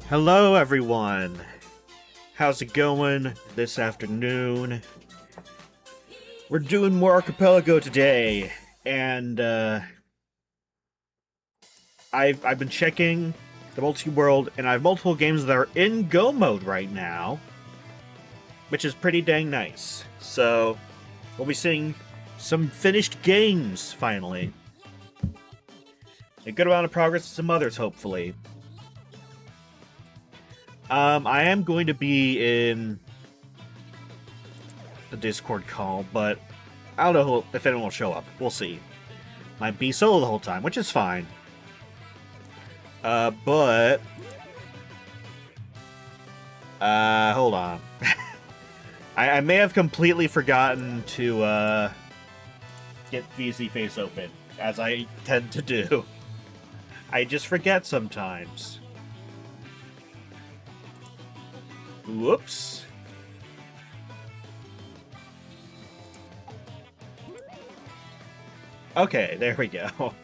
Hello, everyone. How's it going this afternoon? We're doing more Archipelago today, and I've been checking the Multiworld, and I have multiple games that are in Go mode right now, which is pretty dang nice. So we'll be seeing some finished games finally. A good amount of progress in some others, hopefully. I am going to be in the Discord call, but I don't know if anyone will show up. We'll see. Might be solo the whole time, which is fine. But hold on. I may have completely forgotten to get VC Face open, as I tend to do. I just forget sometimes. Whoops. Okay, there we go.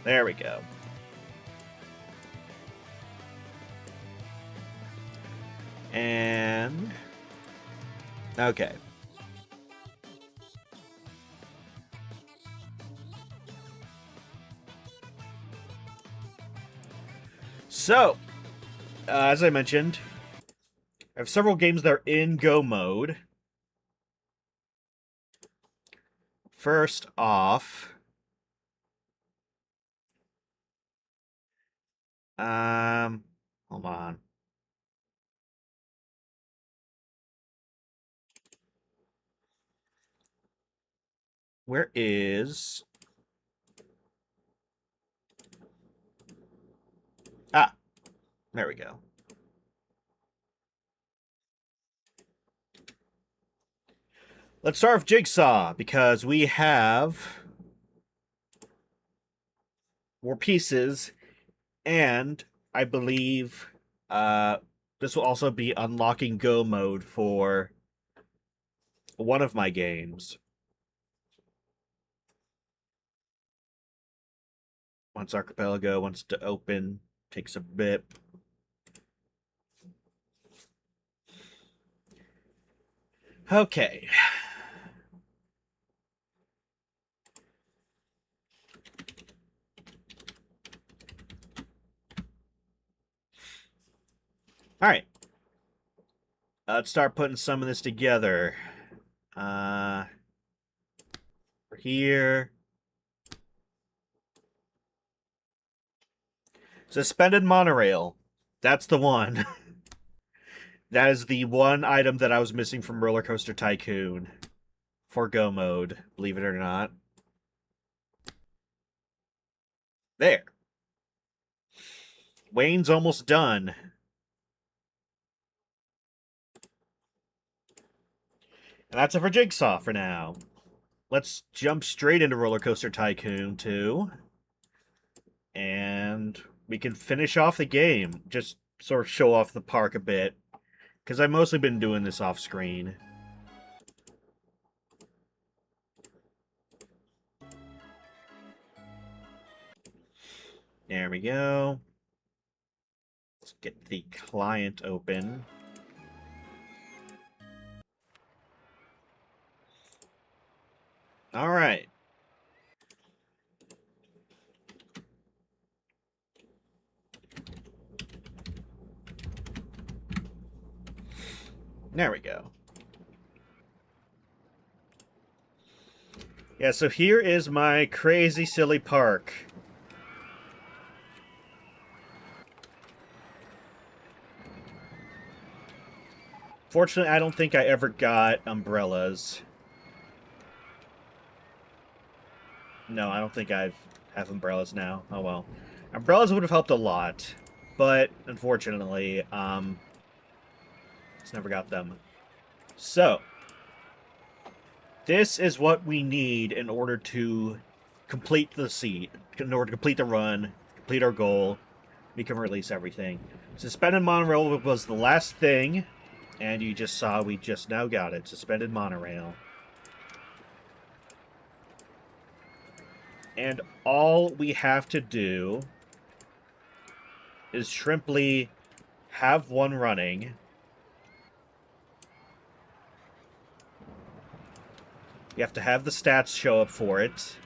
There we go. And... okay. So, as I mentioned, I have several games that are in Go mode. First off, hold on. Where is... ah, there we go. Let's start with Jigsaw, because we have more pieces, and I believe this will also be unlocking Go mode for one of my games. Once Archipelago wants to open, takes a bit. Okay. Alright. Let's start putting some of this together. Here. Suspended monorail. That's the one. That is the one item that I was missing from Roller Coaster Tycoon for Go mode, believe it or not. There. Wayne's almost done. And that's it for Jigsaw for now. Let's jump straight into Roller Coaster Tycoon 2. And we can finish off the game. Just sort of show off the park a bit. Because I've mostly been doing this off screen. There we go. Let's get the client open. All right. There we go. Yeah, so here is my crazy silly park. Fortunately, I don't think I ever got umbrellas. No, I don't think I have umbrellas now. Oh well. Umbrellas would have helped a lot, but unfortunately, just never got them. So, this is what we need in order to complete the seed, in order to complete the run, complete our goal. We can release everything. Suspended monorail was the last thing, and you just saw we just now got it. Suspended monorail. And all we have to do is simply have one running. You have to have the stats show up for it.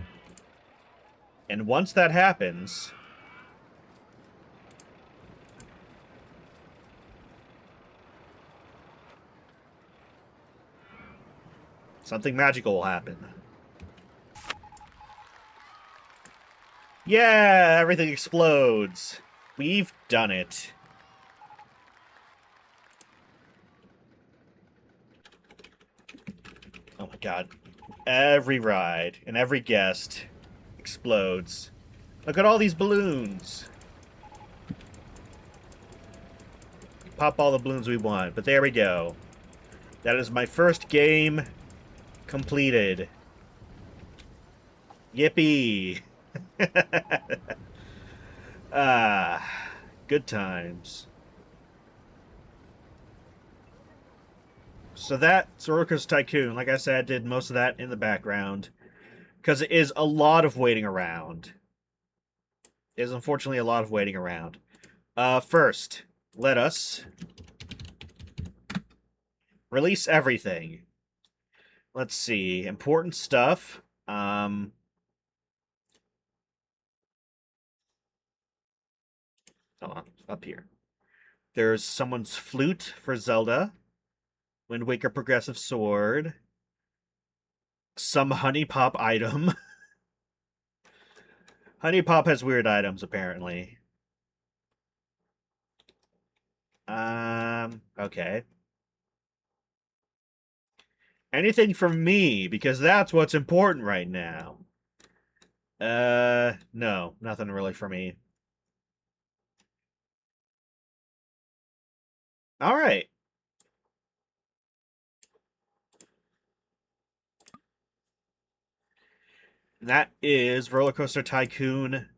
And once that happens, something magical will happen. Yeah, everything explodes. We've done it. Oh my god. Every ride and every guest explodes. Look at all these balloons. Pop all the balloons we want, but there we go. That is my first game completed. Yippee! Ah, good times. So that's Roller Coaster Tycoon. Like I said, I did most of that in the background. Because it is a lot of waiting around. It is unfortunately a lot of waiting around. First, let us release everything. Let's see. Important stuff. Hold on. Up here. There's someone's flute for Zelda. Wind Waker Progressive Sword. Some Honey Pop item. Honey Pop has weird items, apparently. Okay. Anything from me, because that's what's important right now. No, nothing really for me. Alright. That is Roller Coaster Tycoon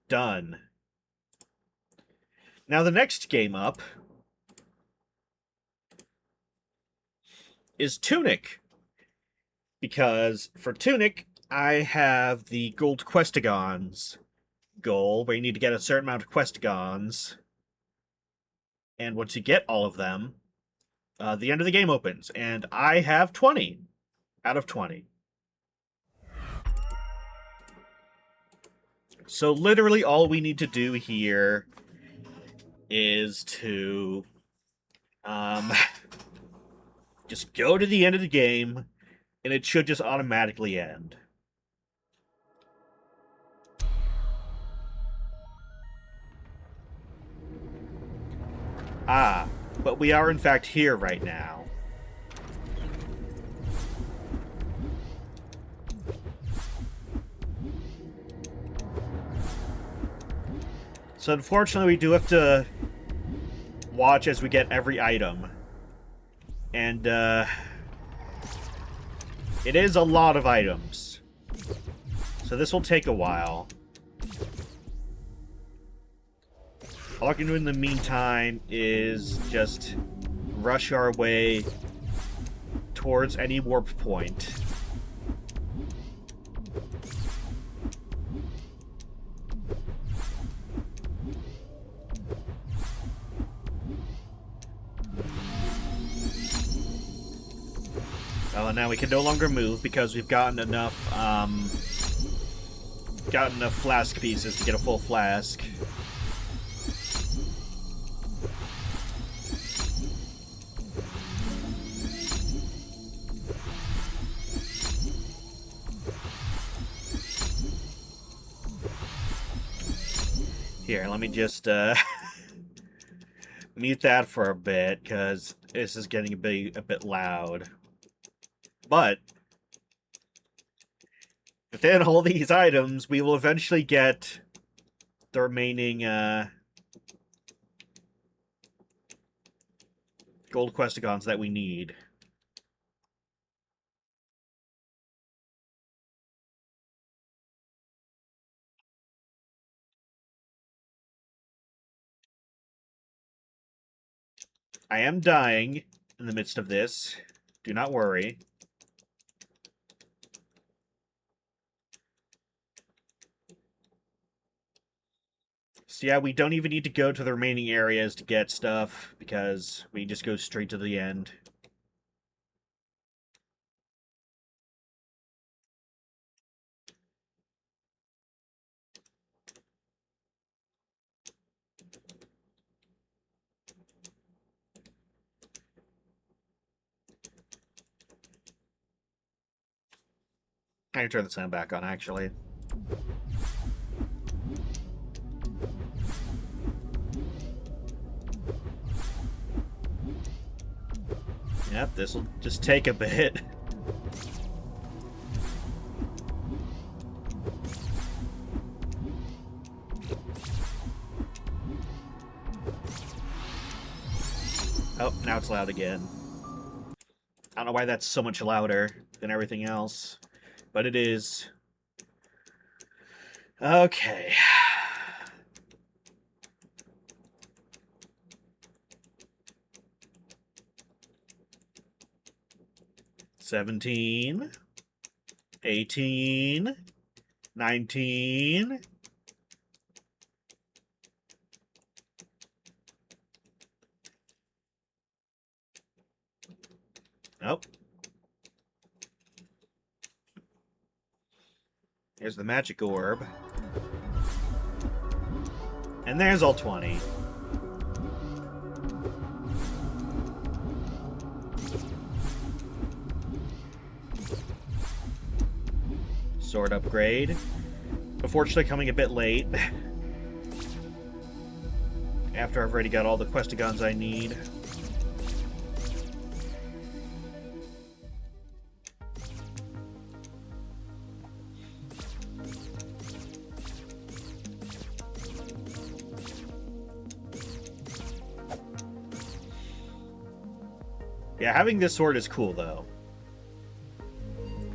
done. Now the next game up is Tunic. Because for Tunic, I have the Gold Questigons goal, where you need to get a certain amount of Questigons. And once you get all of them, the end of the game opens. And I have 20 out of 20. So literally all we need to do here is to just go to the end of the game, and it should just automatically end. Ah, but we are in fact here right now. So unfortunately we do have to watch as we get every item. And, it is a lot of items. So this will take a while. All I can do in the meantime is just rush our way towards any warp point. Oh, and now we can no longer move because we've gotten enough flask pieces to get a full flask. Here, let me just mute that for a bit, because this is getting a bit loud. But within all these items, we will eventually get the remaining gold Questigons that we need. I am dying in the midst of this. Do not worry. So yeah, we don't even need to go to the remaining areas to get stuff, because we just go straight to the end. I can turn the sound back on, actually. Yep, this'll just take a bit. Oh, now it's loud again. I don't know why that's so much louder than everything else, but it is. Okay. $17, $18, $19. Oh. Here's the magic orb. And there's all 20. Sword upgrade. Unfortunately, coming a bit late. After I've already got all the Questigons I need. Yeah, having this sword is cool, though.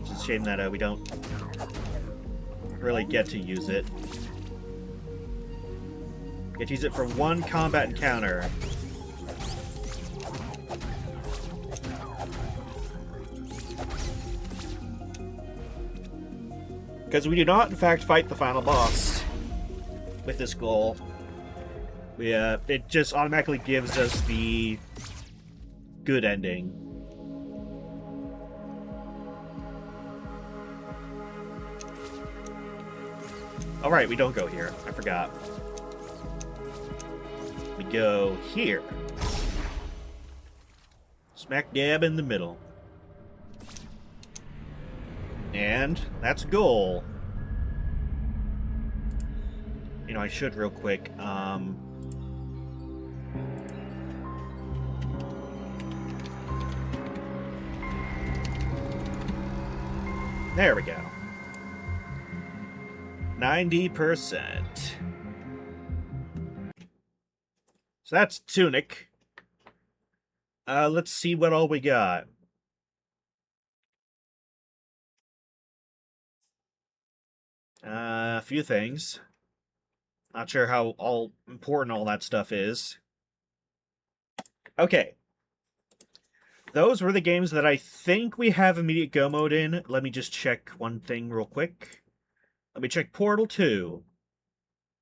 It's a shame that we don't really get to use it. Get to use it for one combat encounter. Because we do not, in fact, fight the final boss with this goal. It just automatically gives us the good ending. Alright, we don't go here. I forgot. We go here. Smack dab in the middle. And that's a goal. You know, I should real quick. There we go. 90%. So that's Tunic. Let's see what all we got. A few things. Not sure how all important all that stuff is. Okay. Those were the games that I think we have immediate go mode in. Let me just check one thing real quick. Let me check Portal 2.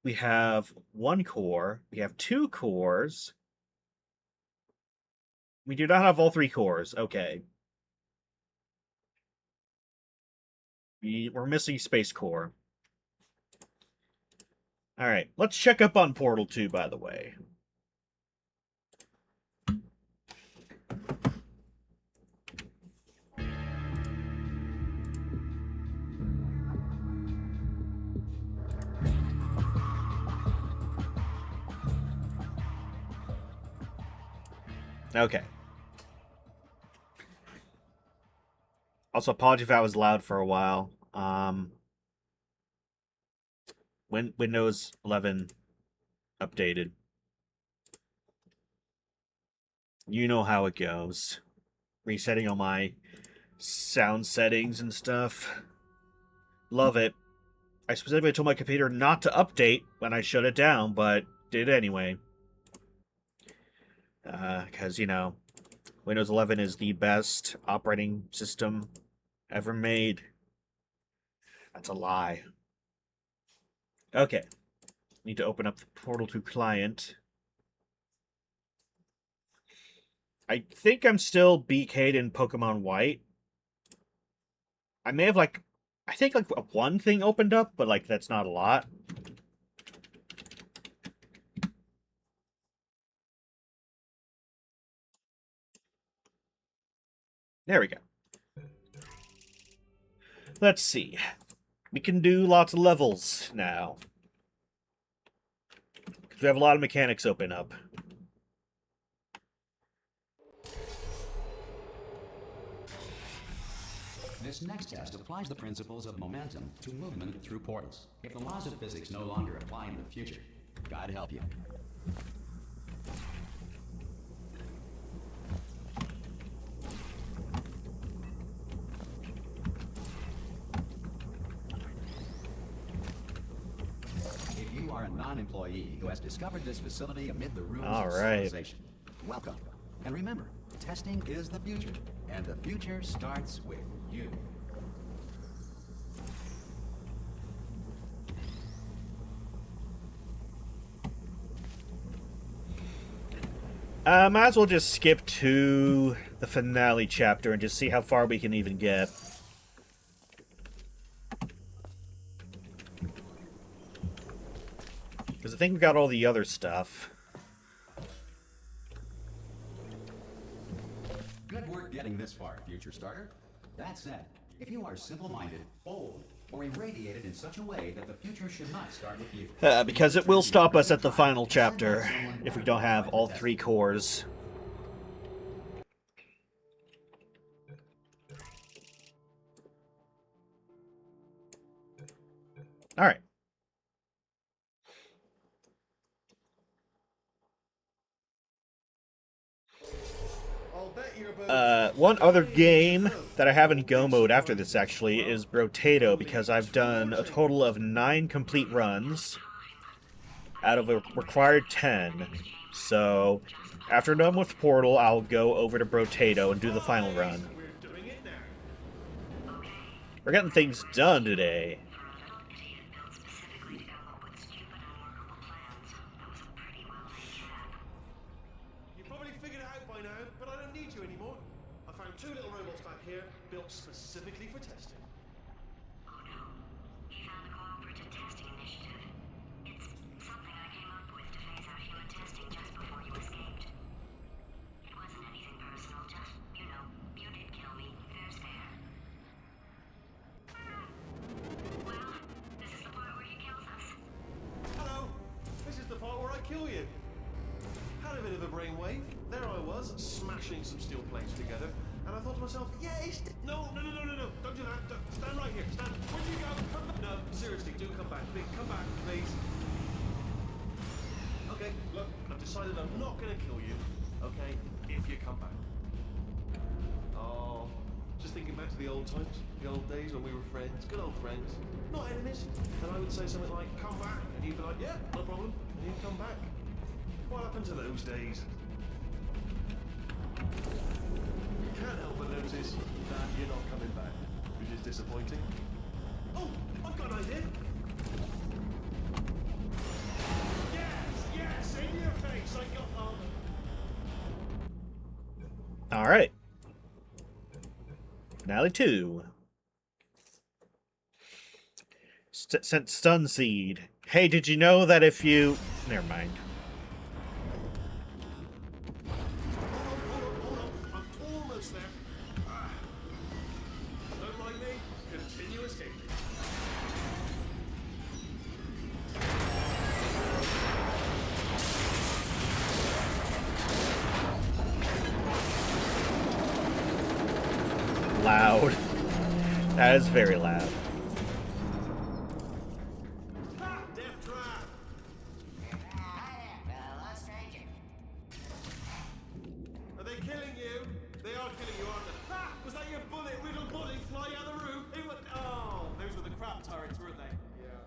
We have 1 core. We have 2 cores. We do not have all 3 cores. Okay. We're missing Space Core. Alright, let's check up on Portal 2, by the way. Okay. Also, apologies if I was loud for a while. Windows 11 updated. You know how it goes. Resetting all my sound settings and stuff. Love it. I specifically told my computer not to update when I shut it down, but did anyway. Because, you know, Windows 11 is the best operating system ever made. That's a lie. Okay. Need to open up the portal to client. I think I'm still BK'd in Pokemon White. I may have, like, I think, like, one thing opened up, but, like, that's not a lot. There we go. Let's see. We can do lots of levels now. Because we have a lot of mechanics open up. This next test applies the principles of momentum to movement through portals. If the laws of physics no longer apply in the future, God help you. If you are a non-employee who has discovered this facility amid the ruins of civilization, welcome. And remember, testing is the future, and the future starts with you. Might as well just skip to the finale chapter and just see how far we can even get. Because I think we got all the other stuff. Good work getting this far, future starter. That said, if you are simple-minded, bold, or irradiated in such a way that the future should not start with you. Because it will stop us at the final chapter if we don't have all 3 cores. Alright. One other game that I have in Go mode after this, actually, is Brotato, because I've done a total of 9 complete runs out of a required 10. So, after I'm done with Portal, I'll go over to Brotato and do the final run. We're getting things done today. Specifically for testing. Oh no, you found a cooperative testing initiative. It's something I came up with to phase out human testing just before you escaped. It wasn't anything personal, just, you know, you did kill me. Fair's fair. Well, this is the part where he kills us. Hello, this is the part where I kill you. Had a bit of a brainwave. There I was, smashing some steel plates together. And I thought to myself, yes! No, don't do that. Stand right here. Stand. Where'd you go? Come back. No, seriously, do come back. Please, come back, please. Okay, look, I've decided I'm not going to kill you, okay, if you come back. Oh, just thinking back to the old times, the old days when we were friends, good old friends, not enemies. And I would say something like, come back, and you'd be like, yeah, no problem, and you'd come back. What happened to those days? Can't help but notice that you're not coming back, which is disappointing. Oh, I've got an idea. Yes, in your face. I got All right. Finale 2. Sent Stun Seed. Hey, did you know that if you... Never mind. Loud. That is very loud. Are they killing you? They are killing you, aren't they? Ah! Was that your bullet-riddled body flying out of the room? It was... Oh, those were the crap turrets, weren't they? Yeah.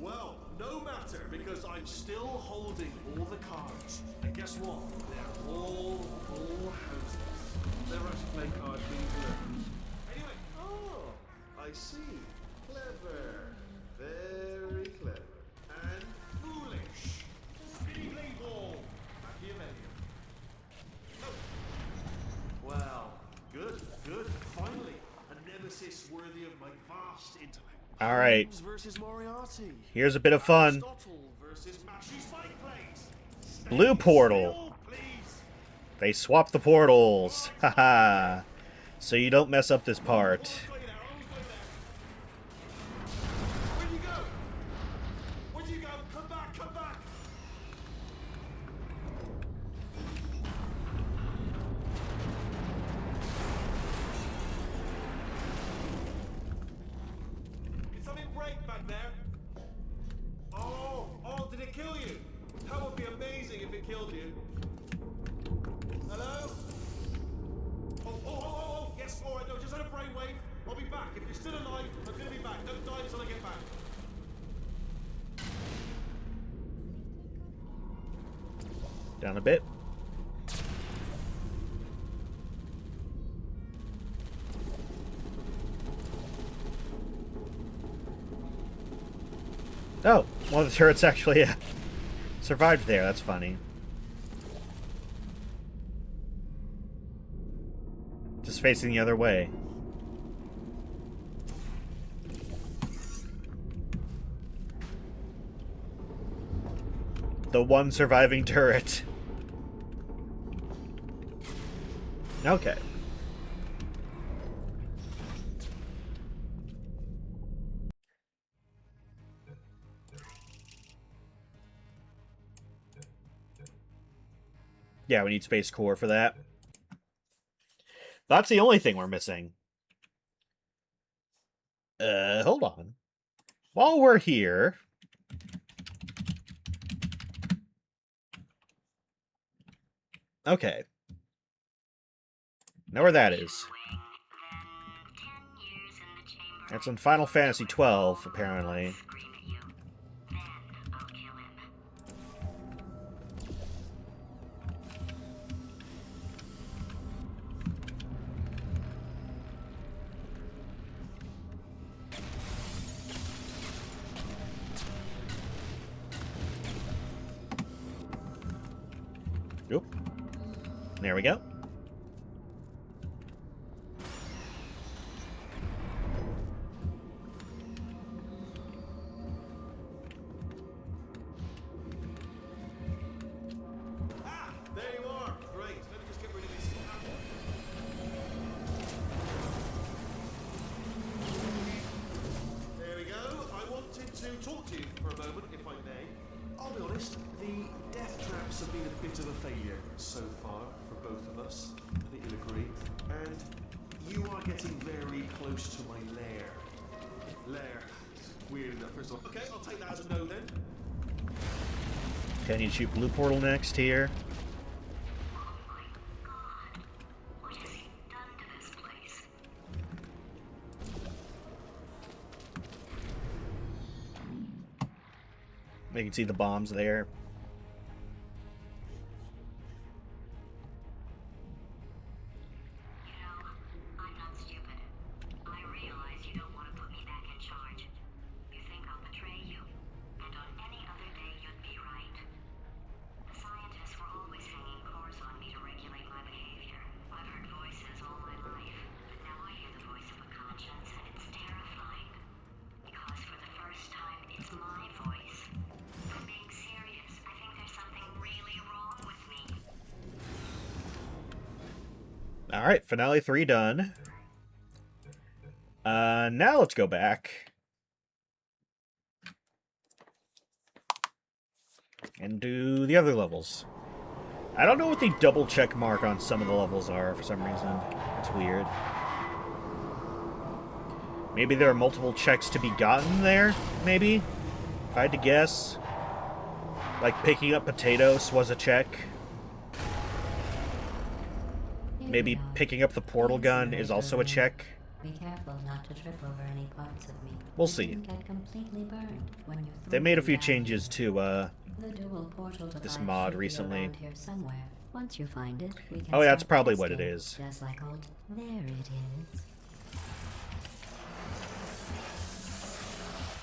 Well, no matter, because I'm still holding all the cards. And guess what? They're all houses. Never actually play cards being delivered. Anyway, oh, I see. Clever. Very clever. And foolish. All right. Holmes versus Moriarty. Here's a bit of fun. Aristotle versus Mashy Spike Plates. Stay Blue portal. still, please. They swap the portals. Haha. So you don't mess up this part. Almost got you there, almost got you there. Where'd you go? Where'd you go? Come back, come back. Did something break back there? Oh, did it kill you? That would be amazing if it killed you. Hello? Oh, yes, all right, no, just had a brainwave. I'll be back. If you're still alive, I'm gonna be back. Don't die until I get back. Down a bit. Oh, one of the turrets actually survived there. That's funny. Just facing the other way. The one surviving turret. Okay. Yeah, we need Space Core for that. That's the only thing we're missing. Hold on. While we're here... Okay. Know where that is. That's in Final Fantasy XII, apparently. Oop. There we go. Ah, there you are. Great. Let me just get rid of this. There we go. I wanted to talk to you for a moment, if I may. I'll be honest, the death traps have been a bit of a failure so far for both of us. I think you'll agree. And you are getting very close to my lair. Lair. Weird enough, first of all. Okay, I'll take that as a no then. Okay, I need to shoot Blue Portal next here. What has he done to this place? You can see the bombs there. You know, I'm not stupid. I realize you don't want to put me back in charge. You think I'll betray you. And on any other day, you'd be right. The scientists were always hanging cores on me to regulate my behavior. I've heard voices all my life, but now I hear the voice of a conscience, and it's terrifying. Because for the first time, it's my voice. I'm being serious. I think there's something really wrong with me. Alright, Finale 3 done. Now let's go back. And do the other levels. I don't know what the double check mark on some of the levels are for some reason. It's weird. Maybe there are multiple checks to be gotten there, maybe? If I had to guess. Like picking up potatoes was a check. Maybe picking up the portal gun is also a check. Be careful not to trip over any parts of me. We'll that see. didn't get completely burned when you They threw made a them few down. changes to, The dual portal this device mod should be recently. around here somewhere. Once you find it, we can Oh, yeah, that's start probably what it testing, is. Just like old. There it is.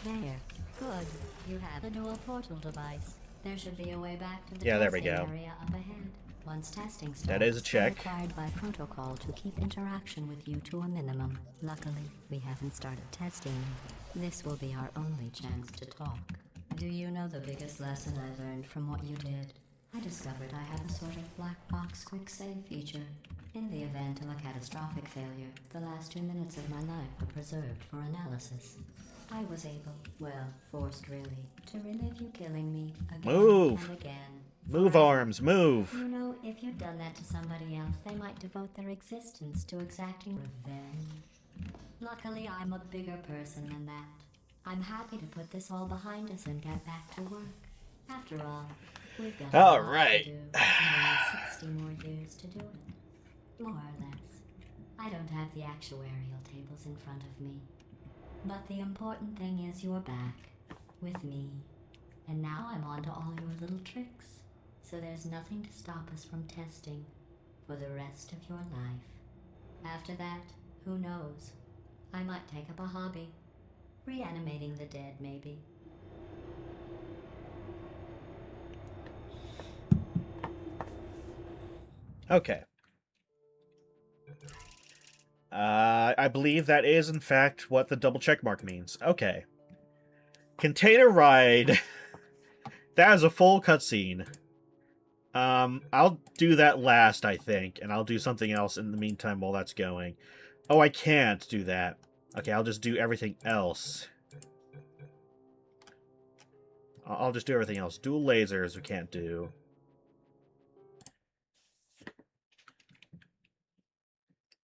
There. Good. You have a dual portal device. There should be a way back to the Yeah, there we testing go. area up ahead. Once testing starts, That is a check. I'm required by protocol to keep interaction with you to a minimum. Luckily, we haven't started testing. This will be our only chance to talk. Do you know the biggest lesson I learned from what you did? I discovered I have a sort of black box quick save feature. In the event of a catastrophic failure, the last 2 minutes of my life were preserved for analysis. I was able, well, forced really, to relive you killing me again Move. and again. Move, forever. arms, move. You know, if you'd done that to somebody else, they might devote their existence to exacting revenge. Luckily, I'm a bigger person than that. I'm happy to put this all behind us and get back to work. After all, we've got All a lot right. to do, and only 60 more years to do it. More or less. I don't have the actuarial tables in front of me. But the important thing is you're back, with me. And now I'm on to all your little tricks. So there's nothing to stop us from testing for the rest of your life. After that, who knows? I might take up a hobby. Reanimating the dead, maybe. Okay. I believe that is, in fact, what the double check mark means. Okay. Container ride. That is a full cutscene. I'll do that last, I think, and I'll do something else in the meantime while that's going. Oh, I can't do that. Okay, I'll just do everything else. I'll just do everything else. Dual lasers we can't do.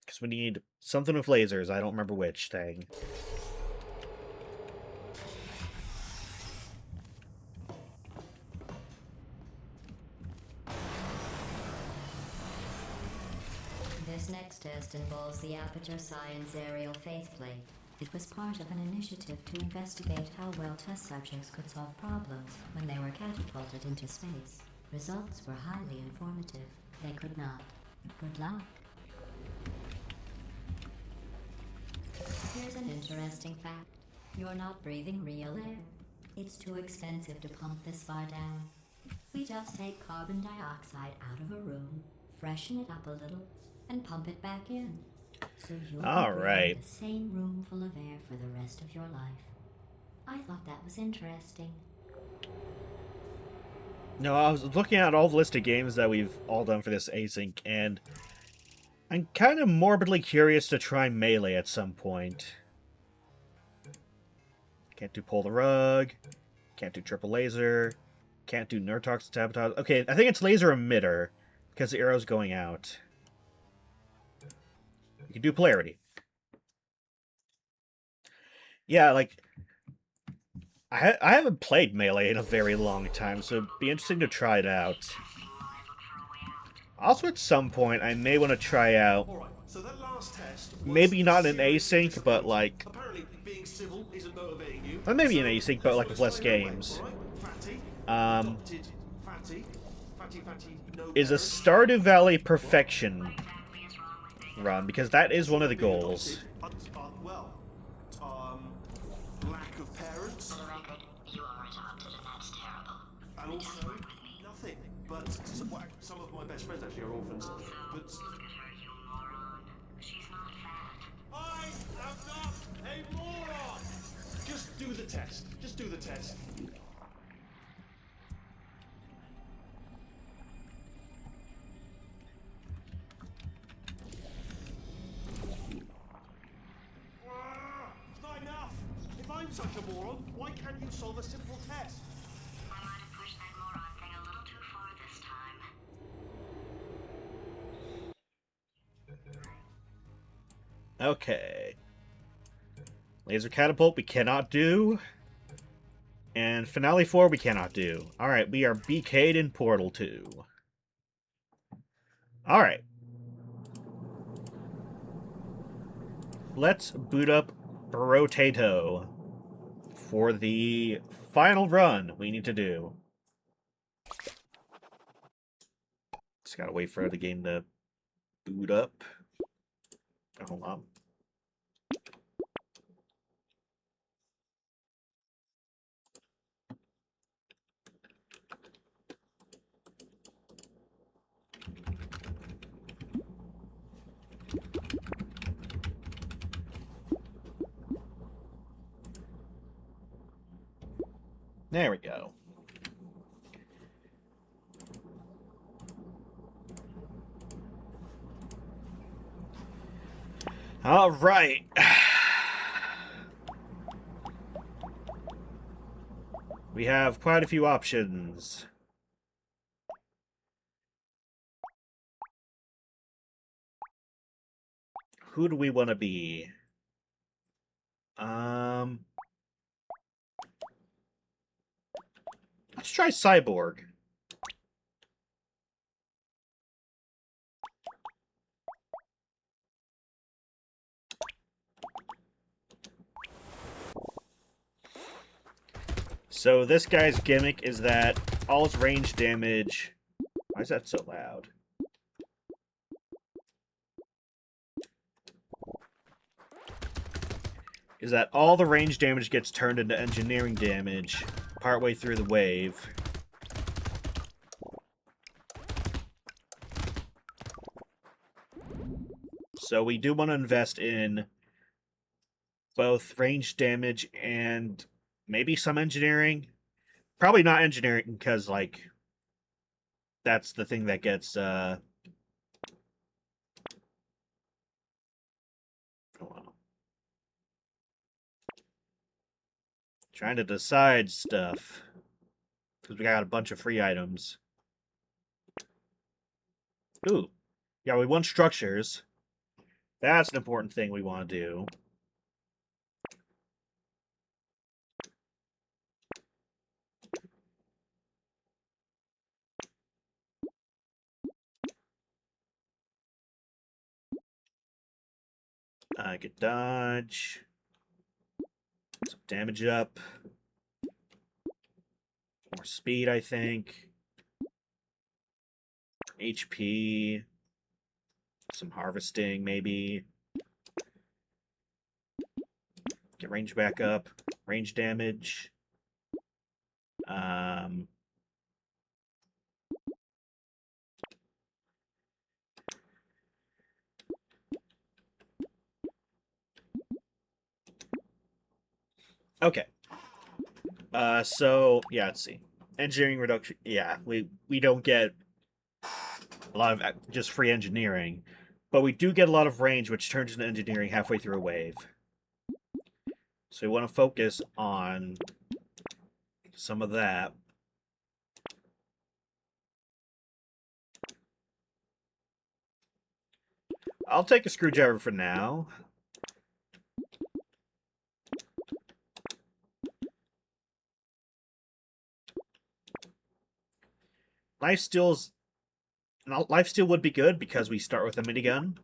Because we need something with lasers. I don't remember which thing. This next test involves the Aperture Science Aerial Faithplate. It was part of an initiative to investigate how well test subjects could solve problems when they were catapulted into space. Results were highly informative. They could not. Good luck. Here's an interesting fact. You're not breathing real air. It's too expensive to pump this far down. We just take carbon dioxide out of a room, freshen it up a little, and pump it back in. So you'll All be right. in the same room full of air for the rest of your life. I thought that was interesting. No, I was looking at all the list of games that we've all done for this async, and I'm kind of morbidly curious to try Melee at some point. Can't do Pull the Rug. Can't do Triple Laser. Can't do Nurtox Sabotage. Okay, I think it's Laser Emitter, because the arrow's going out. You can do Polarity. Yeah, like... I haven't played Melee in a very long time, so it'd be interesting to try it out. Also, at some point, I may want to try out... All right, so that last test was Maybe not an seriously async, but like... Apparently, being civil isn't motivating you. Or maybe an So async, but that's like what with it's less going your way, games. all right? Fatty, adopted Fatty, no Is a parents. Stardew Valley perfection run, because that is one of the Being goals. adopted, lack of parents, For the record, you are adopted, and that's terrible. and also nothing. But some of my best friends actually are orphans. But Look at her, you moron. She's not fat. I am not a moron. Just do the test. Just do the test. It's not enough. If I'm such a moron, why can't you solve a simple test? I might have pushed that moron thing a little too far this time. Okay. Laser Catapult we cannot do. And Finale 4 we cannot do. Alright, we are BK'd in Portal 2. Alright. Let's boot up Rotato for the final run we need to do. Just gotta wait for the game to boot up. Hold on. There we go. All right. We have quite a few options. Who do we want to be? Let's try Cyborg. So this guy's gimmick is that all his range damage... Why is that so loud? Is that all the range damage gets turned into engineering damage partway through the wave. So we do want to invest in both range damage and maybe some engineering. Probably not engineering, because, like, that's the thing that gets, trying to decide stuff. Because we got a bunch of free items. Ooh. Yeah, we want structures. That's an important thing we want to do. I could dodge. Some damage up. More speed, I think. HP. Some harvesting, maybe. Get range back up. Range damage. Okay. So, yeah, let's see. Engineering reduction. Yeah, we don't get a lot of just free engineering. But we do get a lot of range, which turns into engineering halfway through a wave. So we want to focus on some of that. I'll take a screwdriver for now. Lifesteal would be good because we start with a minigun.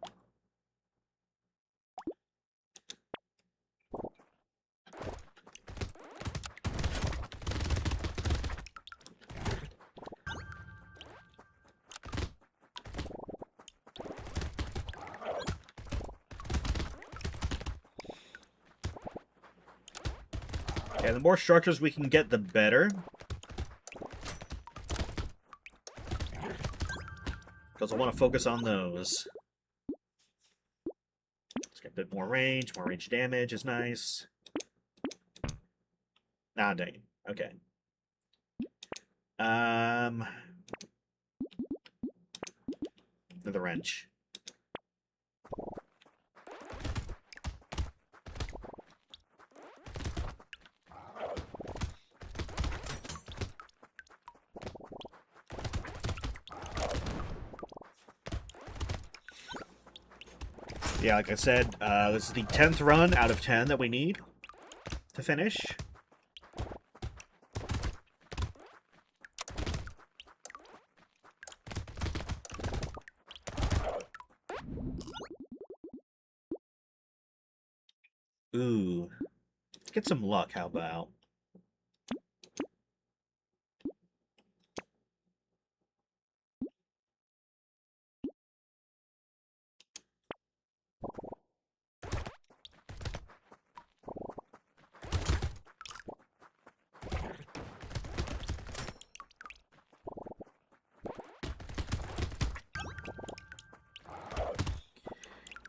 Okay, the more structures we can get, the better. Because I want to focus on those. Let's get a bit more range damage is nice. Nah, dang it. Okay. The wrench. Yeah, like I said, this is the 10th run out of 10 that we need to finish. Ooh. Let's get some luck, how about?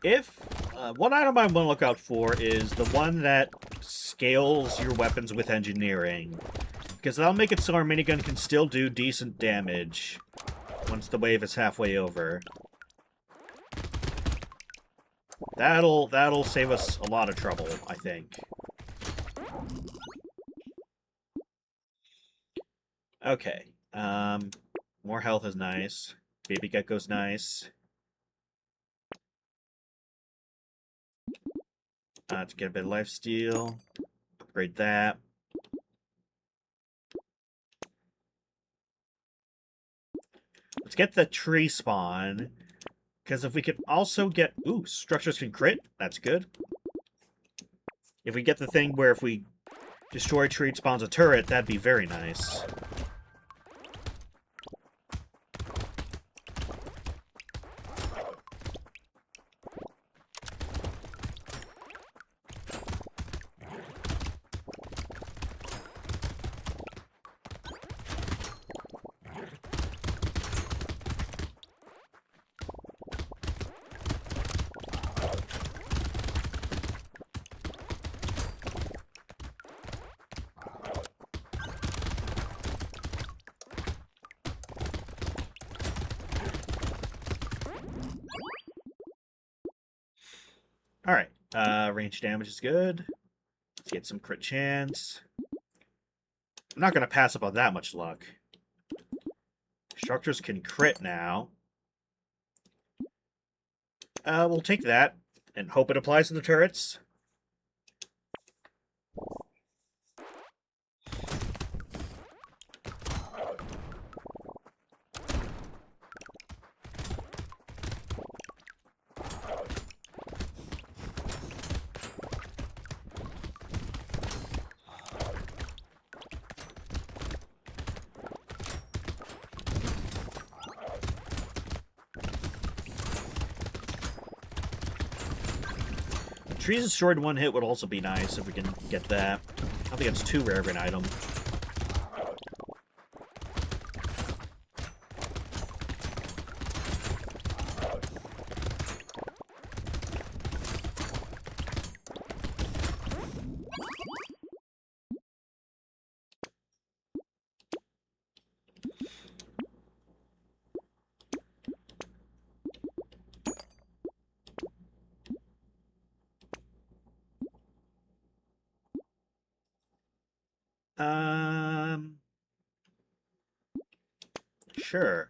If one item I want to look out for is the one that scales your weapons with engineering. Because that'll make it so our minigun can still do decent damage once the wave is halfway over. That'll save us a lot of trouble, I think. Okay. More health is nice. Baby Gecko's nice. To get a bit of lifesteal. Upgrade that. Let's get the tree spawn. Because if we could also get... Ooh, structures can crit. That's good. If we get the thing where if we destroy tree, it spawns a turret, that'd be very nice. Alright, range damage is good. Let's get some crit chance. I'm not going to pass up on that much luck. Structures can crit now. We'll take that and hope it applies to the turrets. Trees destroyed in one hit would also be nice if we can get that. I don't think it's too rare of an item. Sure.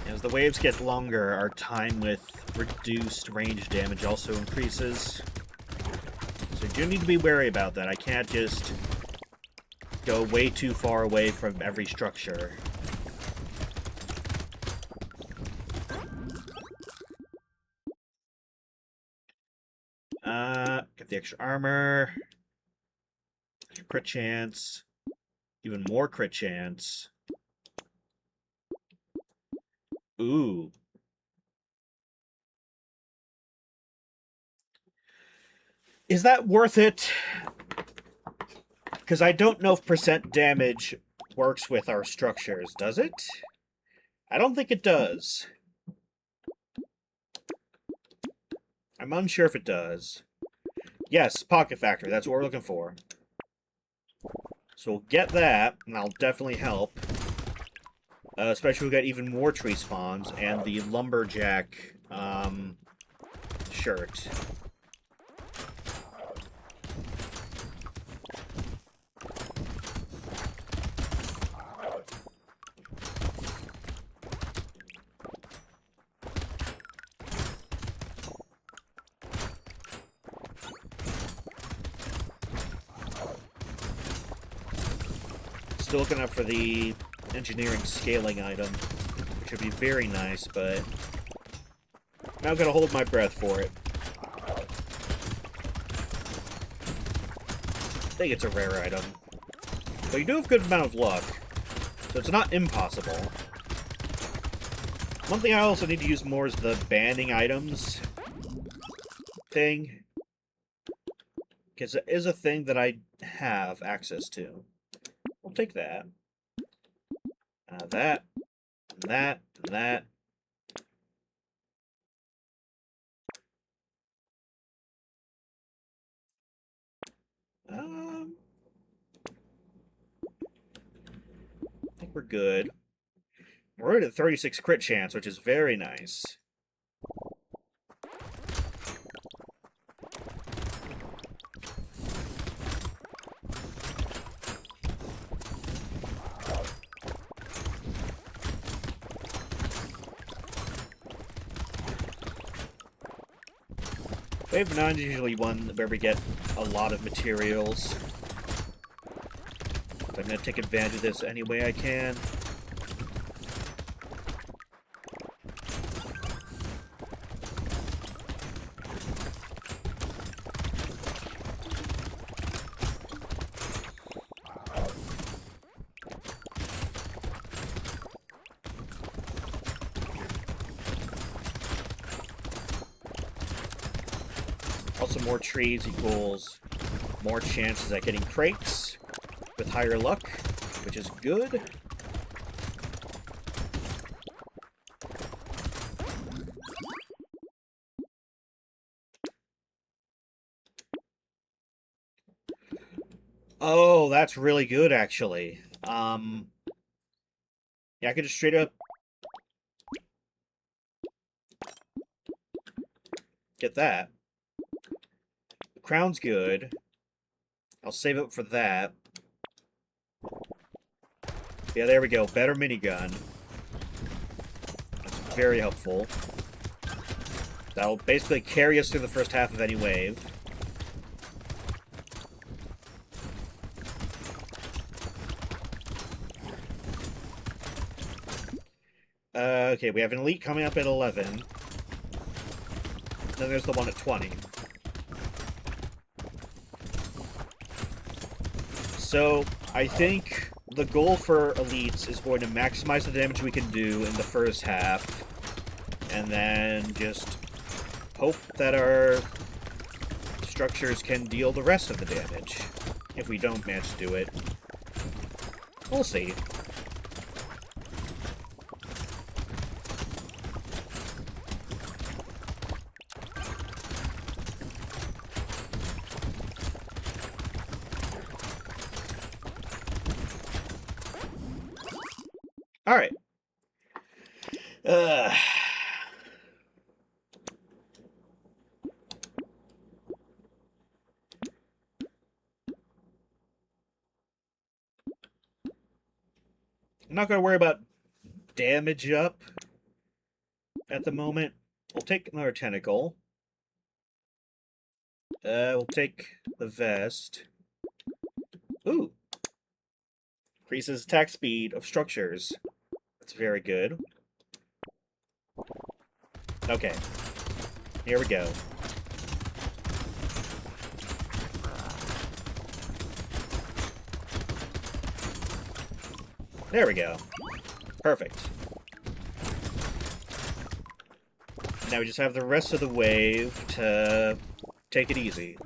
As the waves get longer, our time with reduced range damage also increases. So you do need to be wary about that. I can't just go way too far away from every structure. Get the extra armor. Crit chance. Even more crit chance. Ooh. Is that worth it? Because I don't know if percent damage works with our structures, does it? I don't think it does. I'm unsure if it does. Yes, pocket factor, that's what we're looking for. So we'll get that, and that'll definitely help. Especially if we got even more tree spawns and the lumberjack shirt. Still looking up for the engineering scaling item, which would be very nice, but now I'm gonna hold my breath for it. think it's a rare item. But you do have a good amount of luck, so it's not impossible. One thing I also need to use more is the banning items thing. Because it is a thing that I have access to. We'll take that. That, that, that. I think we're good. We're at a 36 crit chance, which is very nice. Wave 9 is usually one where we get a lot of materials. So I'm going to take advantage of this any way I can. Also, more trees equals more chances at getting crates with higher luck, which is good. Oh, that's really good, actually. Yeah, I could just straight up get that. The crown's good. I'll save up for that. Yeah, there we go. Better minigun. That's very helpful. That'll basically carry us through the first half of any wave. Okay, we have an elite coming up at 11. Then there's the one at 20. So, I think the goal for elites is going to maximize the damage we can do in the first half, and then just hope that our structures can deal the rest of the damage. If we don't manage to do it. We'll see. Alright. I'm not going to worry about damage up at the moment. We'll take another tentacle. We'll take the vest. Ooh. Increases attack speed of structures. That's very good. Okay. Here we go. There we go. Perfect. Now we just have the rest of the wave to take it easy.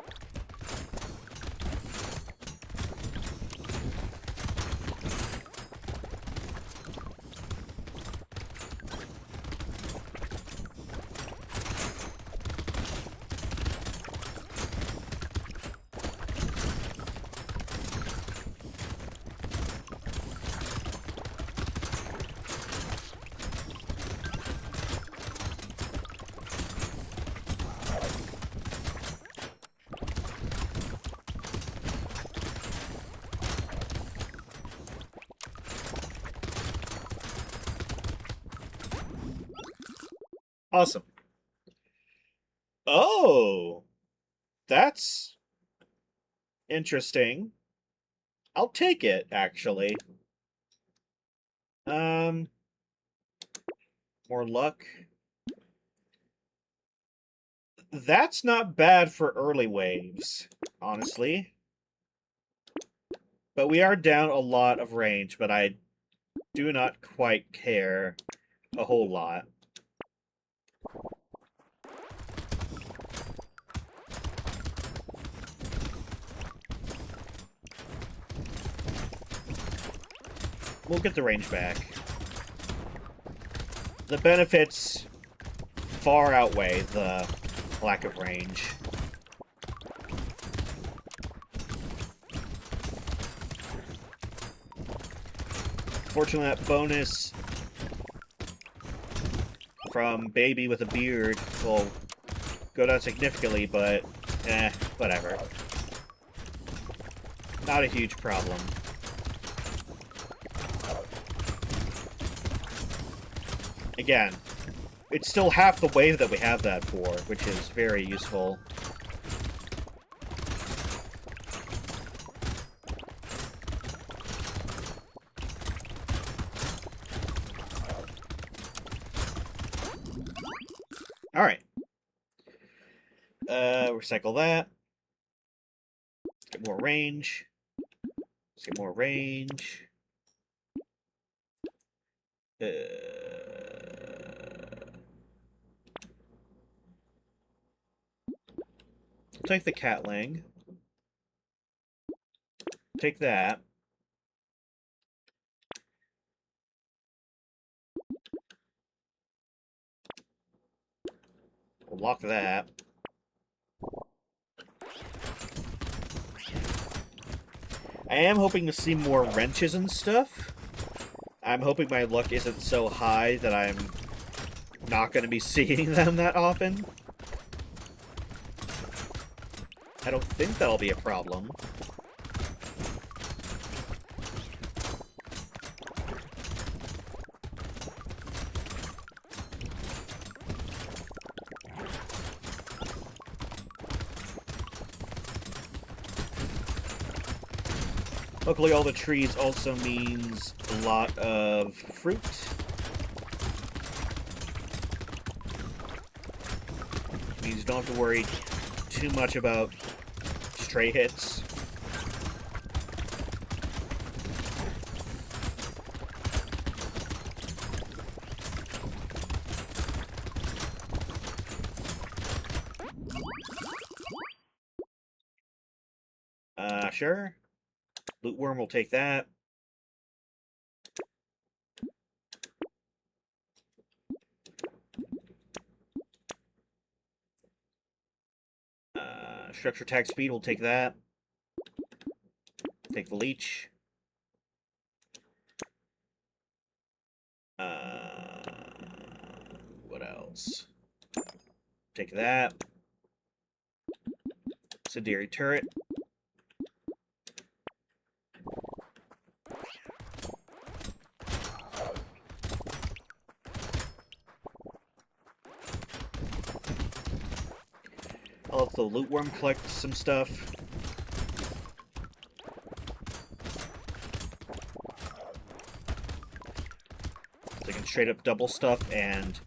Awesome. Oh! That's interesting. I'll take it, actually. More luck. That's not bad for early waves, honestly. But we are down a lot of range, but I do not quite care a whole lot. We'll get the range back. The benefits far outweigh the lack of range. Fortunately, that bonus from Baby with a Beard will go down significantly, but whatever. Not a huge problem. Again, it's still half the wave that we have that for, which is very useful. Alright. Recycle that. Let's get more range. Let's get more range. We'll take the Catling. Take that. We'll lock that. I am hoping to see more wrenches and stuff. I'm hoping my luck isn't so high that I'm not going to be seeing them that often. I don't think that'll be a problem. Luckily, all the trees also means a lot of fruit. Means you don't have to worry too much about stray hits. Sure. Loot worm will take that. Structure attack speed will take that. Take the leech. What else? Take that. Incendiary turret. I'll let the loot worm collect some stuff. So I can straight up double stuff, and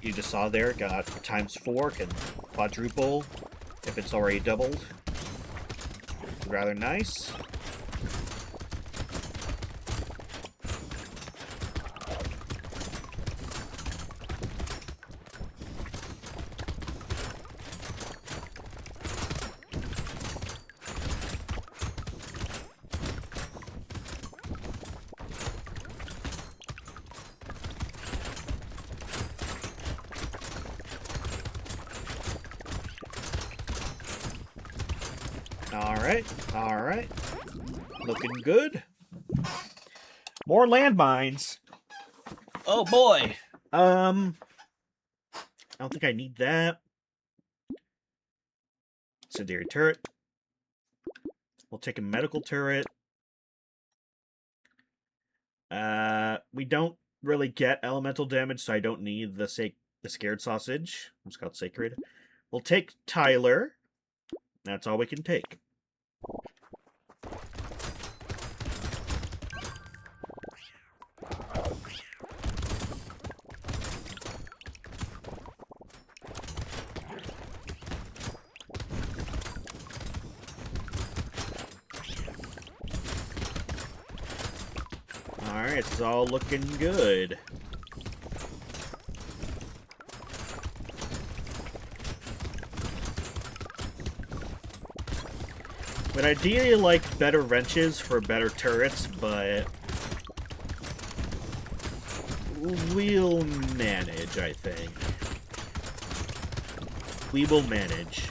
you just saw there, got ×4, can quadruple if it's already doubled. Rather nice. Alright. Looking good. More landmines. Oh boy. I don't think I need that. Incendiary turret. We'll take a medical turret. We don't really get elemental damage, so I don't need the scared sausage. It's called sacred. We'll take Tyler. That's all we can take. Alright, it's all looking good. Would ideally like better wrenches for better turrets, but we'll manage, I think. We will manage.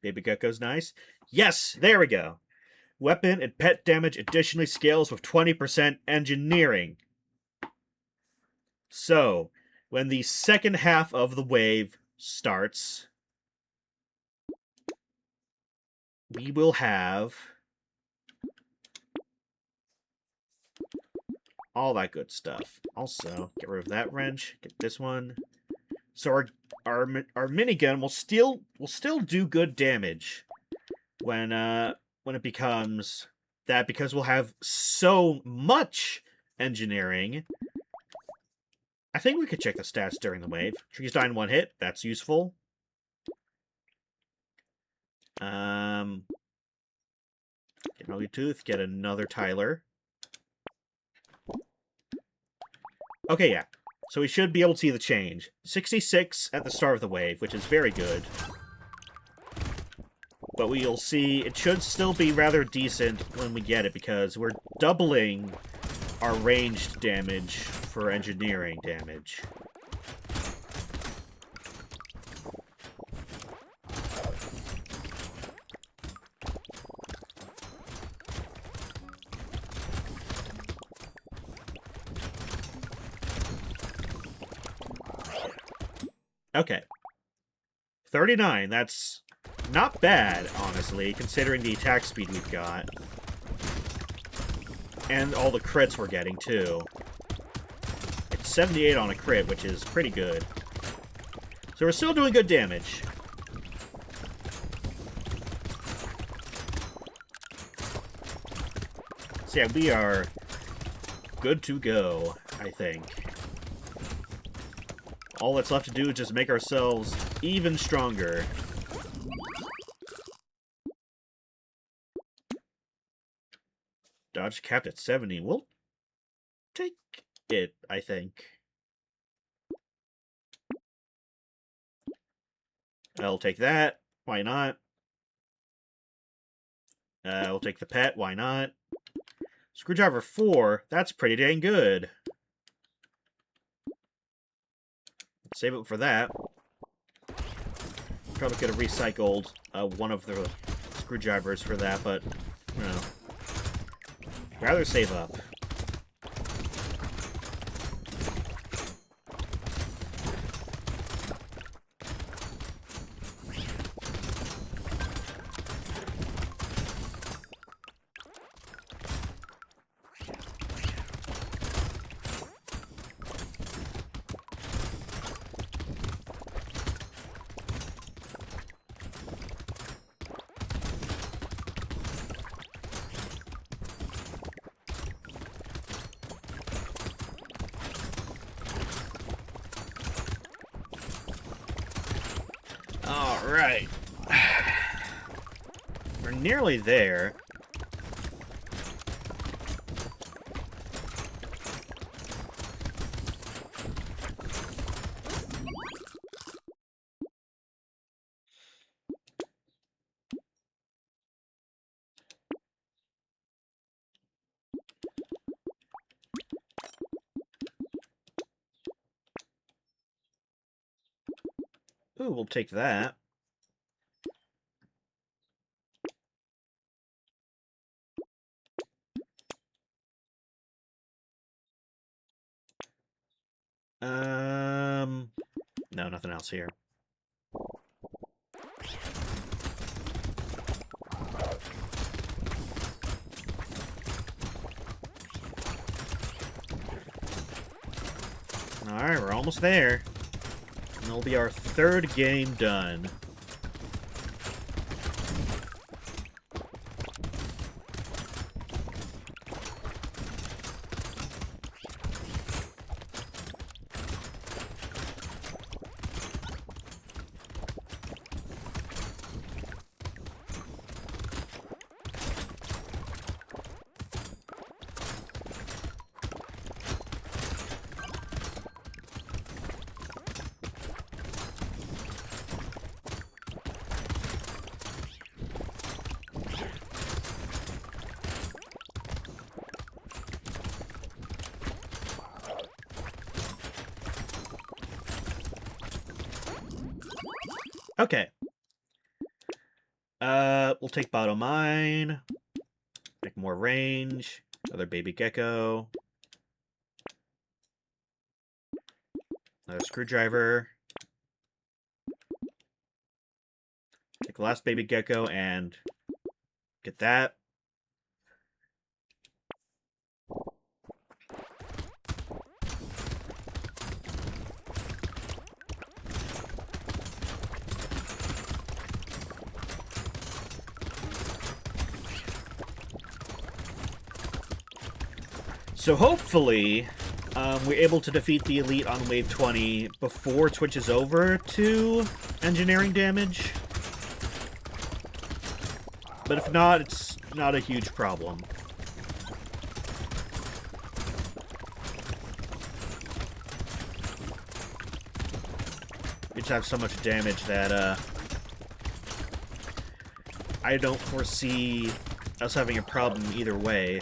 Baby Gecko's nice. Yes, there we go. Weapon and pet damage additionally scales with 20% engineering. So, when the second half of the wave starts, we will have all that good stuff. Also, get rid of that wrench, get this one. So our minigun will still do good damage when it becomes that, because we'll have so much engineering. I think we could check the stats during the wave. Trees die in one hit. That's useful. Get an ugly tooth. Get another Tyler. Okay, yeah. So we should be able to see the change. 66 at the start of the wave, which is very good. But we'll see it should still be rather decent when we get it, because we're doubling our ranged damage for engineering damage. Okay. 39, that's not bad, honestly, considering the attack speed we've got. And all the crits we're getting, too. It's 78 on a crit, which is pretty good. So we're still doing good damage. So yeah, we are good to go, I think. All that's left to do is just make ourselves even stronger. Dodge capped at 70. We'll take it, I think. I'll take that. Why not? We'll take the pet. Why not? Screwdriver 4. That's pretty dang good. Save it for that. Probably could have recycled one of the screwdrivers for that, but, you know. Rather save up. Alright. We're nearly there. Ooh, we'll take that. No, nothing else here. Alright, we're almost there. And it'll be our third game done. Okay. We'll take bottom mine. Make more range. Another baby gecko. Another screwdriver. Take the last baby gecko and get that. So hopefully, we're able to defeat the elite on wave 20 before it switches over to engineering damage. But if not, it's not a huge problem. We just have so much damage that, I don't foresee us having a problem either way.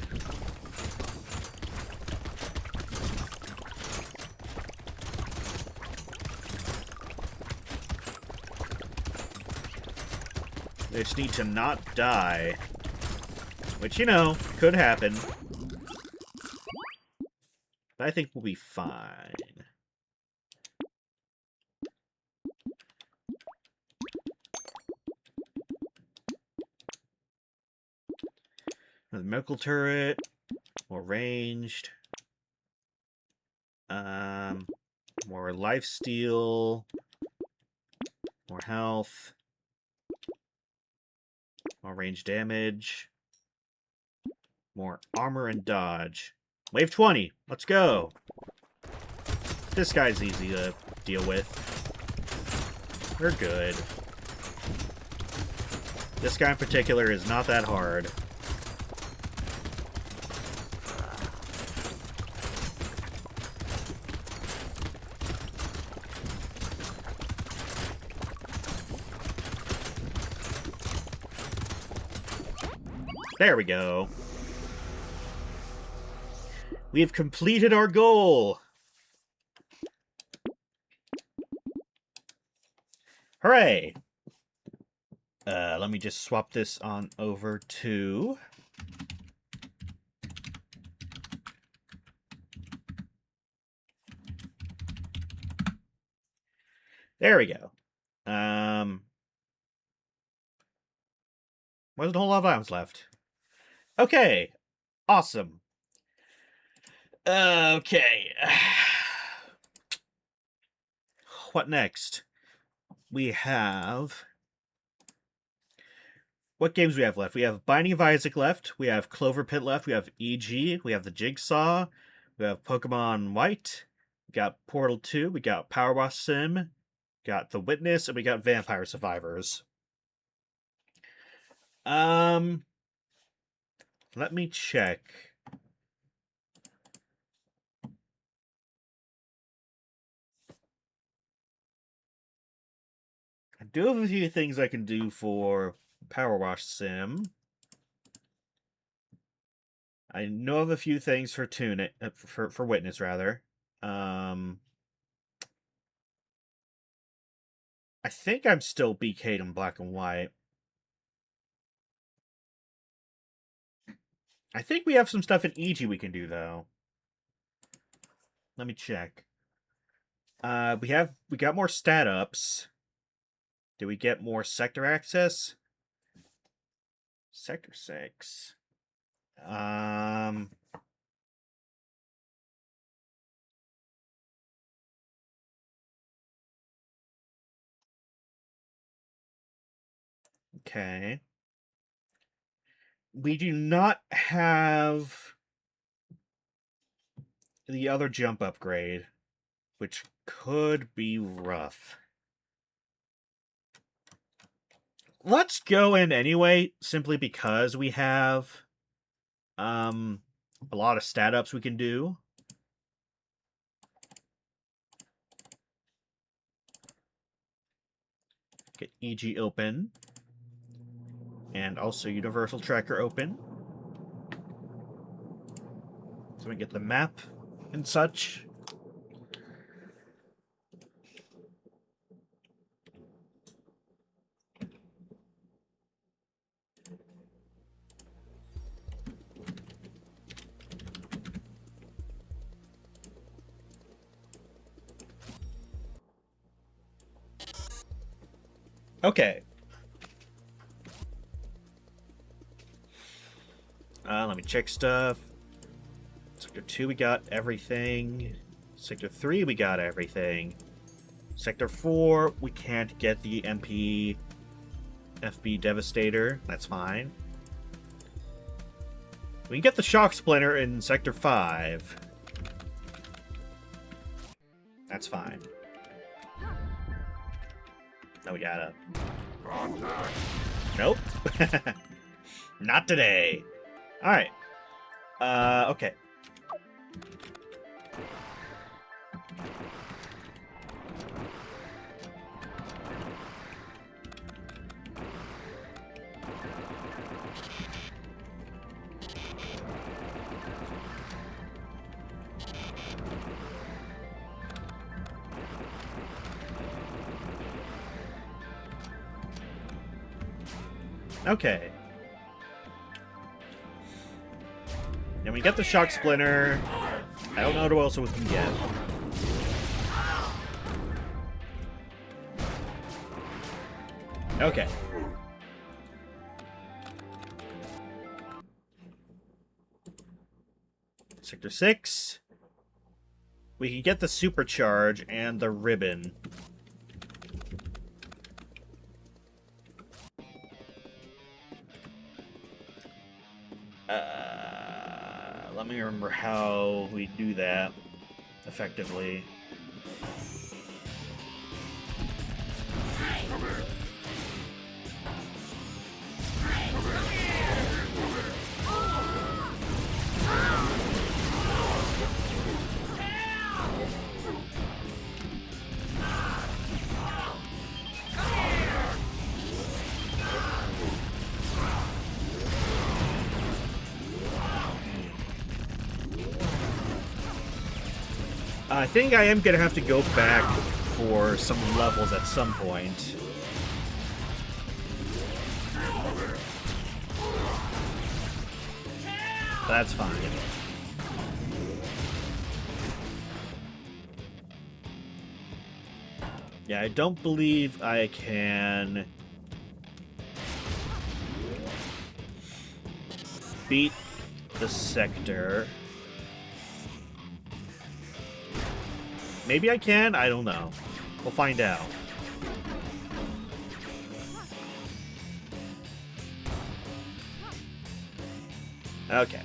They just need to not die. Which, you know, could happen. But I think we'll be fine. Another medical turret. More ranged. More lifesteal. More health. More range damage. More armor and dodge. Wave 20. Let's go. This guy's easy to deal with. We're good. This guy in particular is not that hard. There we go. We've completed our goal. Hooray! Let me just swap this on over to... There we go. Wasn't a whole lot of items left. Okay. Awesome. Okay. What next? We have... What games do we have left? We have Binding of Isaac left. We have Clover Pit left. We have EG. We have the Jigsaw. We have Pokemon White. We got Portal 2. We got Power Wash Sim. We got The Witness. And we got Vampire Survivors. Let me check. I do have a few things I can do for Power Wash Sim. I know of a few things for for Witness rather. I think I'm still BK'd in Black and White. I think we have some stuff in EG we can do though. Let me check. We got more stat ups. Do we get more sector access? Sector 6. Okay. We do not have the other jump upgrade, which could be rough. Let's go in anyway, simply because we have a lot of stat ups we can do. Get EG open. And also Universal Tracker open. So we get the map and such. Okay. Let me check stuff. Sector 2, we got everything. Sector 3, we got everything. Sector 4, we can't get the MP FB Devastator. That's fine. We can get the Shock Splinter in Sector 5. That's fine. Now we gotta... Nope. Not today. Alright. Okay. Okay. Then we get the Shock Splinter. I don't know what else we can get. Okay. Sector 6. We can get the Supercharge and the Ribbon. Let me remember how we do that effectively. I think I am gonna have to go back for some levels at some point. That's fine. Yeah, I don't believe I can beat the sector. Maybe I can? I don't know. We'll find out. Okay.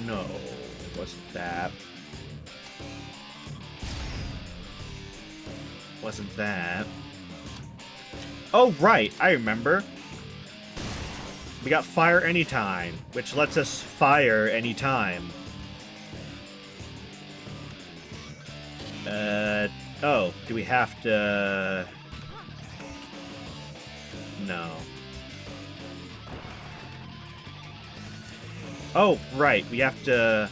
No. Wasn't that? Wasn't that? Oh, right. I remember. We got Fire Anytime, which lets us fire anytime. Oh, do we have to... No. Oh, right. We have to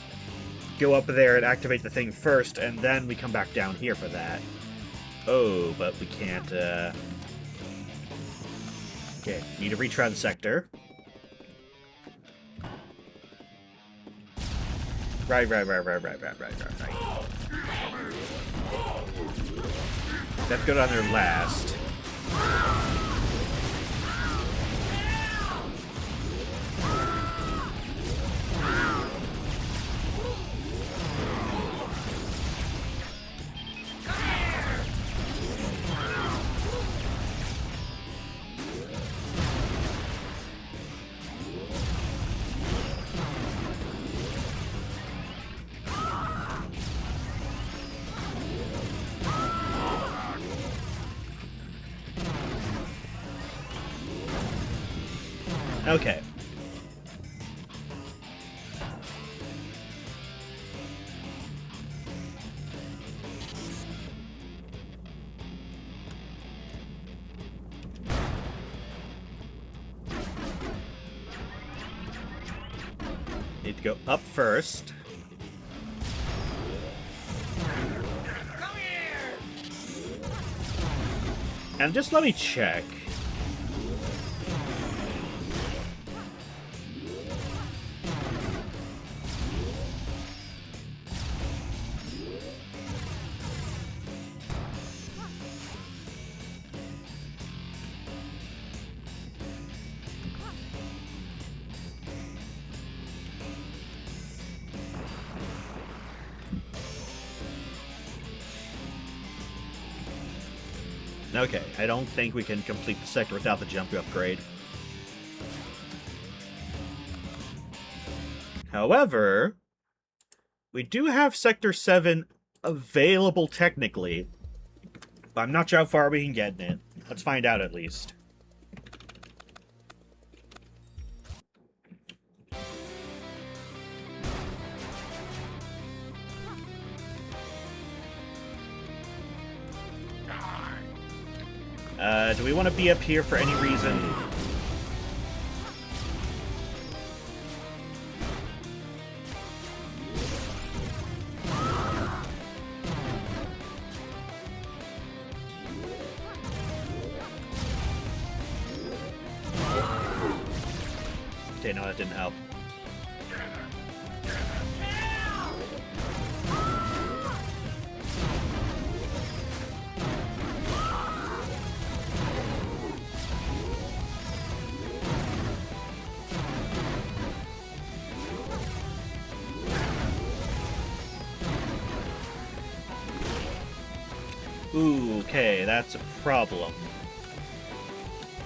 go up there and activate the thing first, and then we come back down here for that. Oh, but we can't, Okay, need to retry the sector. Right. Let's go down there last. Okay. Need to go up first. Come here! And just let me check. Okay, I don't think we can complete the sector without the jump upgrade. However, we do have Sector 7 available technically, but I'm not sure how far we can get in it. Let's find out at least. Do we want to be up here for any reason? Okay, no, that didn't help. Ooh, okay, that's a problem.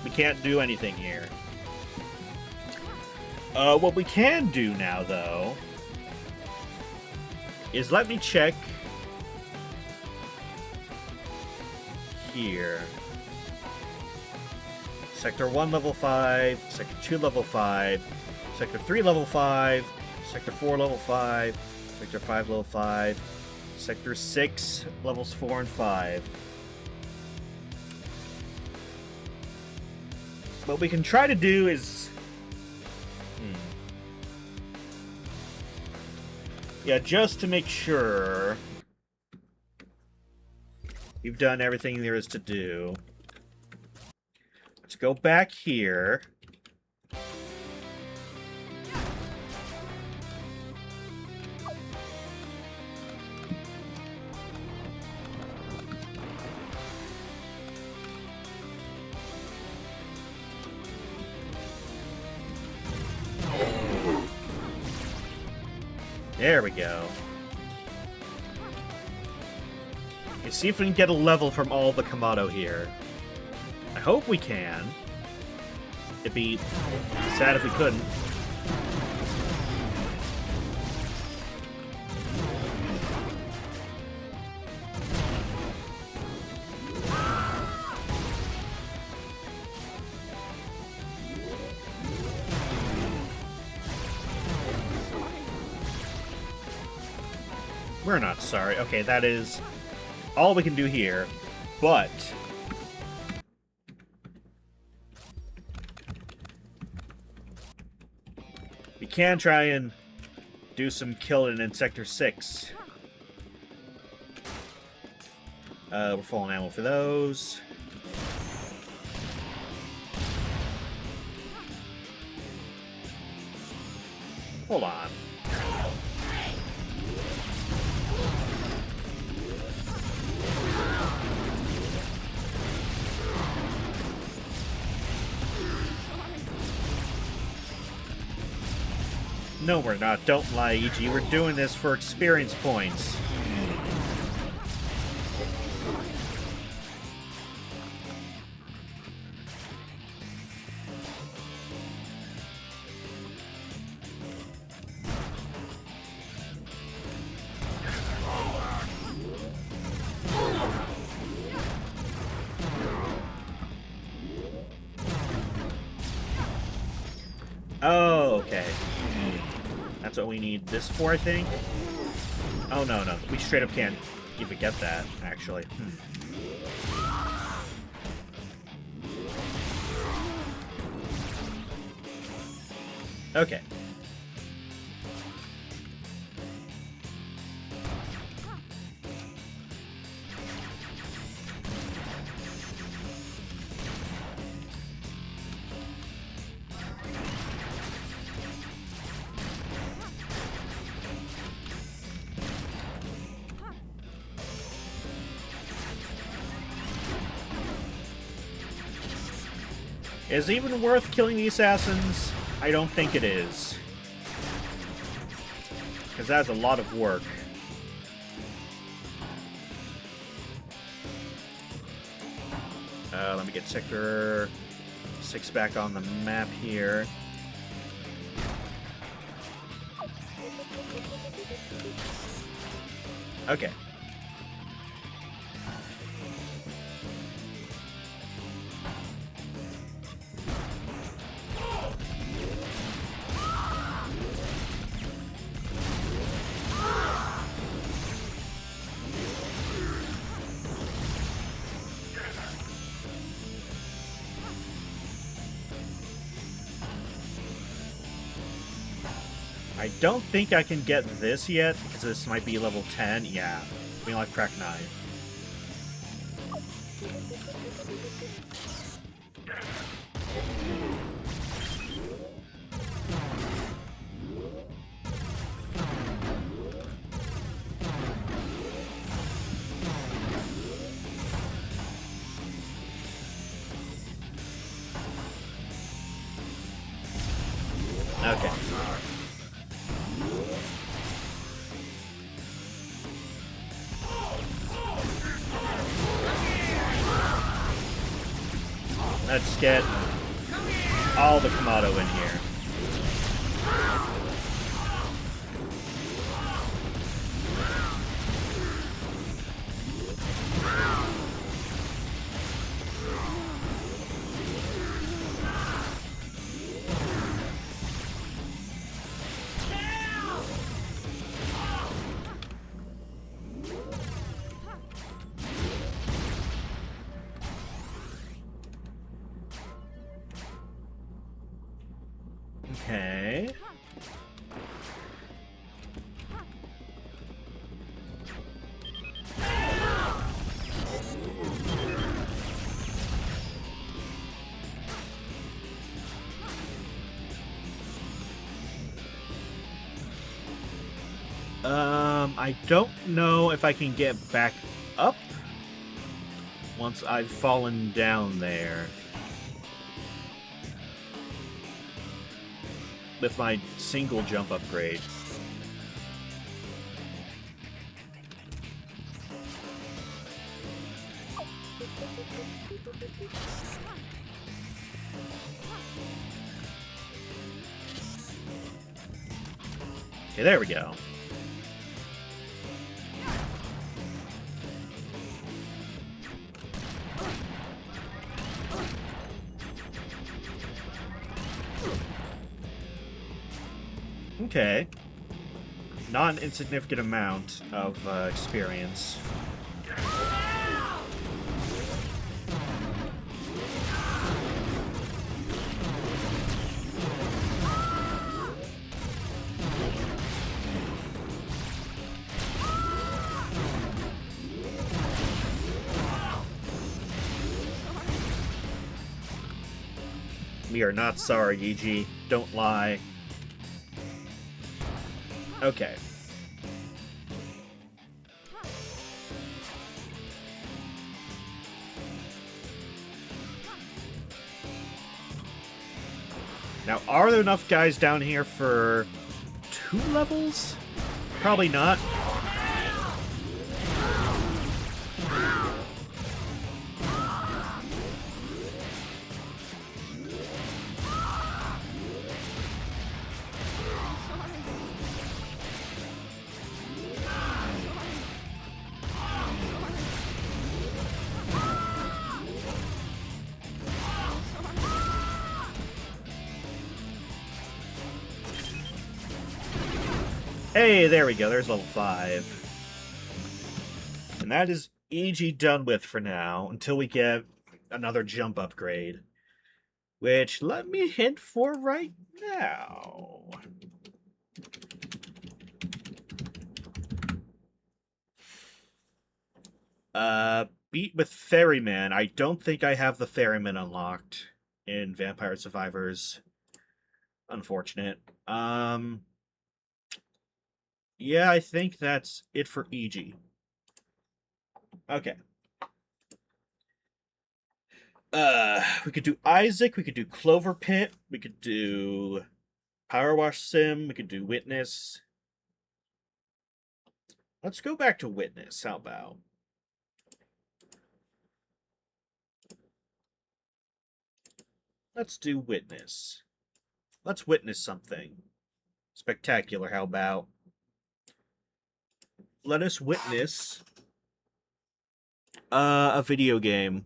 We can't do anything here. What we can do now, though, is let me check here. Sector 1, level 5, Sector 2, level 5, Sector 3, level 5, Sector 4, level 5, Sector 5, level 5, Sector 6, levels 4 and 5. What we can try to do is... Yeah, just to make sure we've done everything there is to do. Let's go back here. There we go. Let's see if we can get a level from all the Kamado here. I hope we can. It'd be sad if we couldn't. We're not sorry. Okay, that is all we can do here, but we can try and do some killing in Sector 6. We're full on ammo for those. Hold on. No, we're not. Don't lie, EG. We're doing this for experience points. Oh, okay. That's what we need this for, I think. Oh, no, no. We straight up can't even get that, actually. Okay. Is it even worth killing the assassins? I don't think it is. Because that's a lot of work. Let me get Sector 6 back on the map here. Okay. I don't think I can get this yet, because this might be level 10. Yeah, we like crack 9. Okay. Let's get all the Kamado in here. Okay. I don't know if I can get back up once I've fallen down there. With my single jump upgrade. Okay, there we go. Okay. Not an insignificant amount of experience. We are not sorry, EG. Don't lie. Okay. Now, are there enough guys down here for 2 levels? Probably not. Hey, there we go. There's level 5. And that is EG done with for now, until we get another jump upgrade. Which, let me hint for right now. Beat with Ferryman. I don't think I have the Ferryman unlocked in Vampire Survivors. Unfortunate. Yeah, I think that's it for EG. Okay. We could do Isaac, we could do Clover Pit, we could do Power Wash Sim, we could do Witness. Let's go back to Witness, how about? Let's do Witness. Let's witness something spectacular, how about? Let us witness a video game.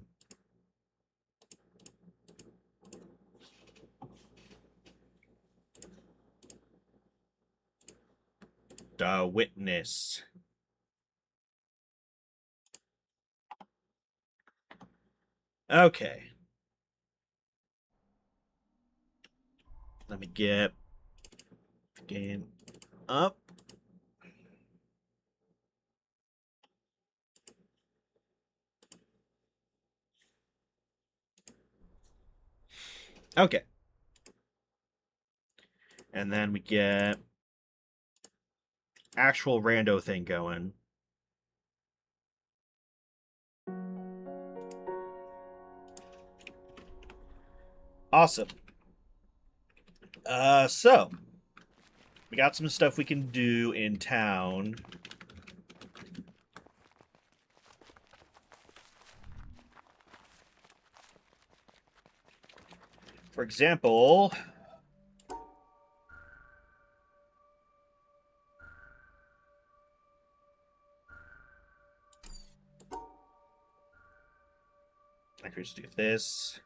The Witness. Okay. Let me get the game up. Okay. And then we get actual rando thing going. Awesome. So we got some stuff we can do in town. For example, I could just do this.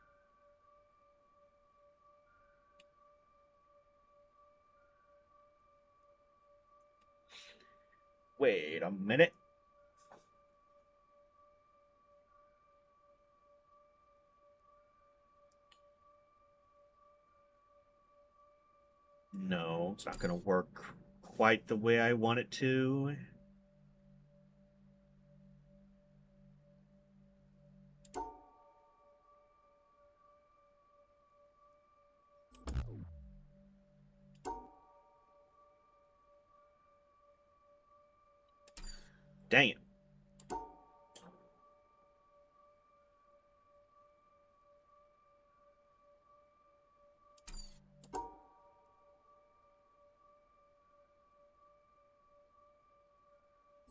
Wait a minute. No, it's not going to work quite the way I want it to. Dang it.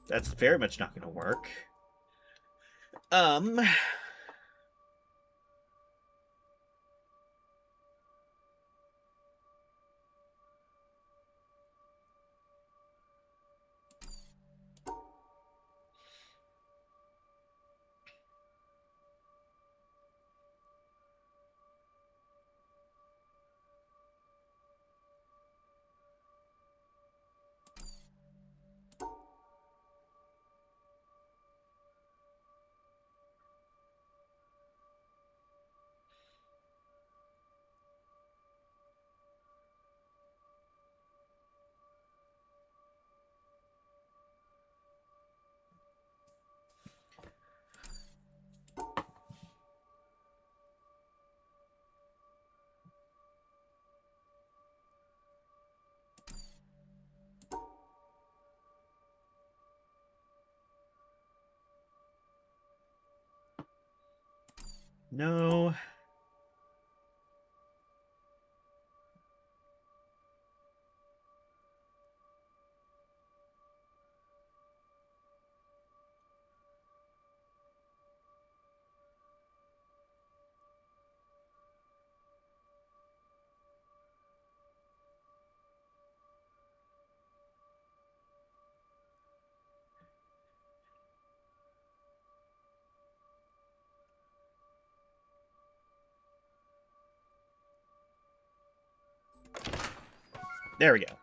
That's very much not going to work. No. There we go.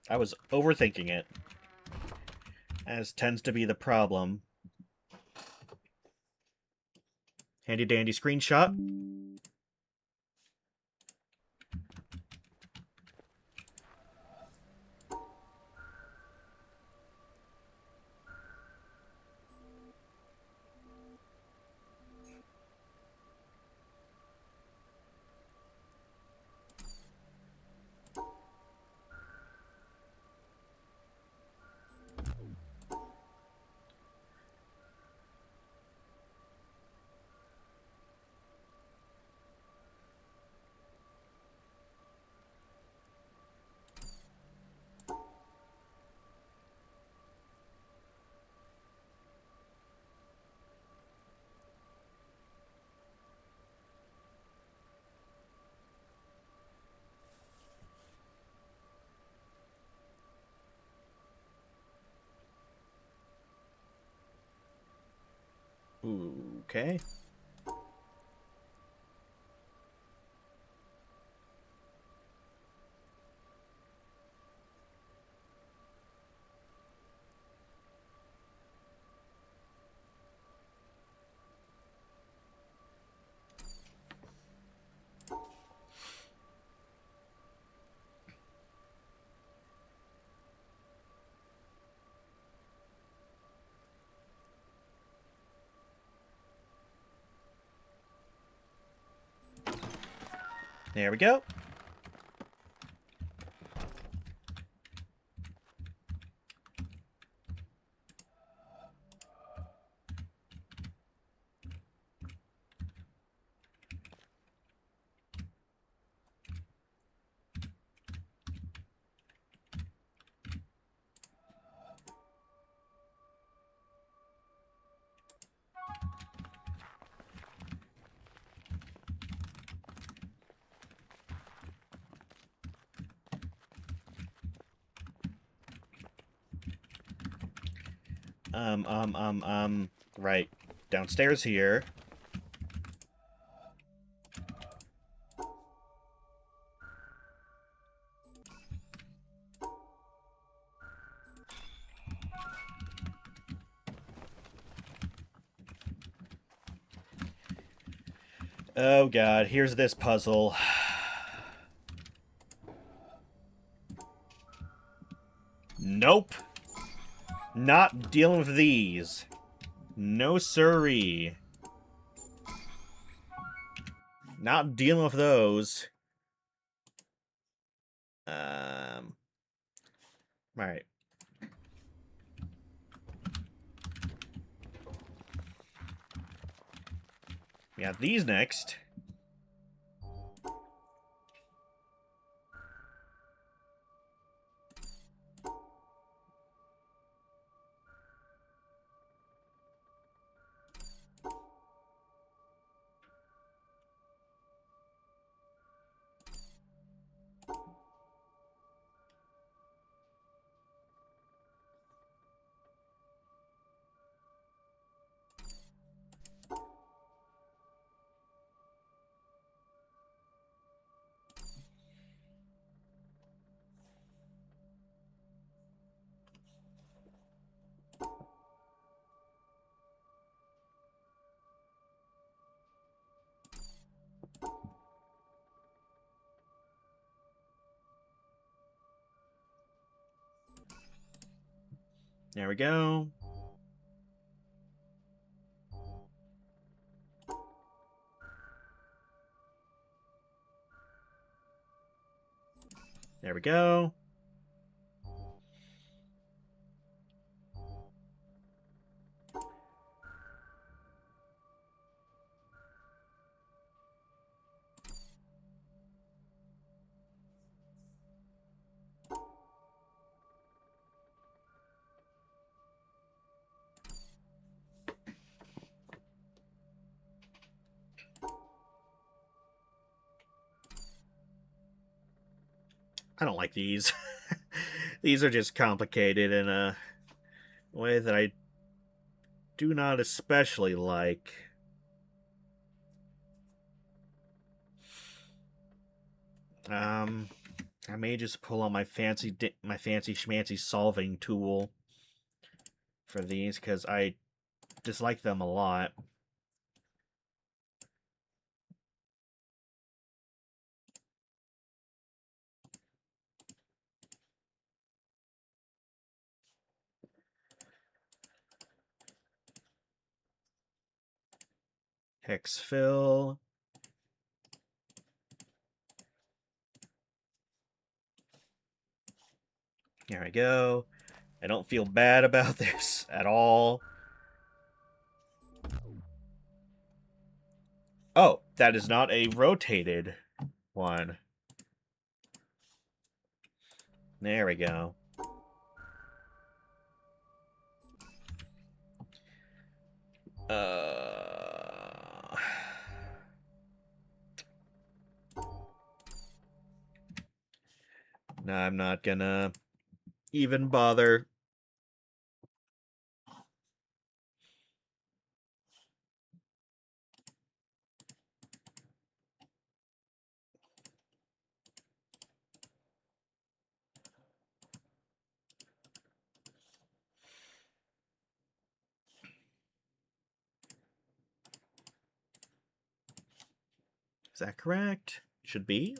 I was overthinking it, as tends to be the problem. Handy dandy screenshot. Okay. There we go. Right. Downstairs here. Oh god, here's this puzzle. Nope. Not dealing with these. No siree. Not dealing with those. Alright. We got these next. There we go. There we go. I don't like these. These are just complicated in a way that I do not especially like. I may just pull out my fancy schmancy solving tool for these because I dislike them a lot. Hex fill. There we go. I don't feel bad about this at all. Oh, that is not a rotated one. There we go. No, I'm not gonna even bother. Is that correct? Should be.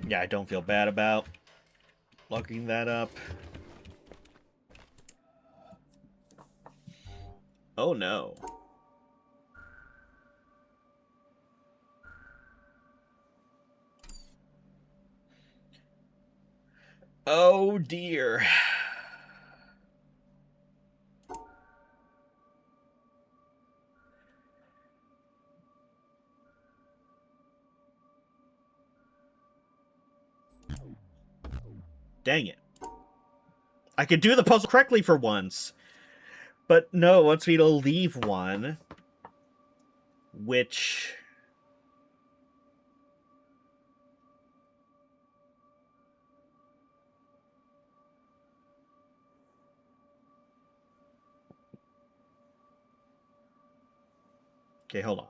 Yeah, I don't feel bad about looking that up. Oh no. Oh dear. Dang it. I could do the puzzle correctly for once. But no, it wants me to leave one. Which... Okay, hold on.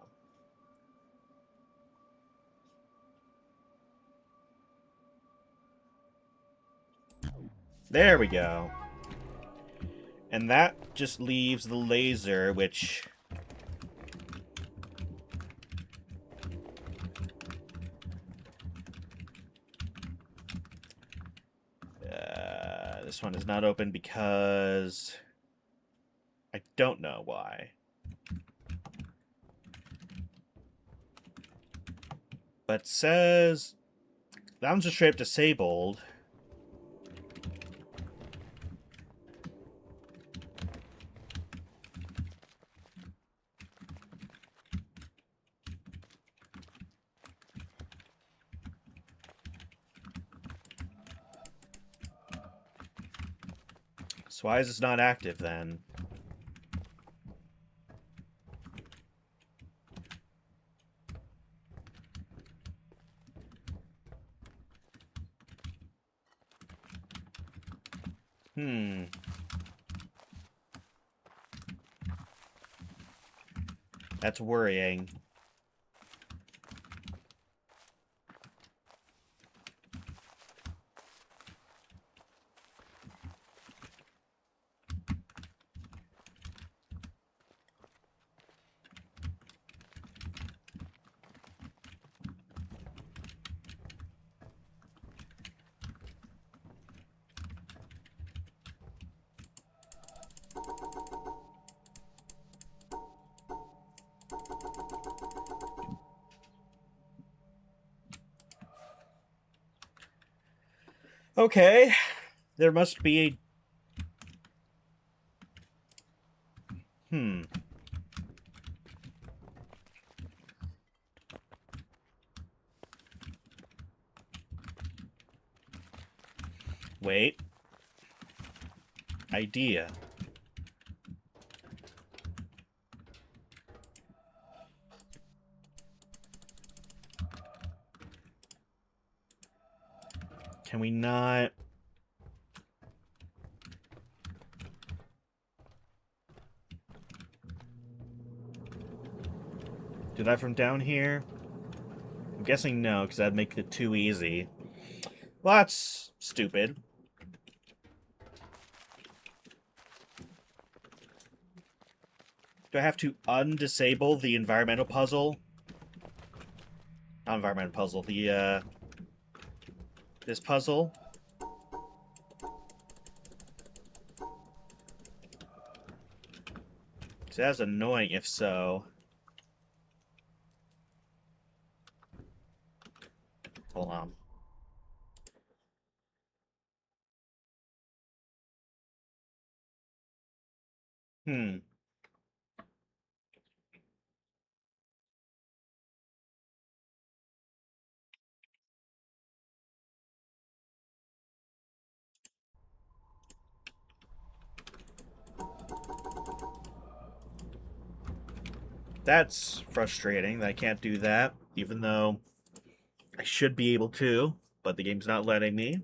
There we go. And that just leaves the laser, which... this one is not open because... I don't know why. But it says... That one's just straight up disabled. So why is this not active then? That's worrying. Okay, there must be a... Wait. Idea. Can we not... do that from down here? I'm guessing no, because that'd make it too easy. Well, that's stupid. Do I have to undisable the environmental puzzle? Not environmental puzzle, the, this puzzle? So that's annoying if so. Hold on. That's frustrating that I can't do that, even though I should be able to, but the game's not letting me.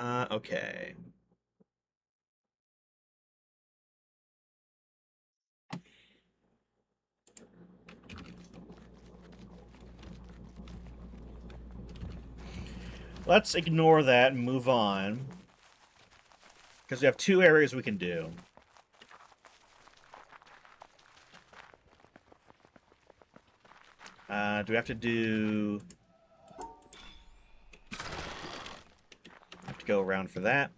Okay. Let's ignore that and move on. Because we have 2 areas we can do. Do we have to do... Have to go around for that.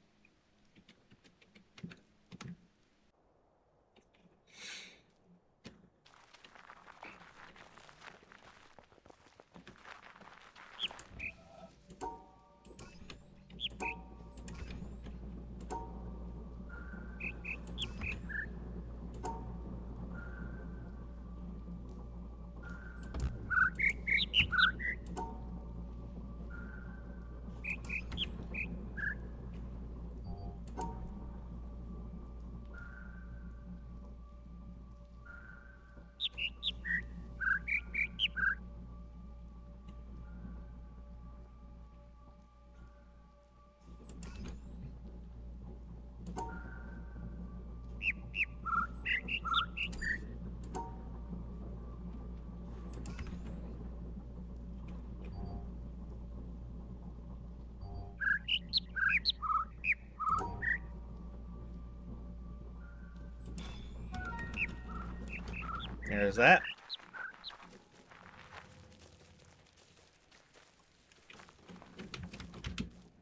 There's that.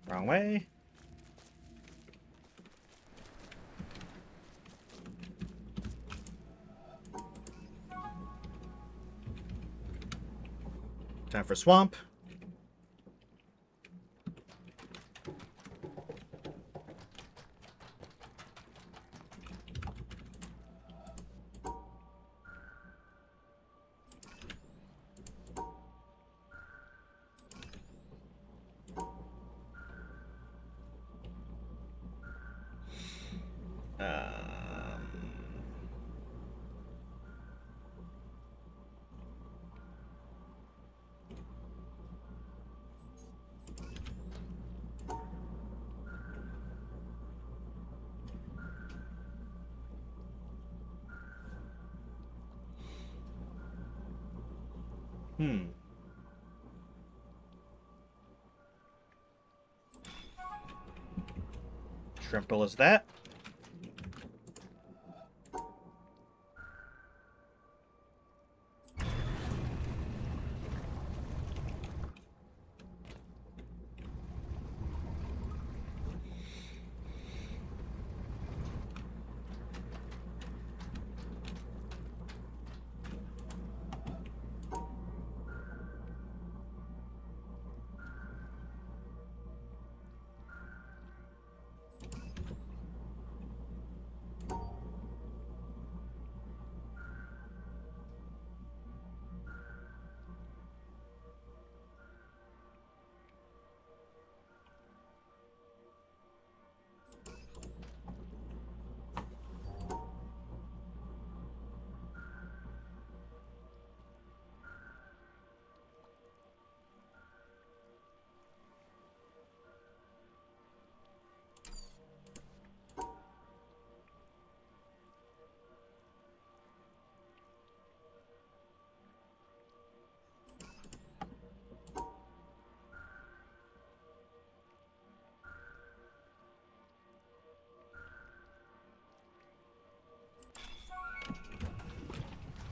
Wrong way. Time for swamp. Trimple is that.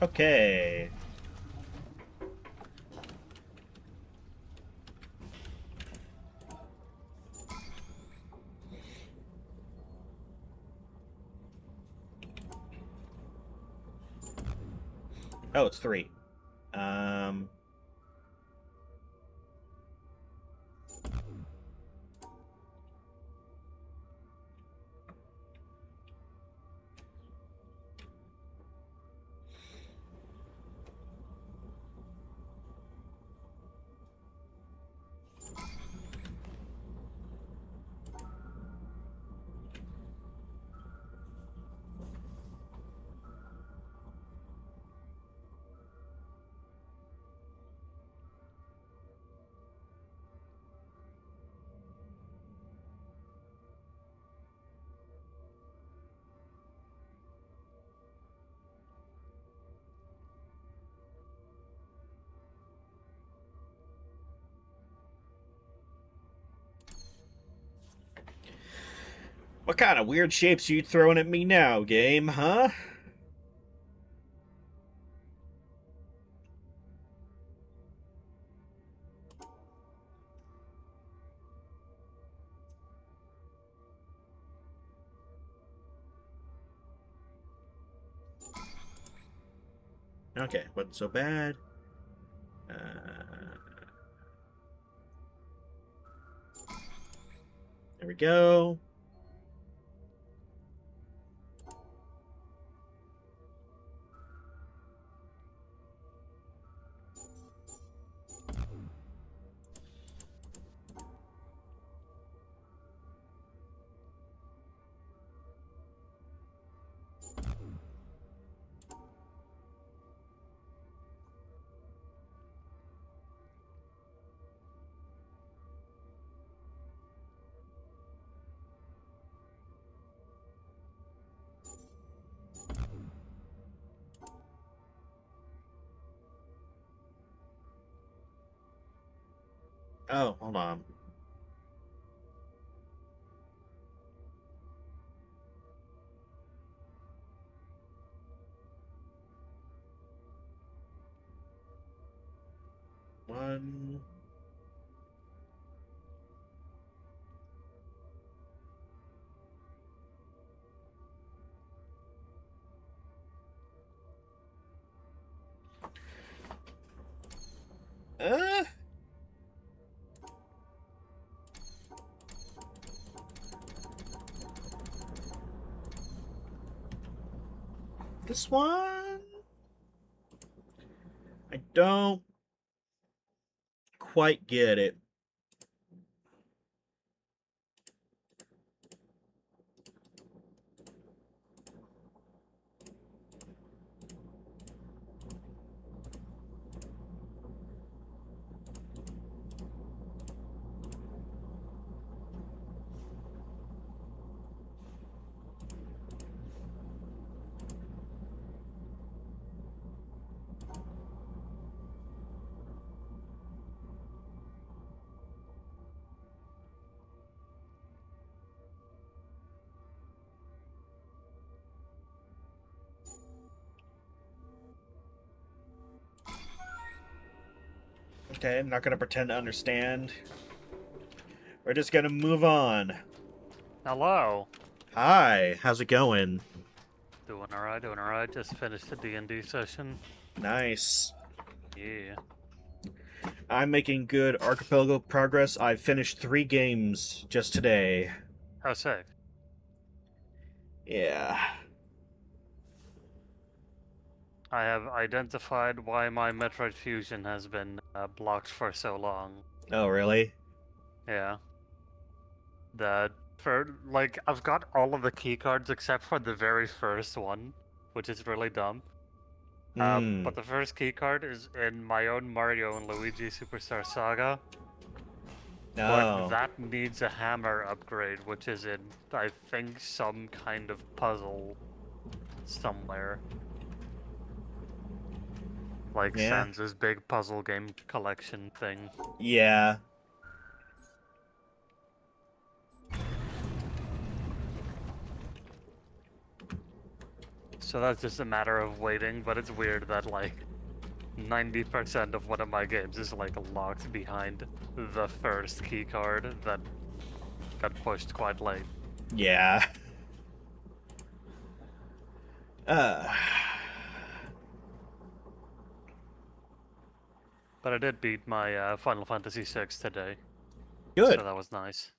Okay. Oh, it's 3. What kind of weird shapes are you throwing at me now, game, huh? Okay, what's so bad? There we go. Oh, hold on. One. Uh. This one? I don't quite get it. Okay, I'm not gonna pretend to understand. We're just gonna move on. Hello. Hi, how's it going? Doing alright, doing alright. Just finished the D&D session. Nice. Yeah. I'm making good Archipelago progress. I've finished 3 games just today. How sick. Yeah. I have identified why my Metroid Fusion has been blocked for so long. Oh, really? Yeah. I've got all of the keycards except for the very first one, which is really dumb. Hmm. But the first keycard is in my own Mario and Luigi Superstar Saga. But Oh. that needs a hammer upgrade, which is in, I think, some kind of puzzle somewhere. Like Yeah. Sans' big puzzle game collection thing. Yeah. So that's just a matter of waiting, but it's weird that like 90% of one of my games is like locked behind the first keycard that got pushed quite late. Yeah. Uh. But I did beat my Final Fantasy VI today. Good. So that was nice.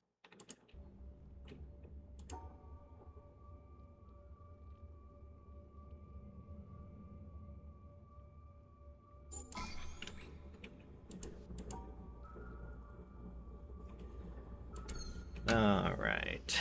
All right.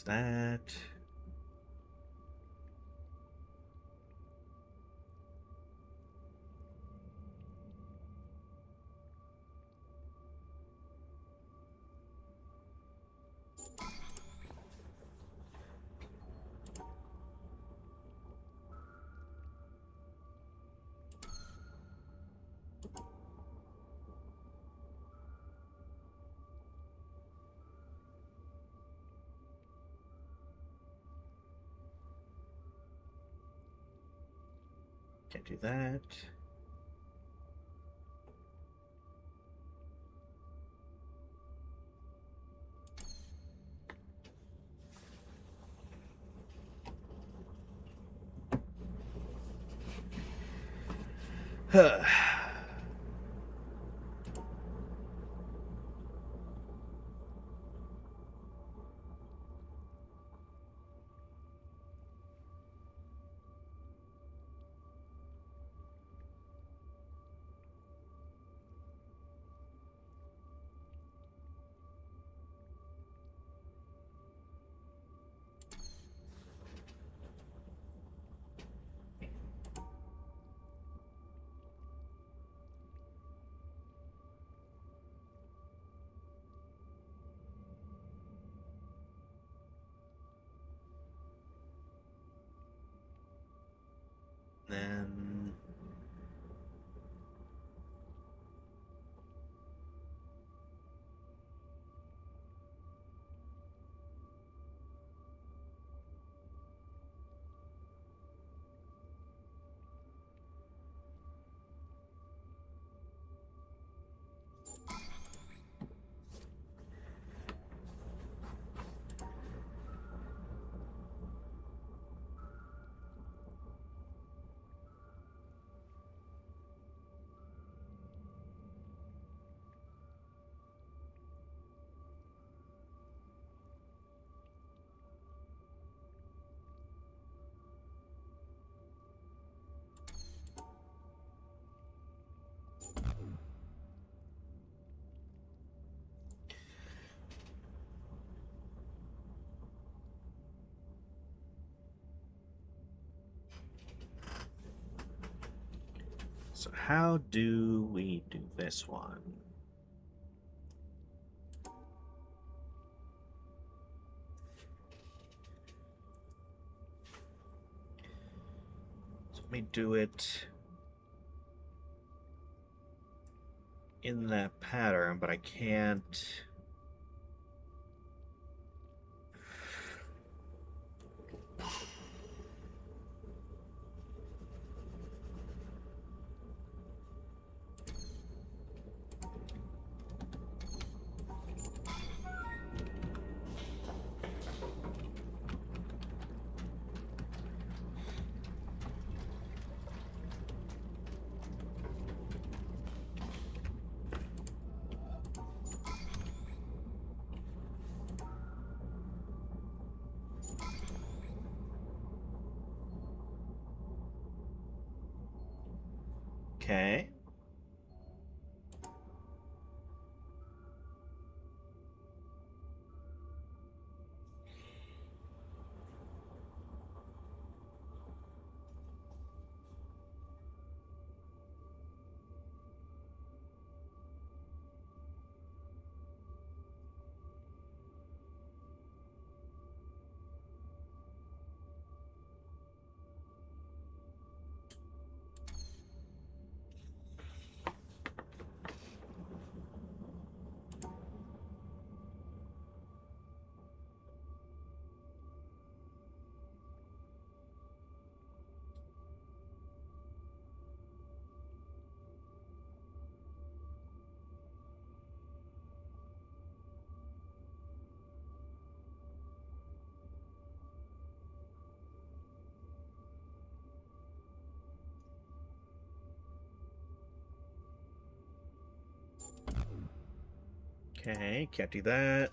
There's that. Can't do that. Huh. Then so how do we do this one? So let me do it in that pattern, but I can't. Okay. Okay, can't do that.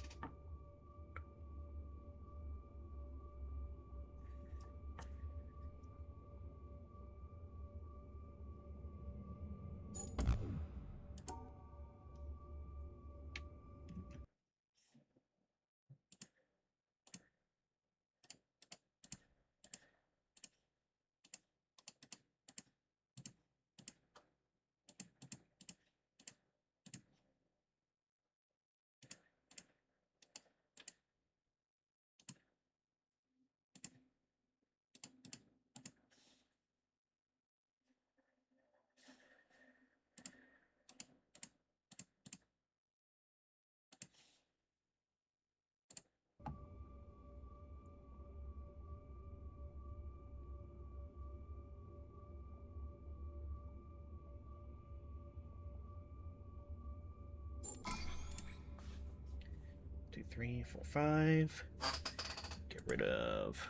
2, 3, 4, 5. Get rid of.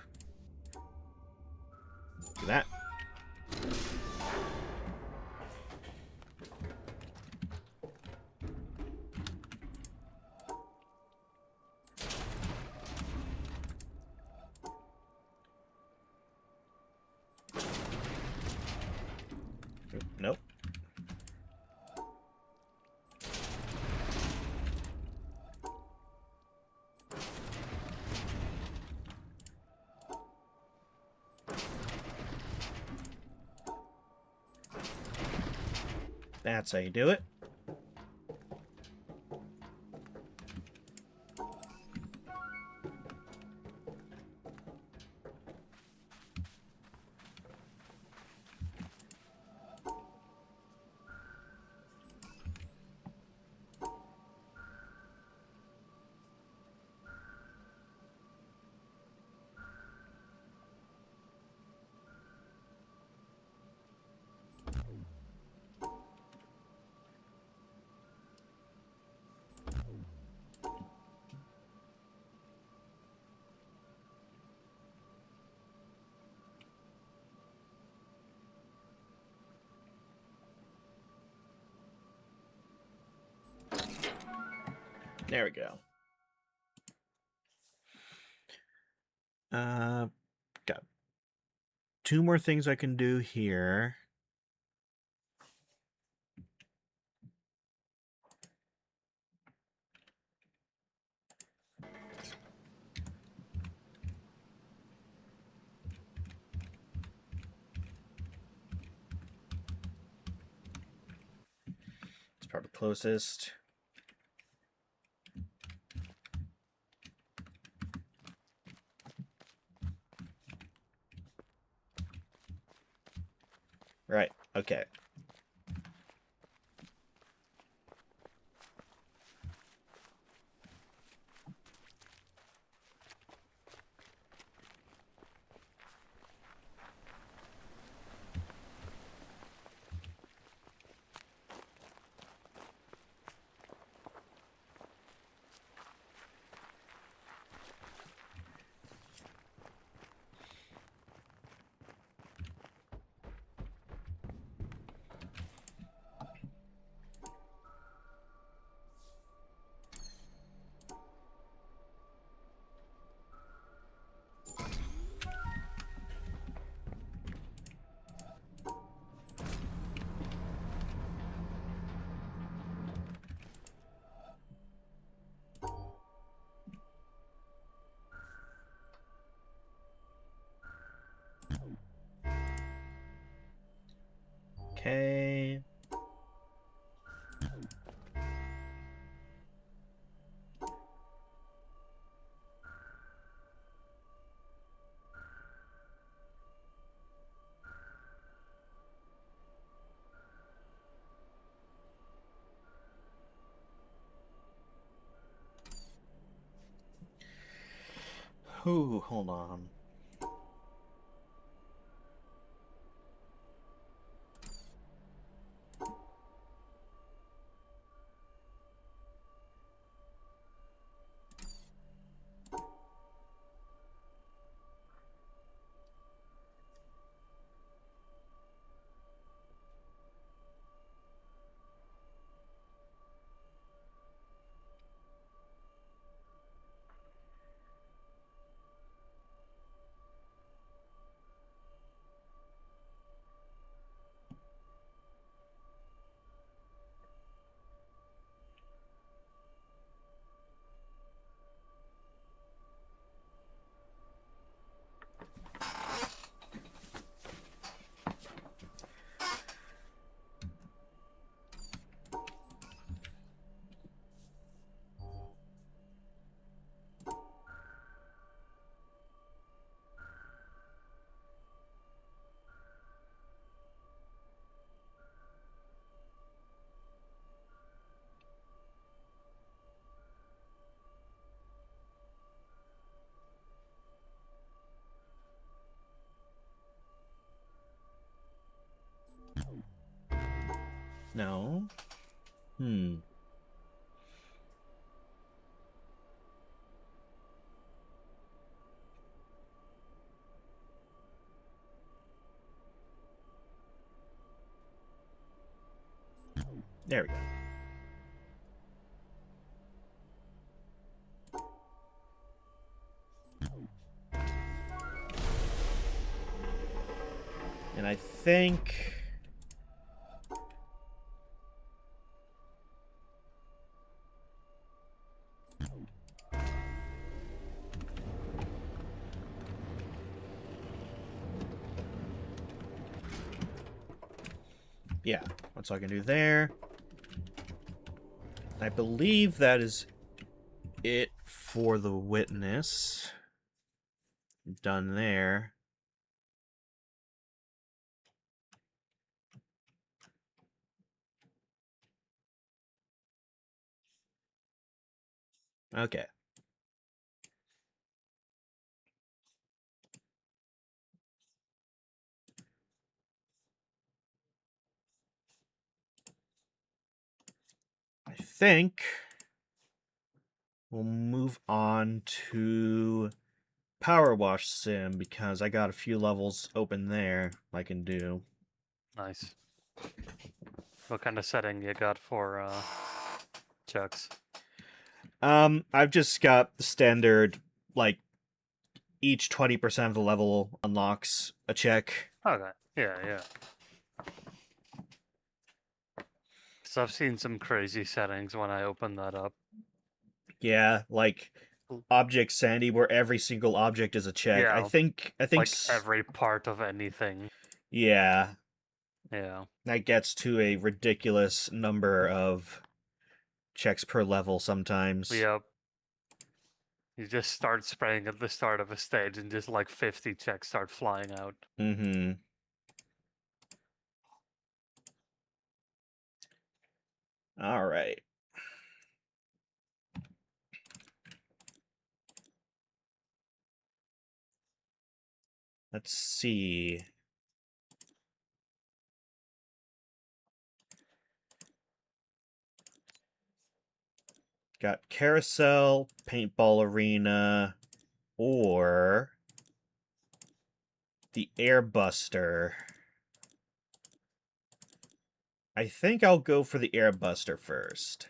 Do that. Nope. That's how you do it. There we go. Got 2 more things I can do here. It's probably closest. Right, okay. Okay. Ooh, hold on. No. There we go. And I think... yeah, that's all I can do there. I believe that is it for the witness. Done there. Okay. I think we'll move on to Power Wash Sim because I got a few levels open there I can do. Nice. What kind of setting you got for checks? I've just got the standard, like, each 20% of the level unlocks a check. Okay. Yeah. So I've seen some crazy settings when I open that up. Yeah, like Object Sandy, where every single object is a check. Yeah, I think like every part of anything. Yeah, Yeah. that gets to a ridiculous number of checks per level sometimes. Yep. You just start spraying at the start of a stage and just like 50 checks start flying out. Mm-hmm. All right. Let's see. Got Carousel, Paintball Arena, or the Airbuster. I think I'll go for the Airbuster first.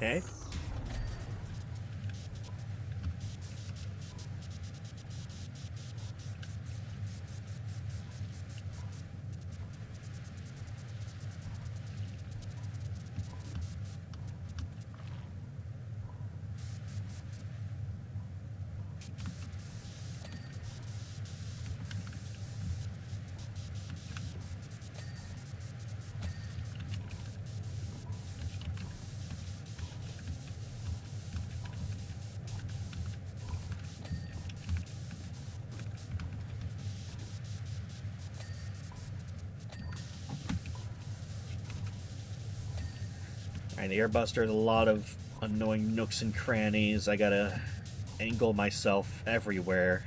Okay. Alright, the Airbuster has a lot of annoying nooks and crannies. I gotta angle myself everywhere.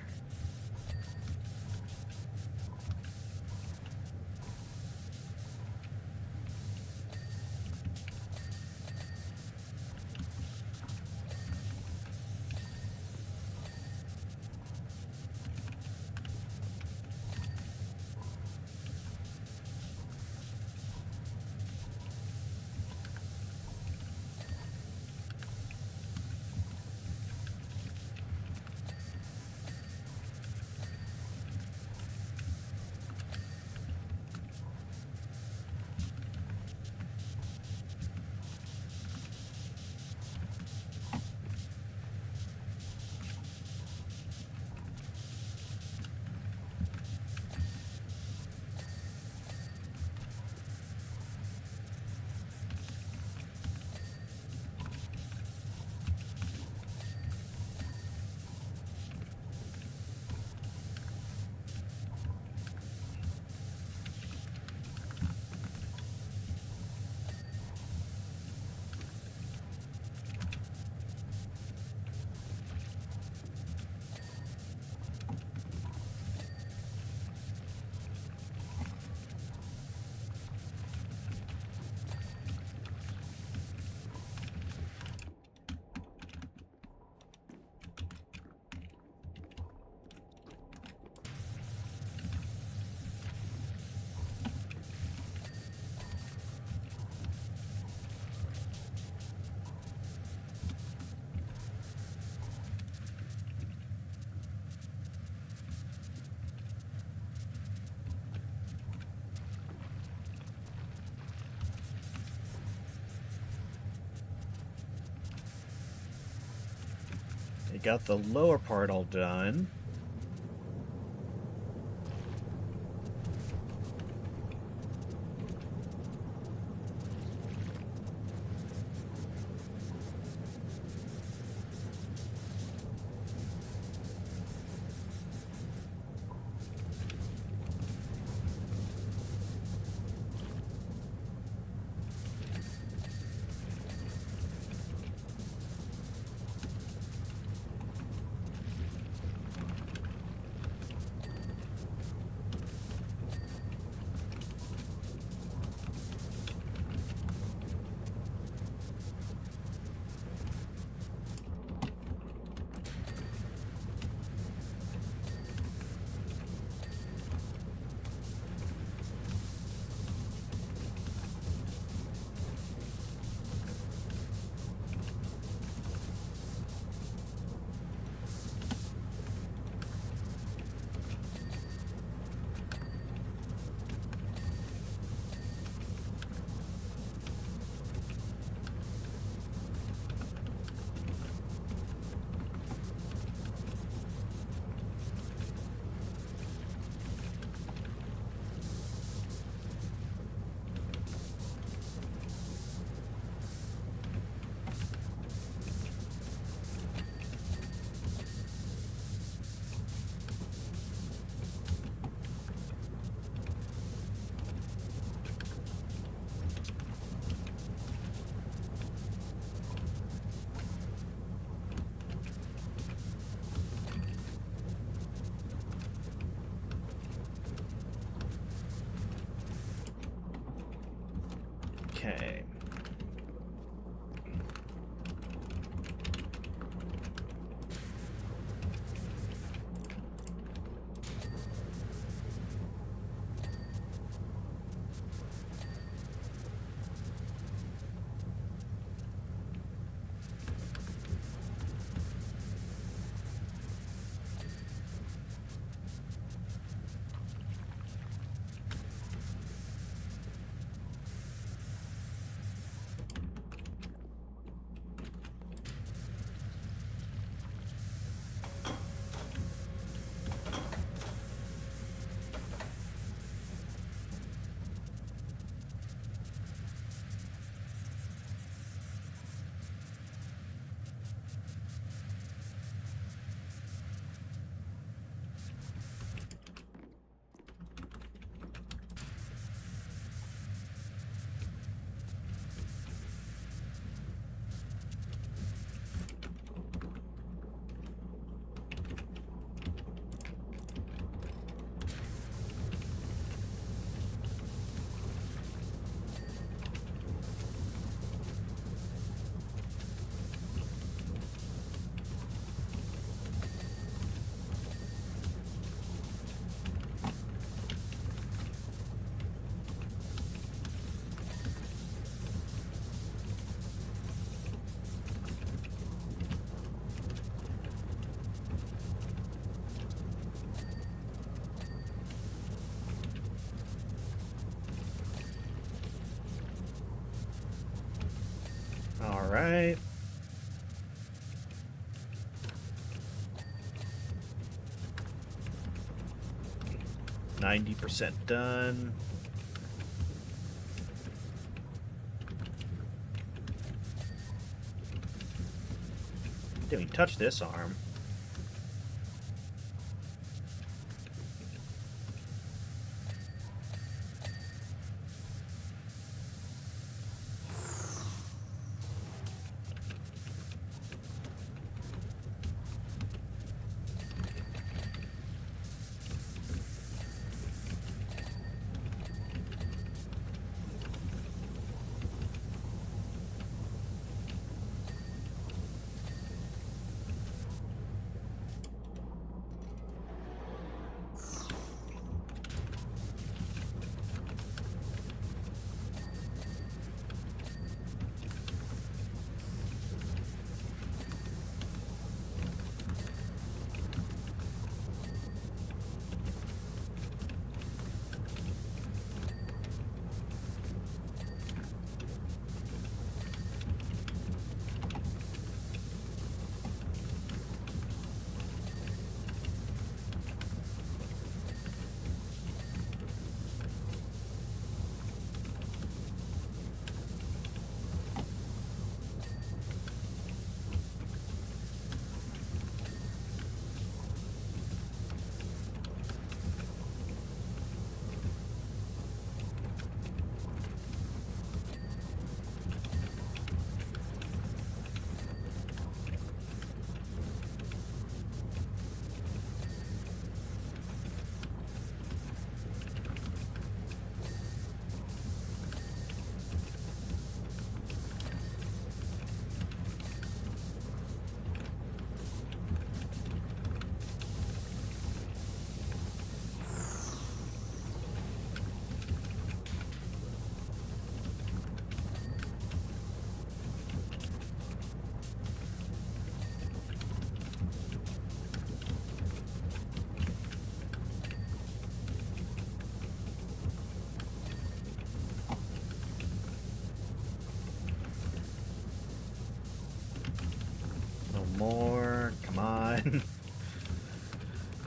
got the lower part all done. Okay. All right. %90 done. Didn't even touch this arm.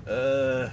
uh...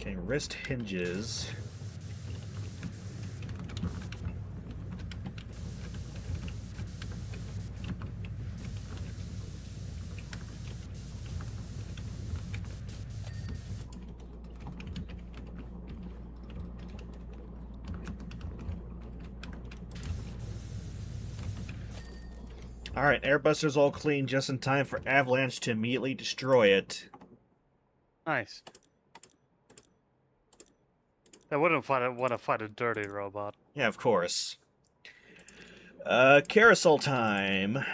Okay, wrist hinges. Alright, Airbuster's all clean just in time for Avalanche to immediately destroy it. Nice. I wouldn't want to fight a dirty robot. Yeah, of course. Carousel time.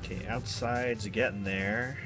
Okay, outside's getting there.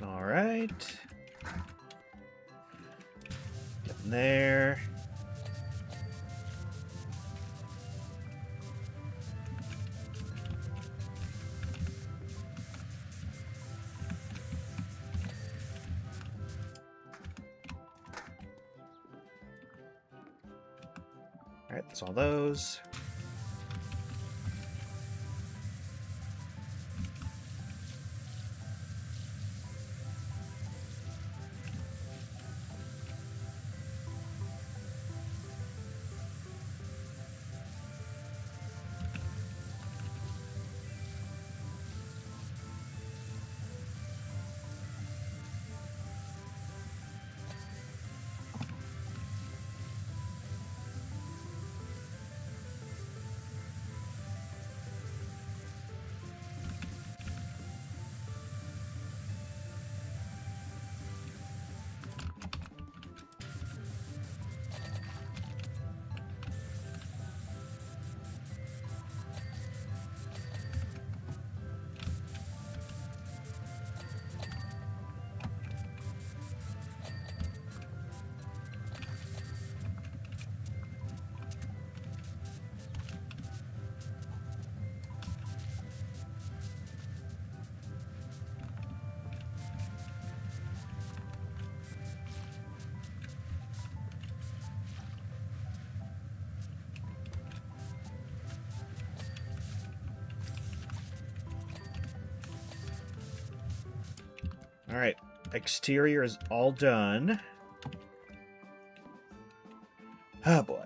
All right. Getting there. All right, that's all those. Exterior is all done. Oh boy.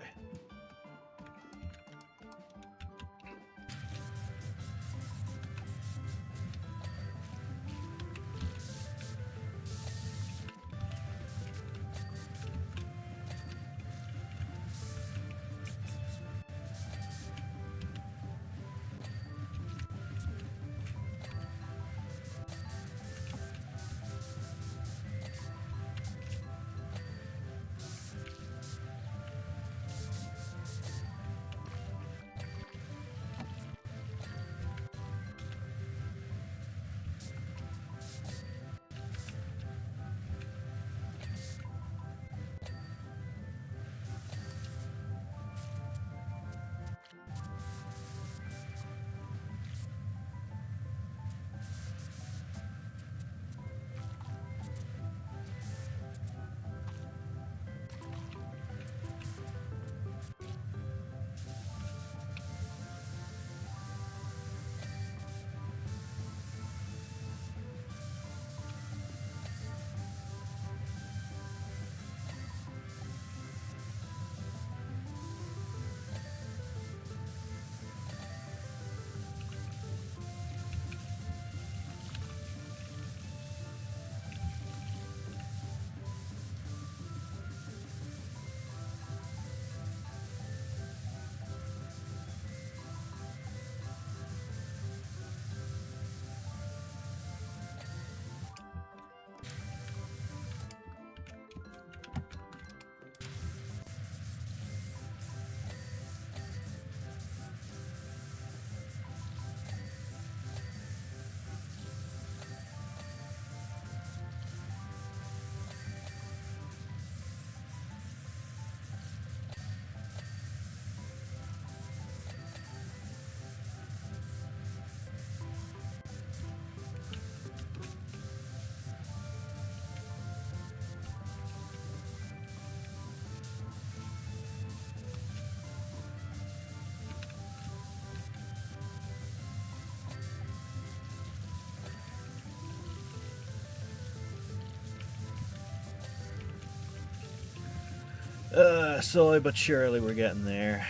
Slowly but surely we're getting there.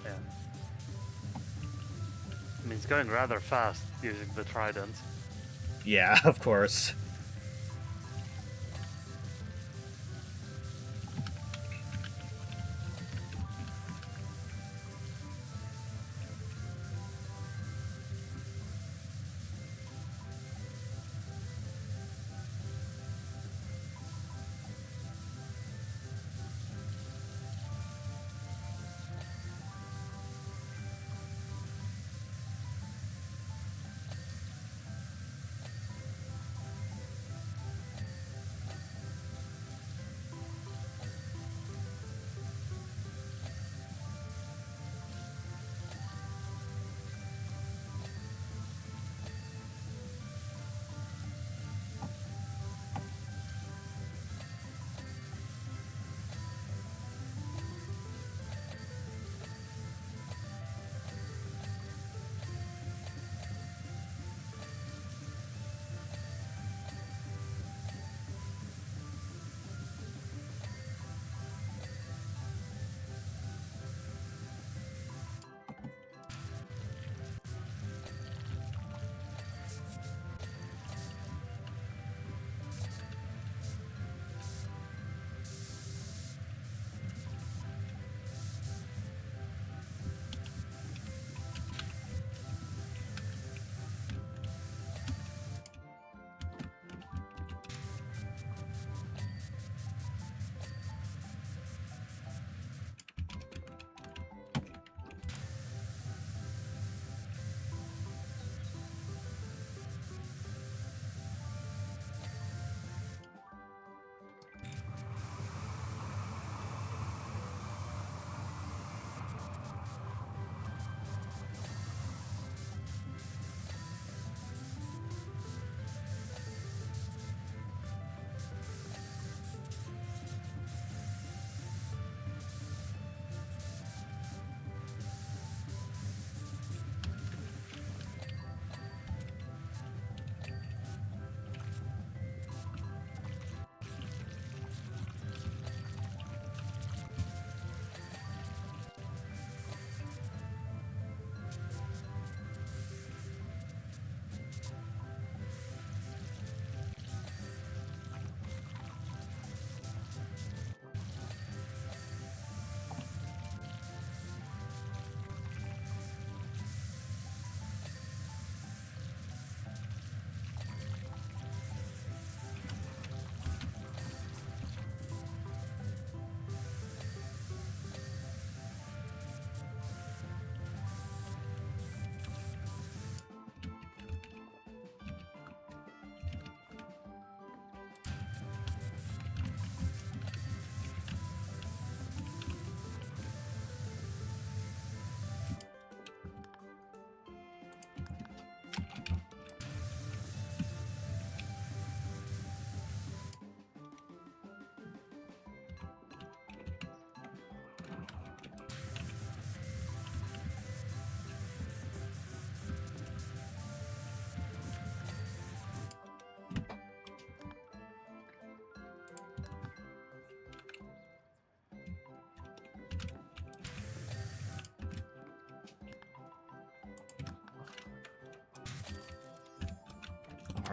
Yeah. I mean, it's going rather fast using the trident. Yeah, of course.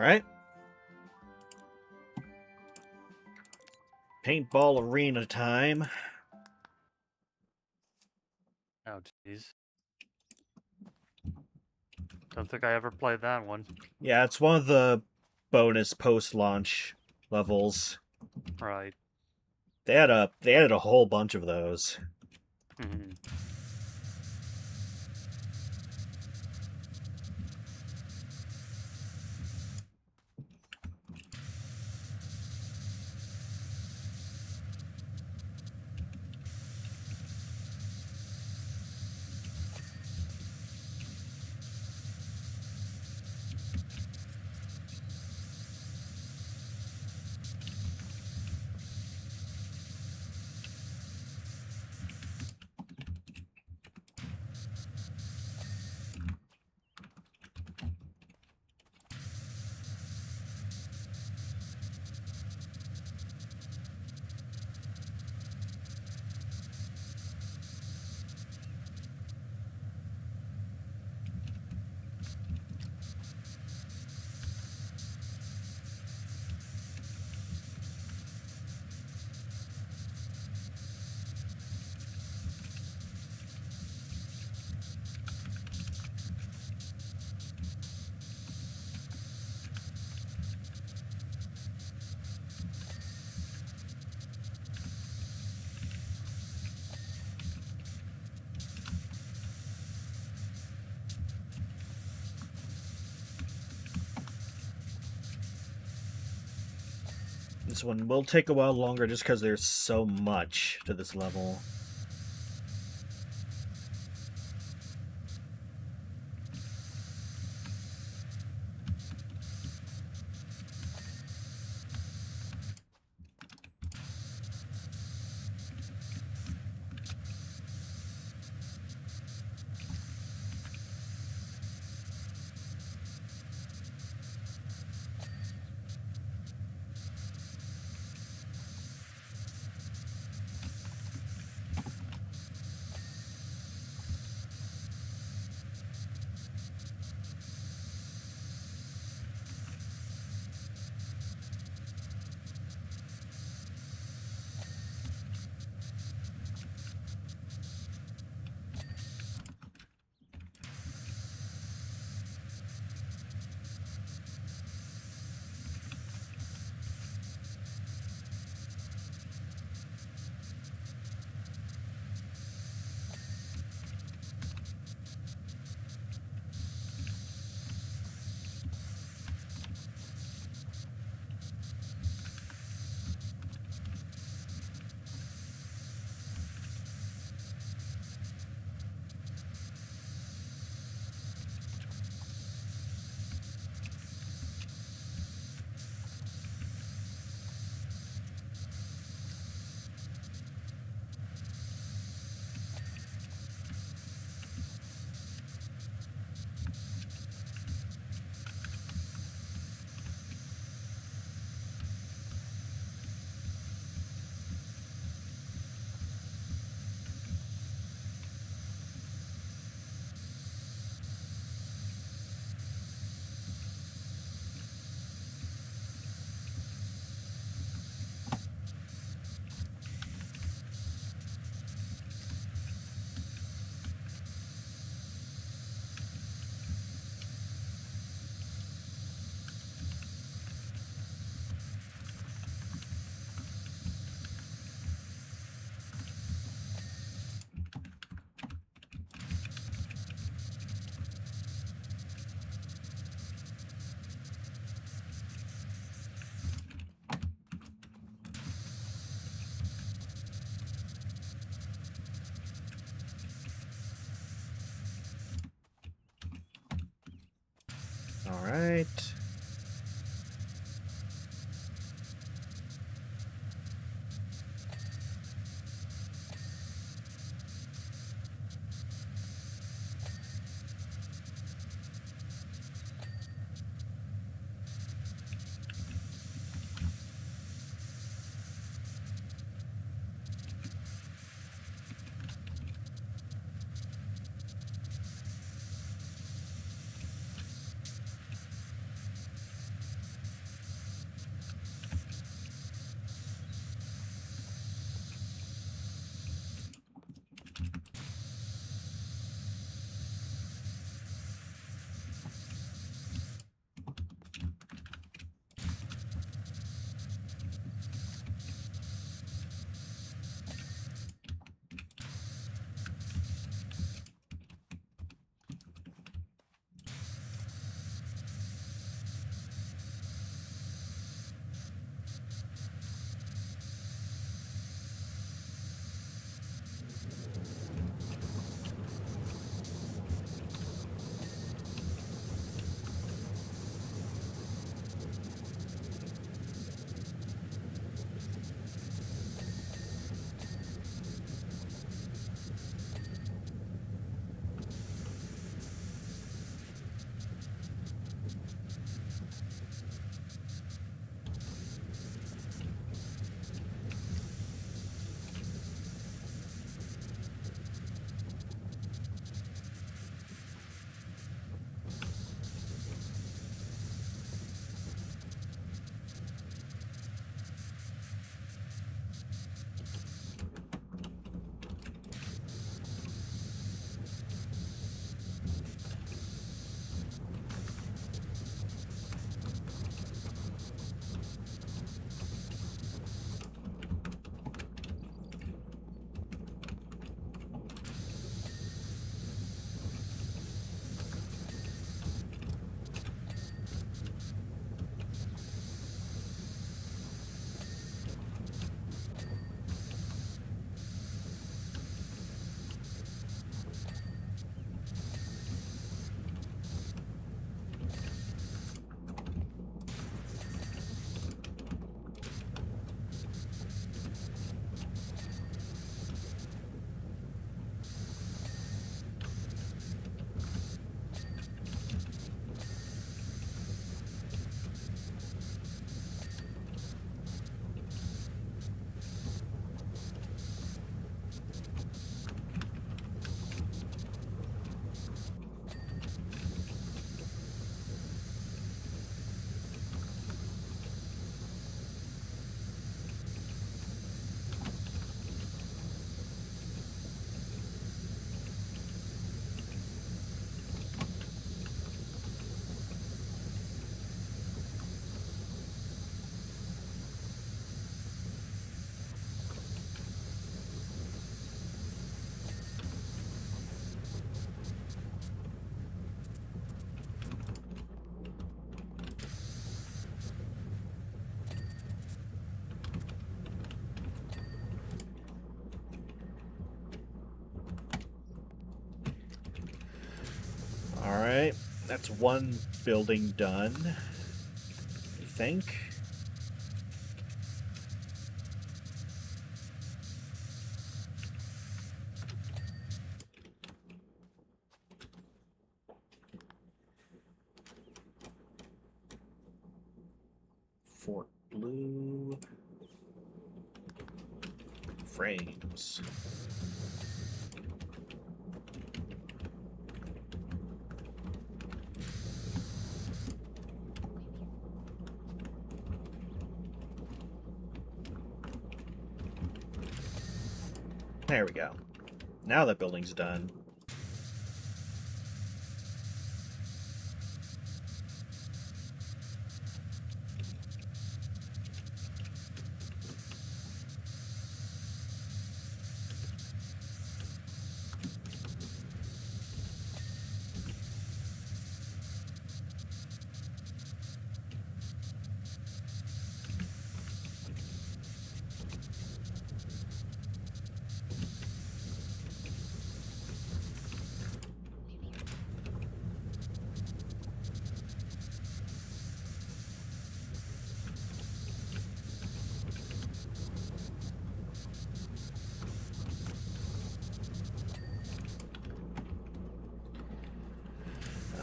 Alright. Paintball arena time. Oh, jeez. Don't think I ever played that one. Yeah, it's one of the bonus post-launch levels. Right. They added a whole bunch of those. Mm-hmm. This one will take a while longer just because there's so much to this level. All right. That's one building done, I think. Fort Blue frames. There we go. Now that building's done.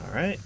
All right.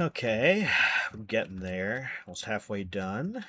Okay, I'm getting there. Almost halfway done.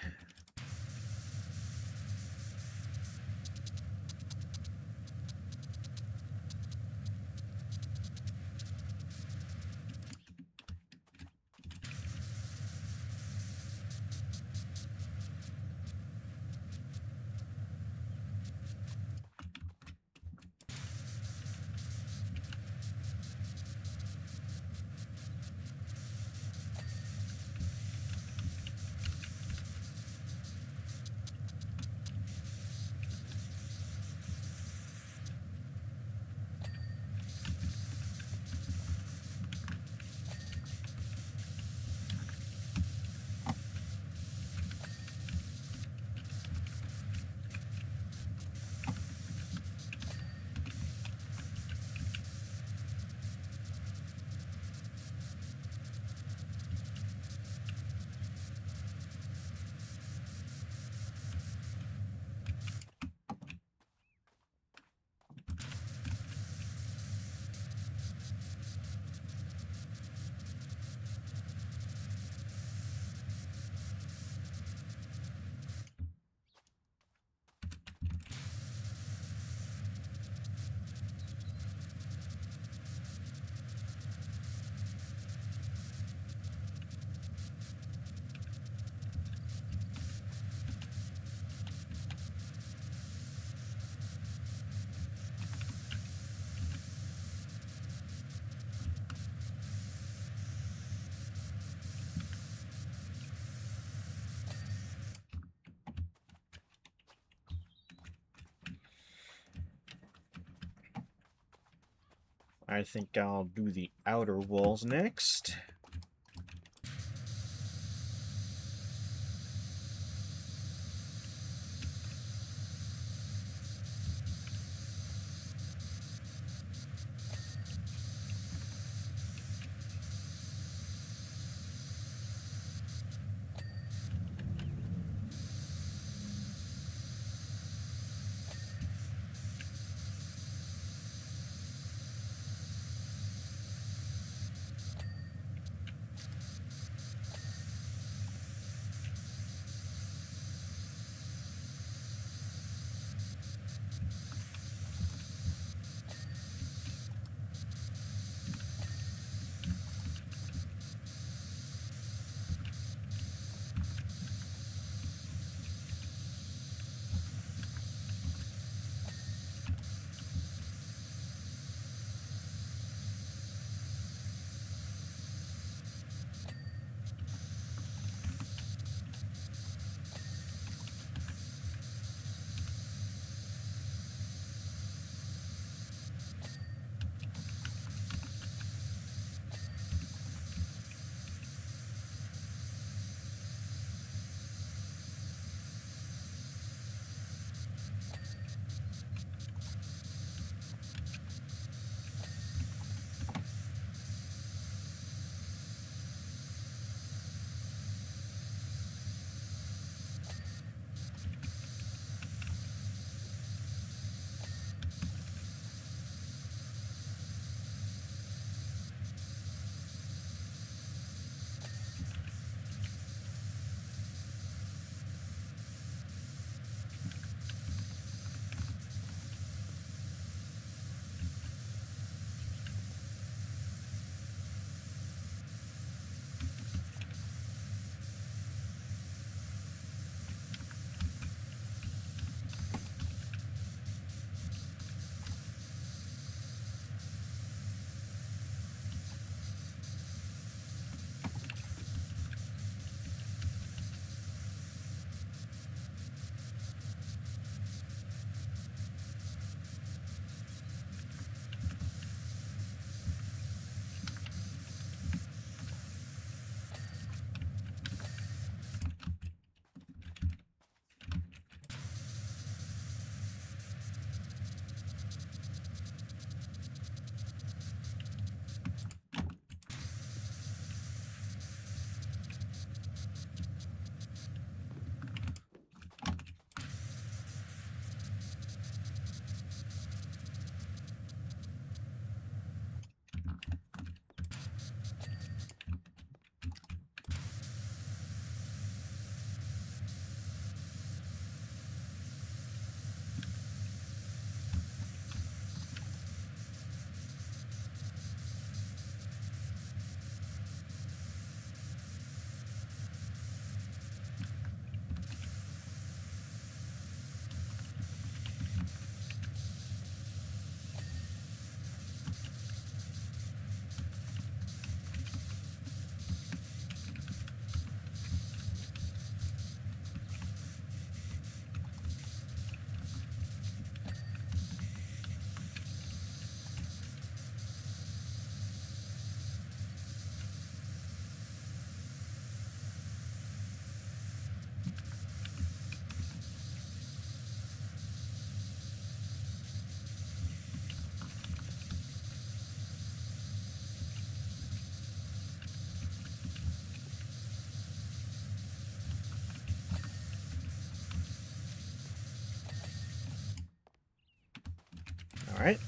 I think I'll do the outer walls next. All right.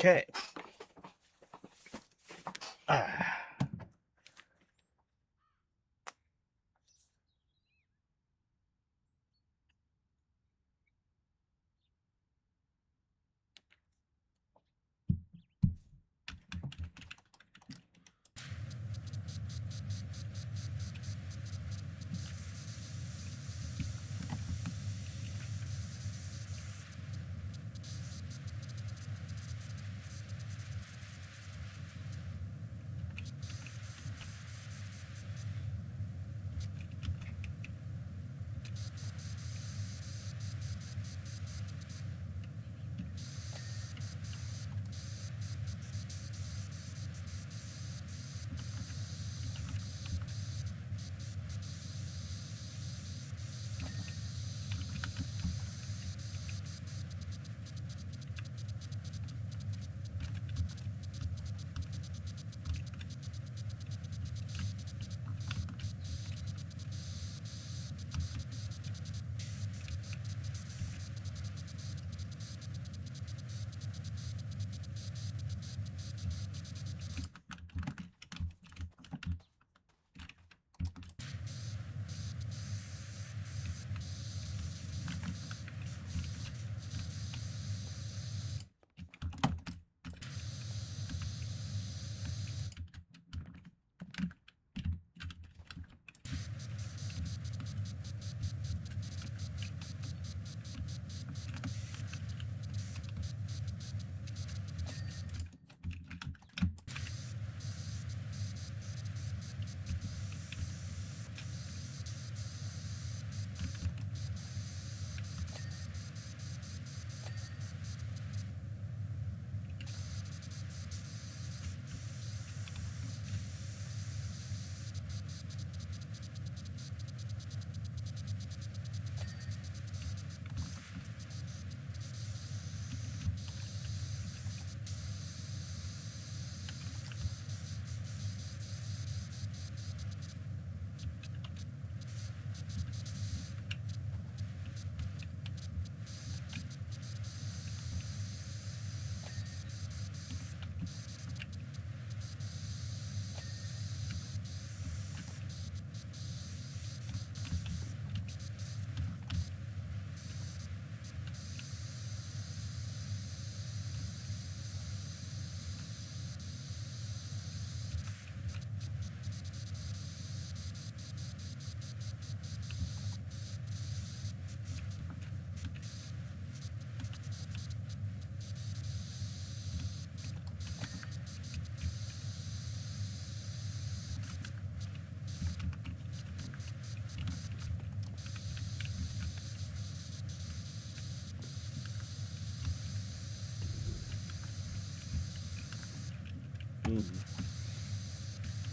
Okay.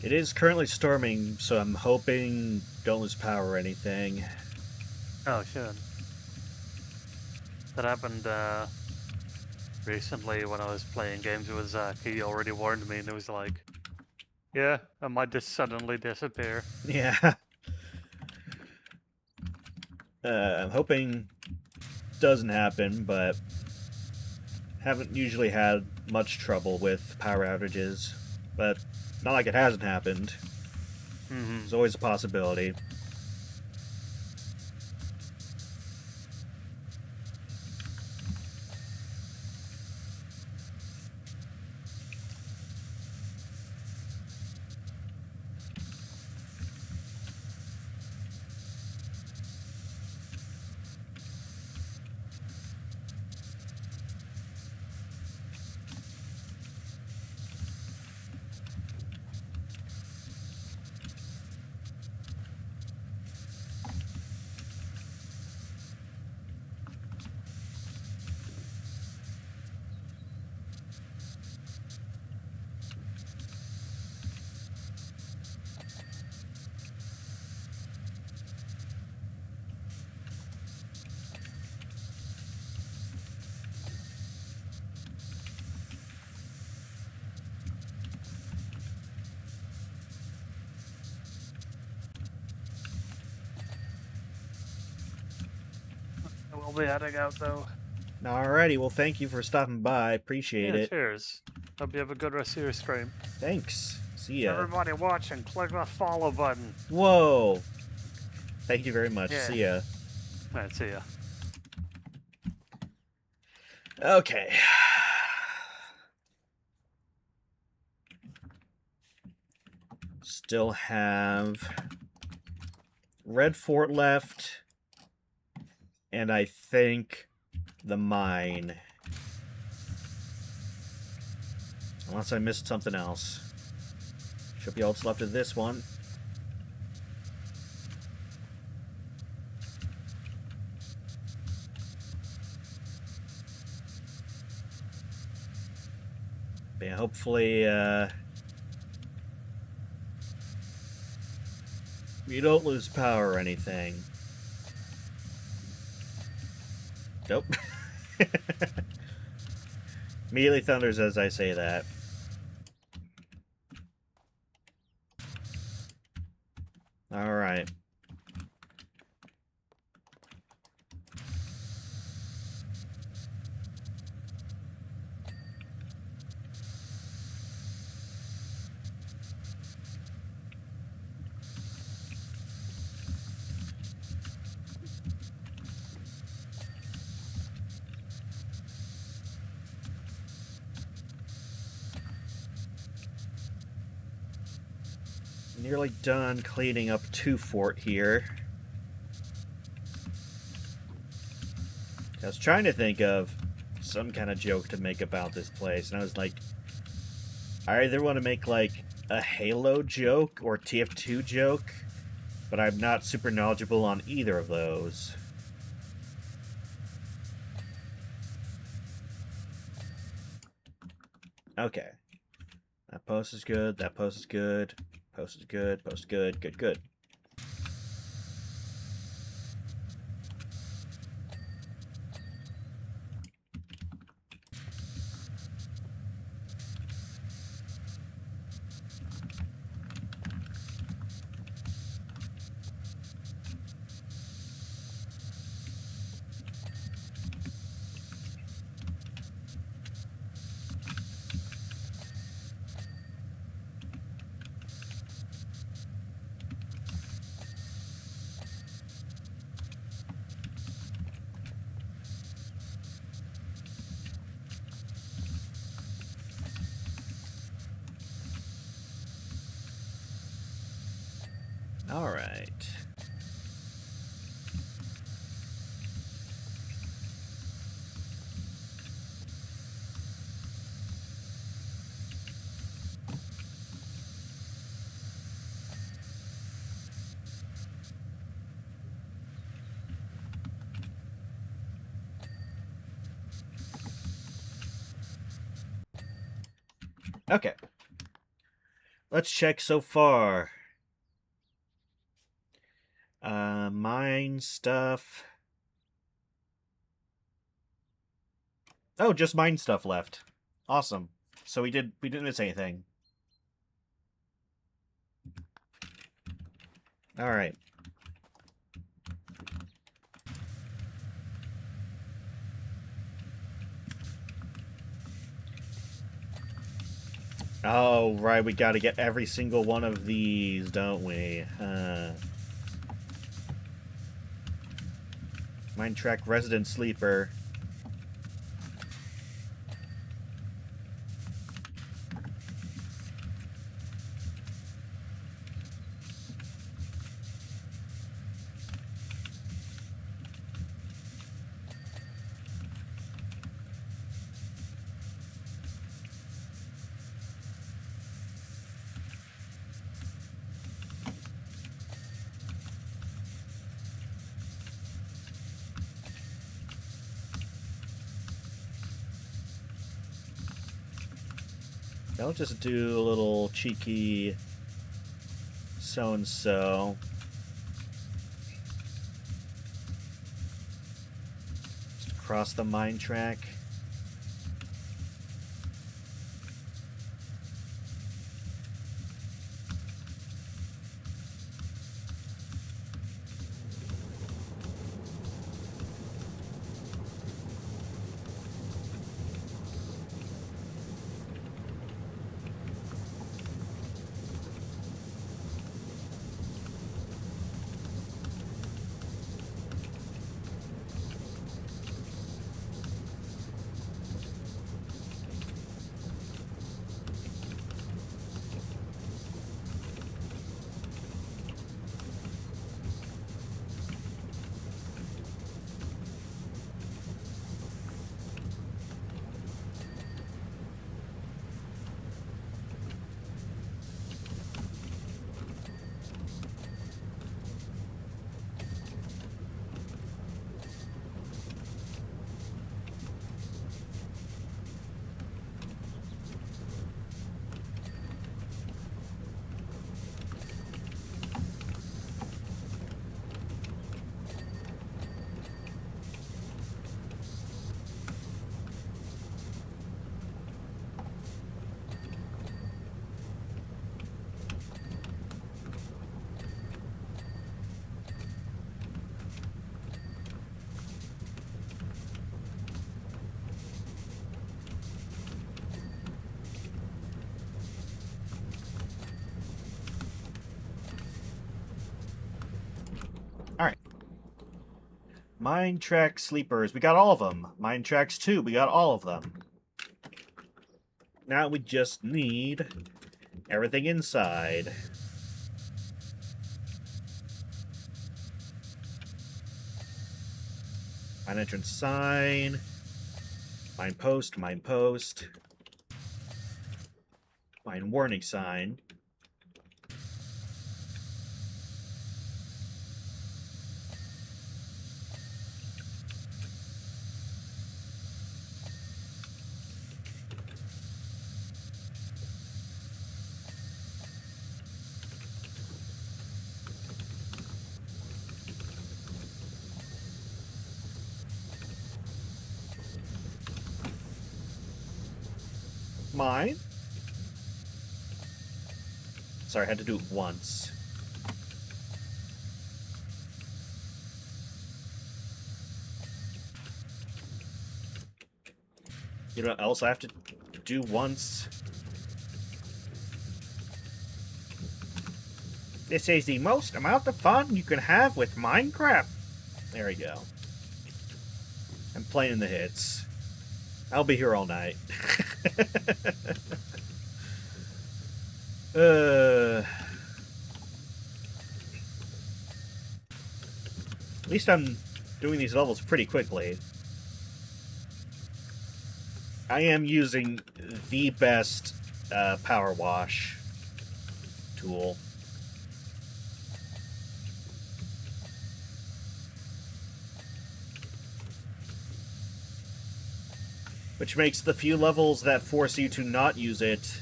It is currently storming, so I'm hoping don't lose power or anything. Oh, shit. That happened recently when I was playing games with Zach. He already warned me and it was like, yeah, I might just suddenly disappear. Yeah. I'm hoping doesn't happen, but haven't usually had much trouble with power outages. But not like it hasn't happened. There's always a possibility. I will be heading out though. Alrighty, well thank you for stopping by. Appreciate Yeah, it. cheers. Hope you have a good rest of your stream. Thanks. See ya. Everybody watching, click the follow button. Whoa. Thank you very much. Yeah. See ya. Alright, see ya. Okay. Still have Red Fort left, and I think the mine. Unless I missed something else. Should be all that's left of this one. But yeah, hopefully, we don't lose power or anything. Nope. Immediately thunders as I say that. Alright. Nearly done cleaning up 2 Fort here. I was trying to think of some kind of joke to make about this place, and I was like, I either want to make like a Halo joke or TF2 joke, but I'm not super knowledgeable on either of those. Okay. That post is good, that post is good. Post is good, post good, good, good. All right. Okay. Let's check so far. Mine stuff. Oh, just mine stuff left. Awesome. So we didn't miss anything. All right. Oh, right, we gotta get every single one of these, don't we? Mine track resident sleeper. I'll just do a little cheeky so-and-so. Just across the mine track. Alright. Mine track sleepers. We got all of them. Mine tracks 2. We got all of them. Now we just need everything inside. Mine entrance sign. Mine post, mine post. Mine warning sign. Mine? Sorry, I had to do it once. You know what else I have to do once? This is the most amount of fun you can have with Minecraft. There we go. I'm playing the hits. I'll be here all night. At least I'm doing these levels pretty quickly. I am using the best power wash tool. Which makes the few levels that force you to not use it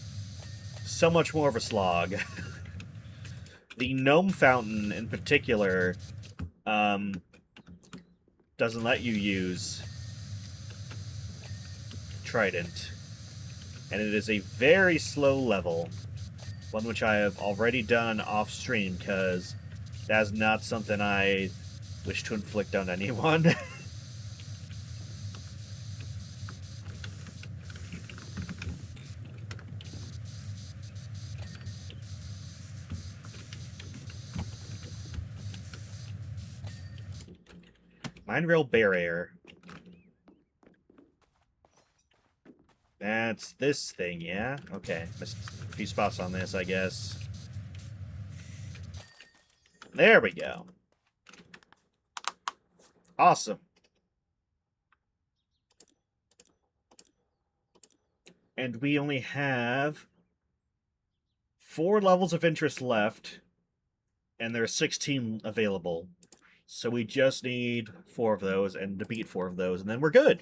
so much more of a slog. The gnome fountain, in particular, doesn't let you use Trident. And it is a very slow level. One which I have already done off-stream, because that's not something I wish to inflict on anyone. Mine rail barrier. That's this thing, yeah? Okay. Missed a few spots on this, I guess. There we go. Awesome. And we only have 4 levels of interest left, and there are 16 available. So we just need 4 of those, and to beat 4 of those, and then we're good.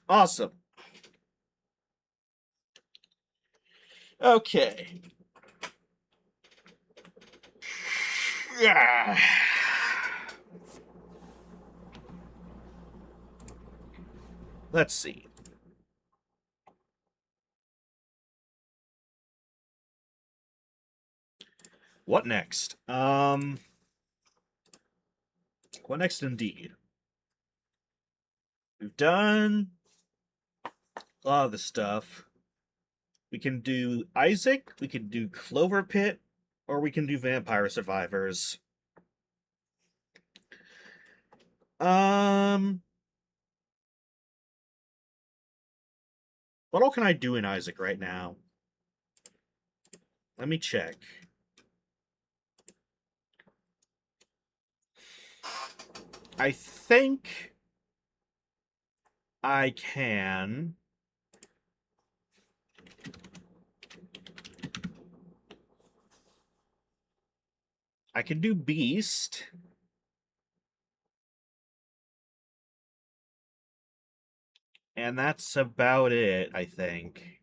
Awesome. Okay. Yeah. Let's see. What next? What next indeed? We've done a lot of the stuff. We can do Isaac, we can do Clover Pit, or we can do Vampire Survivors. What all can I do in Isaac right now? Let me check. I think I can... I can do Beast. And that's about it, I think.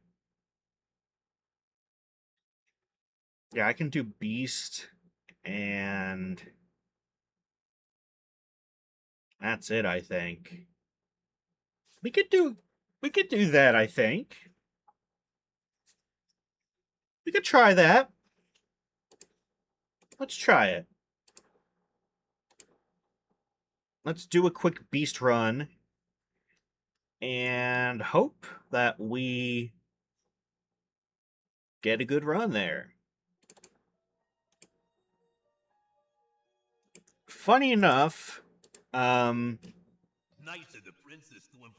Yeah, I can do Beast, and that's it, I think. We could do that, I think. We could try that. Let's try it. Let's do a quick Beast run and hope that we get a good run there. Funny enough,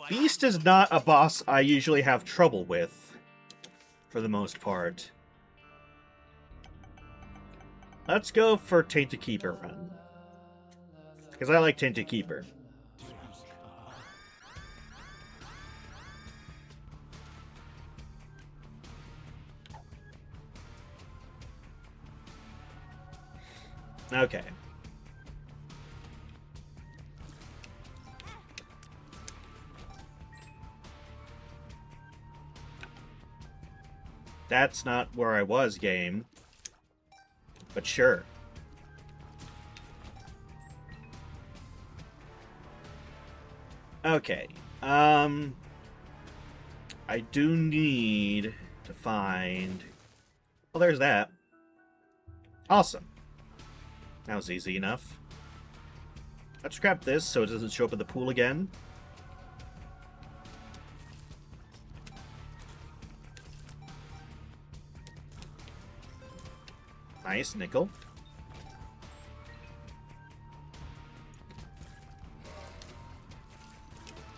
Beast is not a boss I usually have trouble with, for the most part. Let's go for Tainted Keeper run, because I like Tainted Keeper. Okay. That's not where I was, game. But sure. Okay. I do need to find... Well, there's that. Awesome. That was easy enough. Let's scrap this so it doesn't show up in the pool again. Nice, nickel.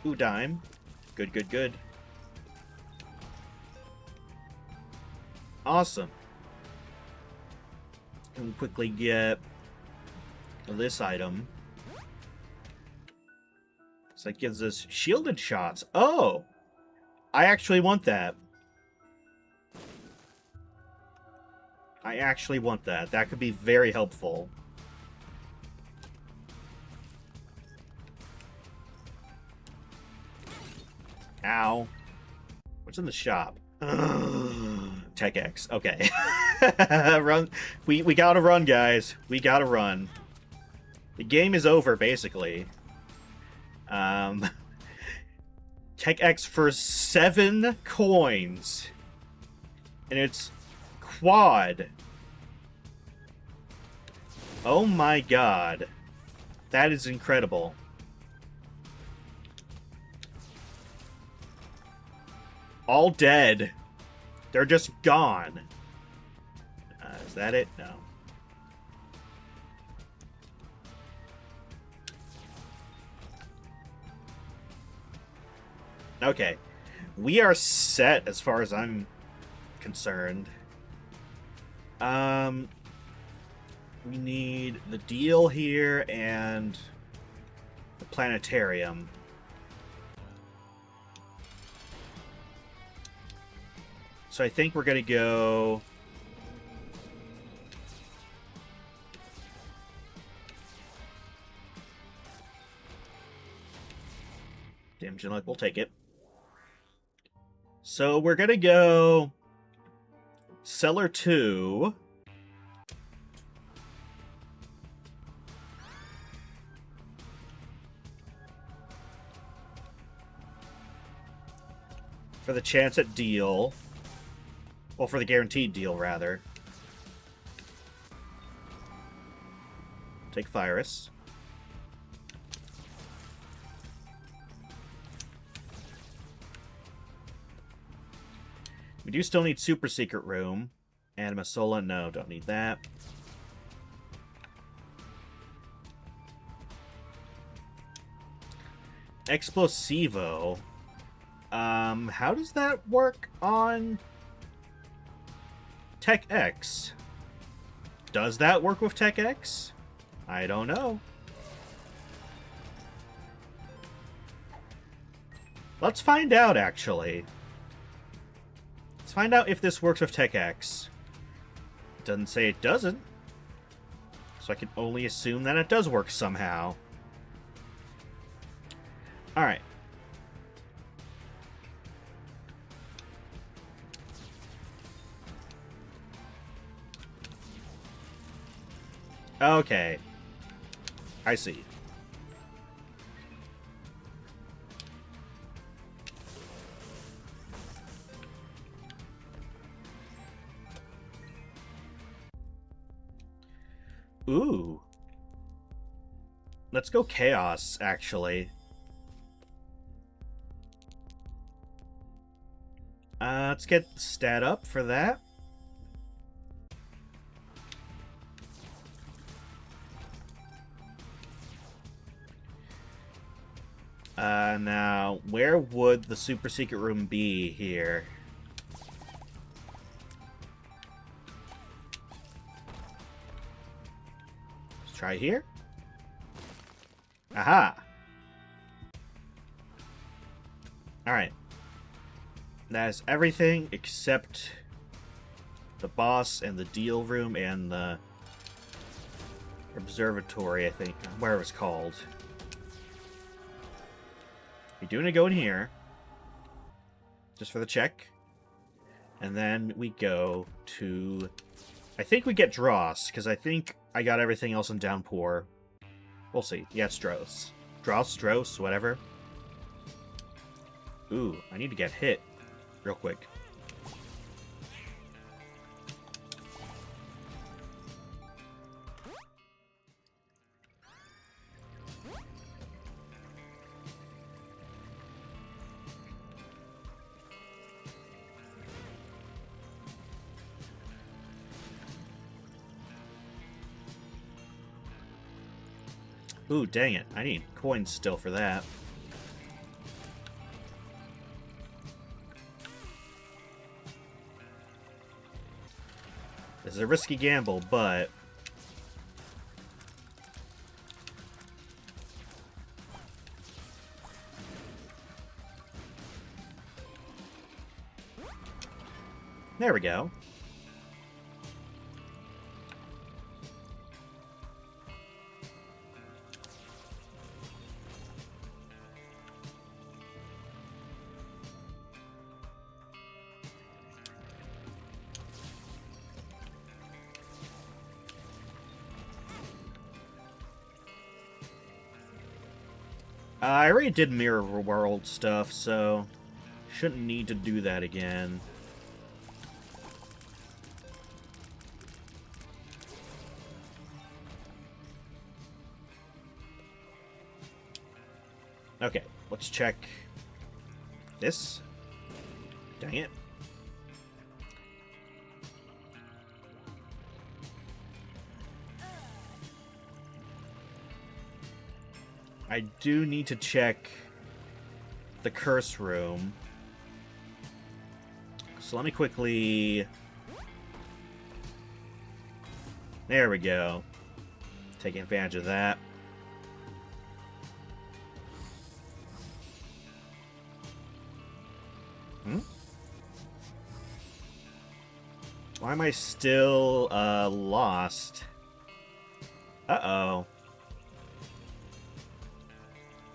Ooh, dime. Good, good, good. Awesome. And we quickly get this item. So that gives us shielded shots. Oh! I actually want that. I actually want that. That could be very helpful. Ow. What's in the shop? Tech X. Okay. Run. We gotta run, guys. We gotta run. The game is over, basically. Tech X for 7 coins. And it's quad. Oh my god. That is incredible. All dead. They're just gone. Is that it? No. Okay. We are set as far as I'm concerned. We need the deal here and the planetarium. So I think we're gonna go... Damn, Genelec, we'll take it. So we're gonna go... Cellar 2. For the chance at deal. Well, for the guaranteed deal, rather. Take Virus. We do still need Super Secret Room. Anima Sola, no, don't need that. Explosivo. How does that work on Tech X? Does that work with Tech X? I don't know. Let's find out, actually. Let's find out if this works with Tech X. It doesn't say it doesn't. So I can only assume that it does work somehow. Alright. Okay. I see. Ooh. Let's go Chaos, actually. Let's get stat up for that. Now, where would the super secret room be here? Let's try here. Aha! Alright. That is everything except the boss and the deal room and the observatory, I think. Whatever it's called. We're doing a go in here. Just for the check. And then we go to... I think we get Dross, because I think I got everything else in Downpour. We'll see. Yeah, it's Dross. Dross, whatever. Ooh, I need to get hit real quick. Ooh, dang it. I need coins still for that. This is a risky gamble, but... There we go. I already did Mirror World stuff, so shouldn't need to do that again. Okay, let's check this. Dang it. I do need to check the curse room. So let me quickly... There we go. Taking advantage of that. Why am I still lost? Uh-oh.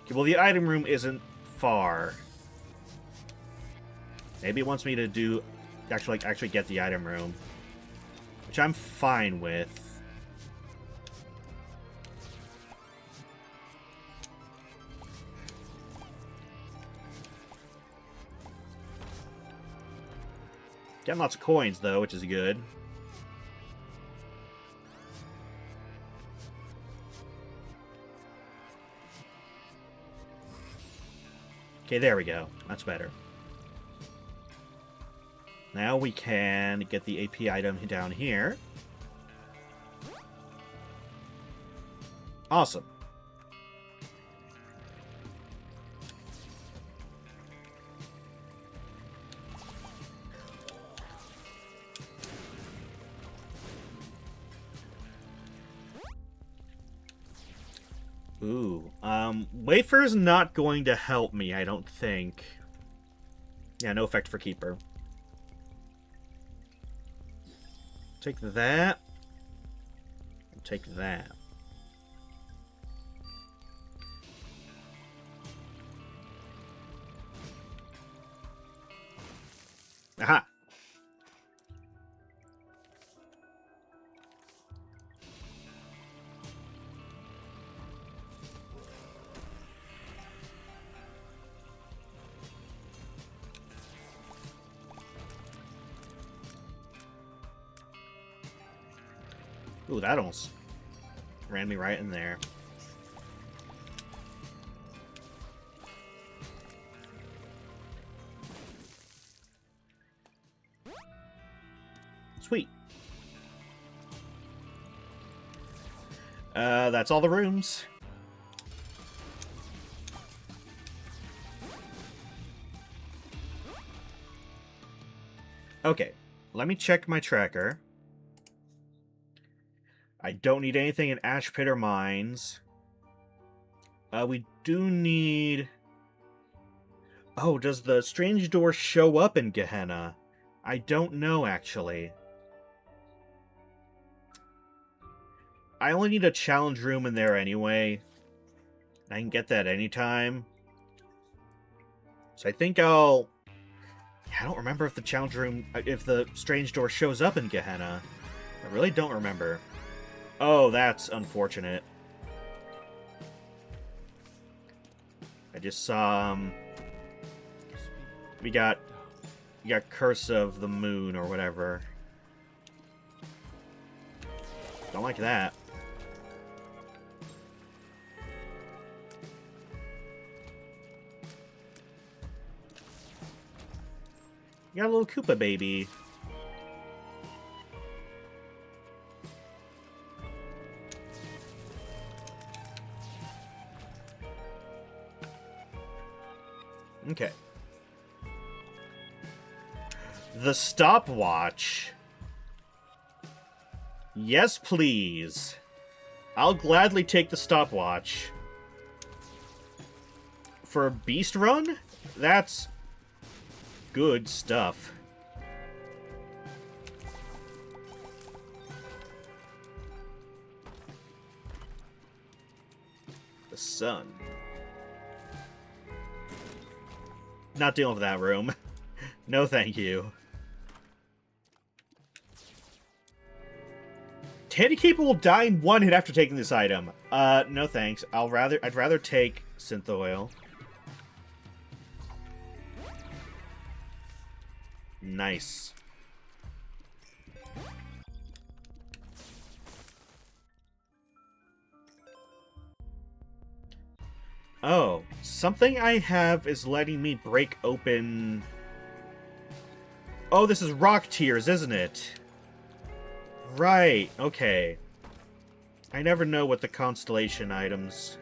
Okay, well, the item room isn't far. Maybe it wants me to do actually get the item room, which I'm fine with. Getting lots of coins, though, which is good. Okay, there we go. That's better. Now we can get the AP item down here. Awesome. Ooh, Wafer's not going to help me, I don't think. Yeah, no effect for Keeper. Take that. Take that. Aha! Ooh, that almost ran me right in there. Sweet. That's all the rooms. Okay, let me check my tracker. I don't need anything in Ash Pit or Mines. We do need... Oh, does the strange door show up in Gehenna? I don't know, actually. I only need a challenge room in there anyway. I can get that anytime. So I think I'll... I don't remember if the challenge room... if the strange door shows up in Gehenna. I really don't remember. Oh, that's unfortunate. I just saw, we got Curse of the Moon or whatever. Don't like that. You got a little Koopa baby. Okay. The stopwatch. Yes, please. I'll gladly take the stopwatch. For Beast Run? That's good stuff. The sun. Not dealing with that room. No thank you. Candy Keeper will die in one hit after taking this item. No thanks. I'd rather take synth oil. Nice. Oh, something I have is letting me break open... Oh, this is rock tiers, isn't it? Right, okay. I never know what the constellation items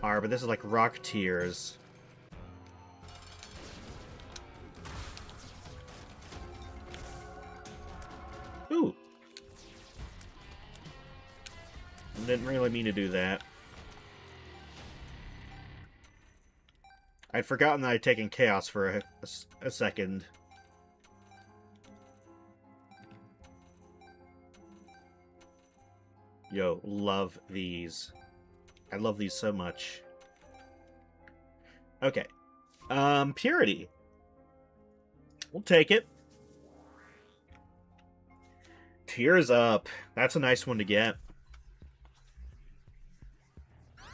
are, but this is like rock tiers. Ooh. Didn't really mean to do that. I'd forgotten that I'd taken Chaos for a second. Yo, love these. I love these so much. Okay. Purity. We'll take it. Tears up. That's a nice one to get.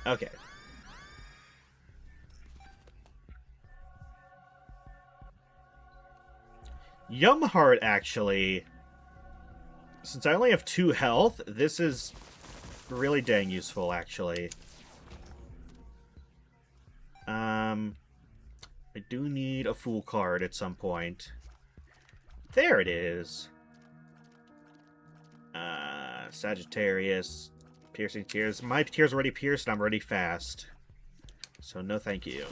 Okay. Yum Heart, actually. Since I only have 2 health, this is really dang useful, actually. I do need a Fool card at some point. There it is. Sagittarius. Piercing Tears. My tears already pierced, and I'm already fast. So no thank you.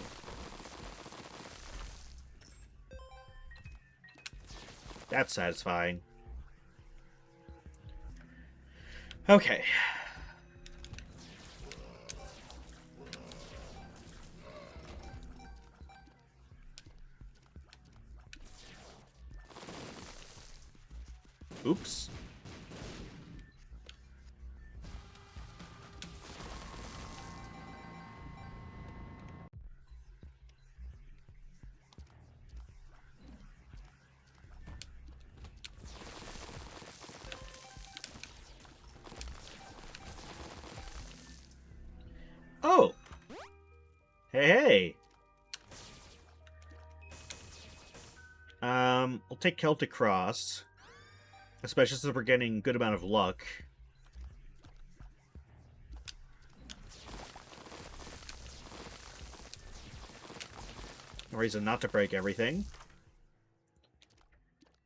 That's satisfying. Okay. Oops. Oh! Hey, hey! We'll take Celtic Cross. Especially since we're getting a good amount of luck. No reason not to break everything.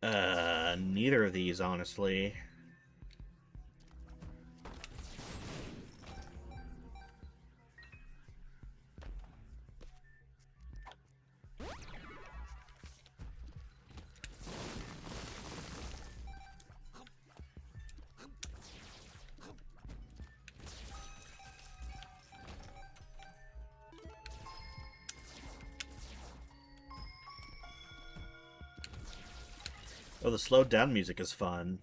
Neither of these, honestly. Oh, the slowed down music is fun.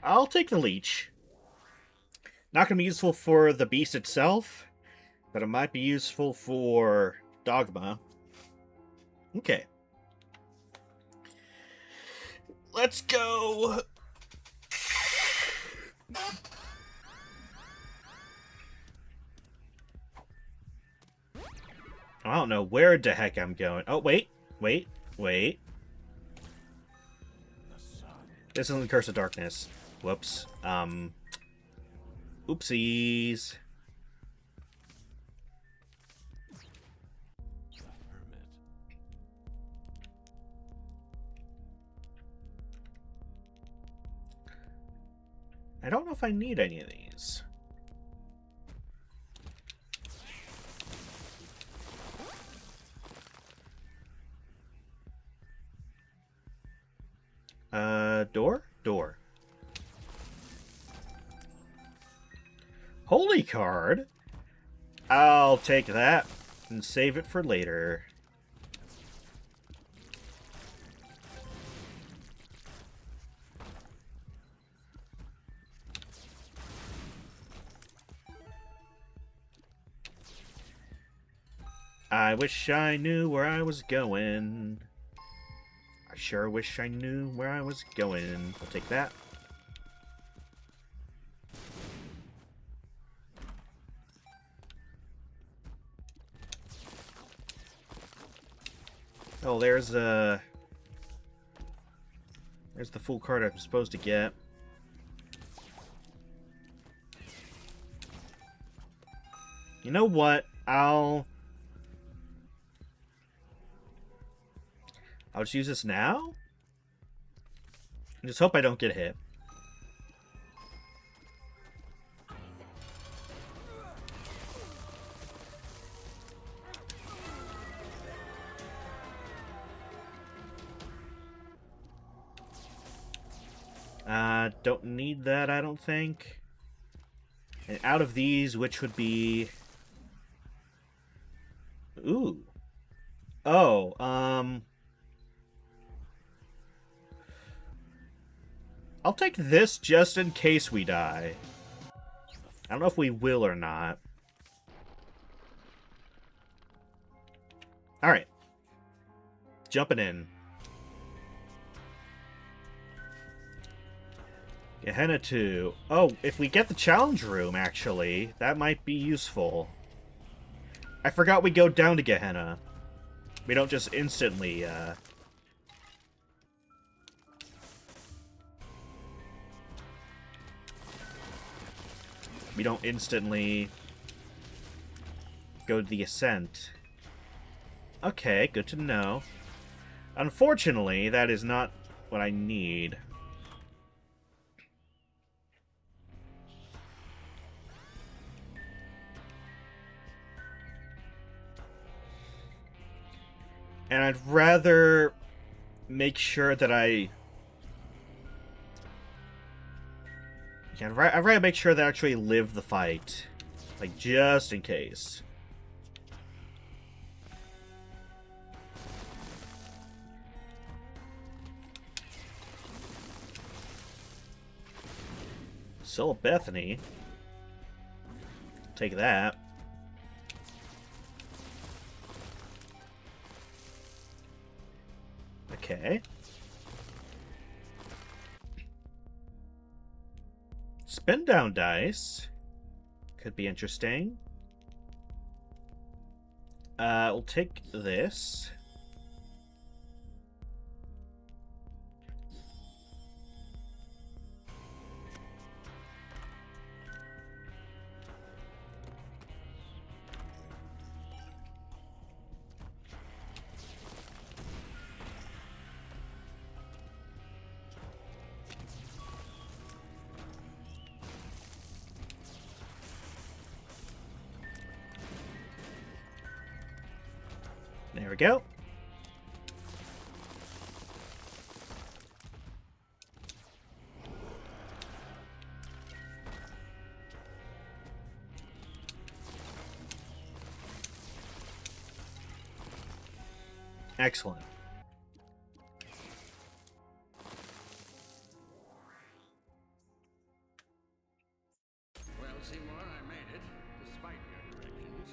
I'll take the leech. Not going to be useful for the beast itself, but it might be useful for Dogma. Okay. Let's go! I don't know where the heck I'm going. Oh, wait. Wait. This isn't Curse of Darkness. Whoops. Oopsies. I don't know if I need any of these. Door? Door. Holy card? I'll take that and save it for later. I wish I knew where I was going. I sure wish I knew where I was going. I'll take that. Oh, there's the full card I'm supposed to get. You know what? I'll just use this now? And just hope I don't get hit. Don't need that, I don't think. And out of these, which would be... Ooh. Oh, I'll take this just in case we die. I don't know if we will or not. Alright. Jumping in. Gehenna 2. Oh, if we get the challenge room, actually, that might be useful. I forgot we go down to Gehenna. We don't just instantly, we don't instantly go to the Ascent. Okay, good to know. Unfortunately, that is not what I need. And I'd rather make sure that I'd rather make sure that I actually live the fight. Like, just in case. Soul of Bethany. Take that. Okay. Spin down dice. Could be interesting. We'll take this. There we go. Excellent. Well, Seymour, I made it, despite your directions.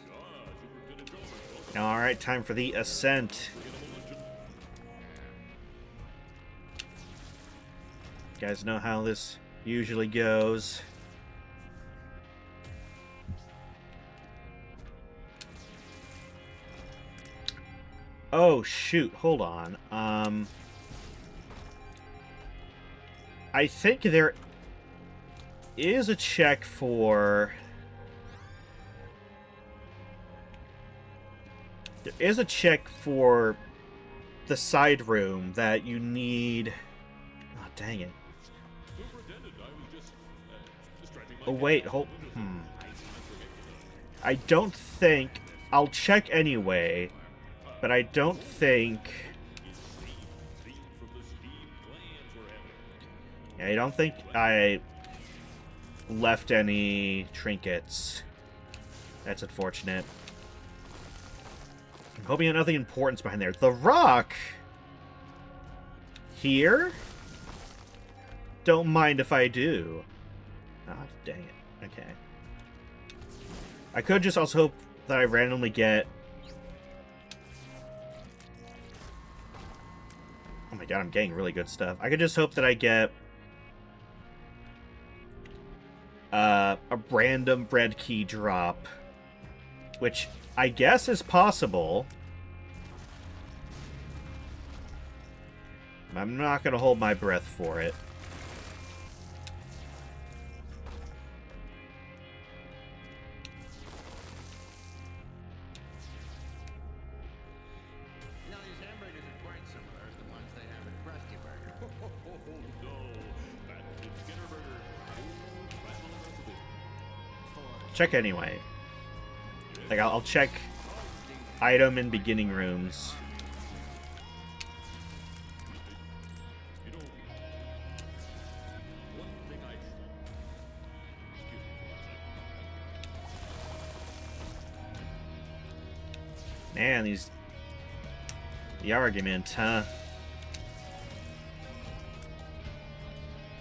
Alright, time for the Ascent. You guys know how this usually goes. Oh, shoot. Hold on. I think there is a check for... There is a check for the side room that you need... Oh, dang it. Superintendent, I was just Oh, wait, hold... I don't think... I'll check anyway, but I don't think... Yeah, I don't think I left any trinkets. That's unfortunate. I'm hoping there's nothing important behind there. The rock! Here? Don't mind if I do. Ah, dang it. Okay. I could just also hope that I randomly get... Oh my god, I'm getting really good stuff. I could just hope that I get... a random bread key drop. Which I guess is possible. I'm not going to hold my breath for it. You know, these hamburgers are quite similar to the ones they have at Krusty Burger. Oh, no. That's the Skinner Burger. Check anyway. Like, I'll check item in beginning rooms. Man, these... The argument, huh?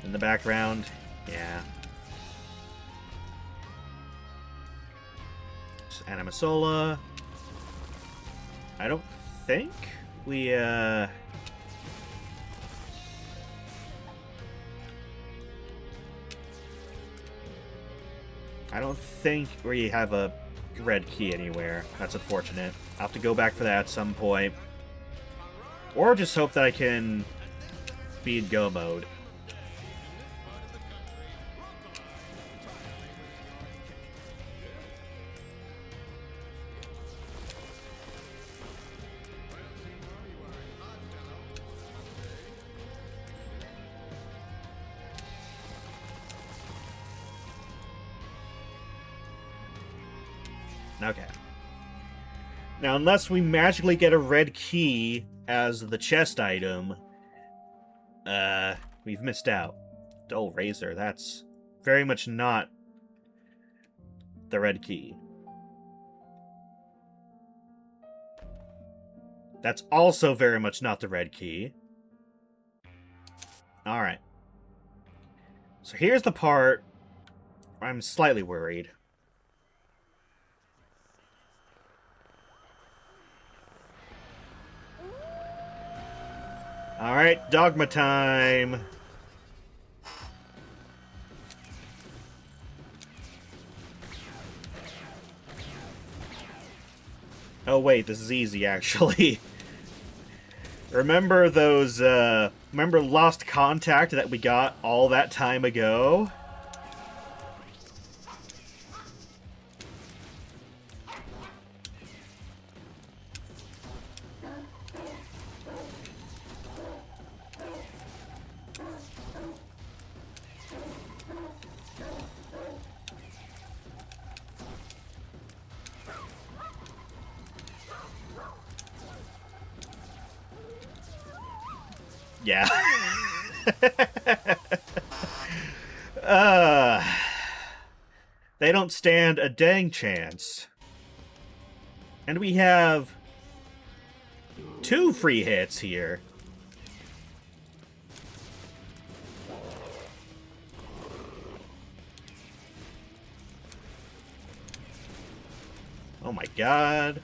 In the background? Yeah. Animasola. I don't think we, I don't think we have a red key anywhere. That's unfortunate. I'll have to go back for that at some point. Or just hope that I can be in go mode. Okay. Now, unless we magically get a red key as the chest item, we've missed out. Dull razor, that's very much not the red key. That's also very much not the red key. Alright. So here's the part where I'm slightly worried. Alright, dogma time! Oh wait, this is easy actually. Remember those, remember Lost Contact that we got all that time ago? Yeah. They don't stand a dang chance. And we have 2 free hits here. Oh my god.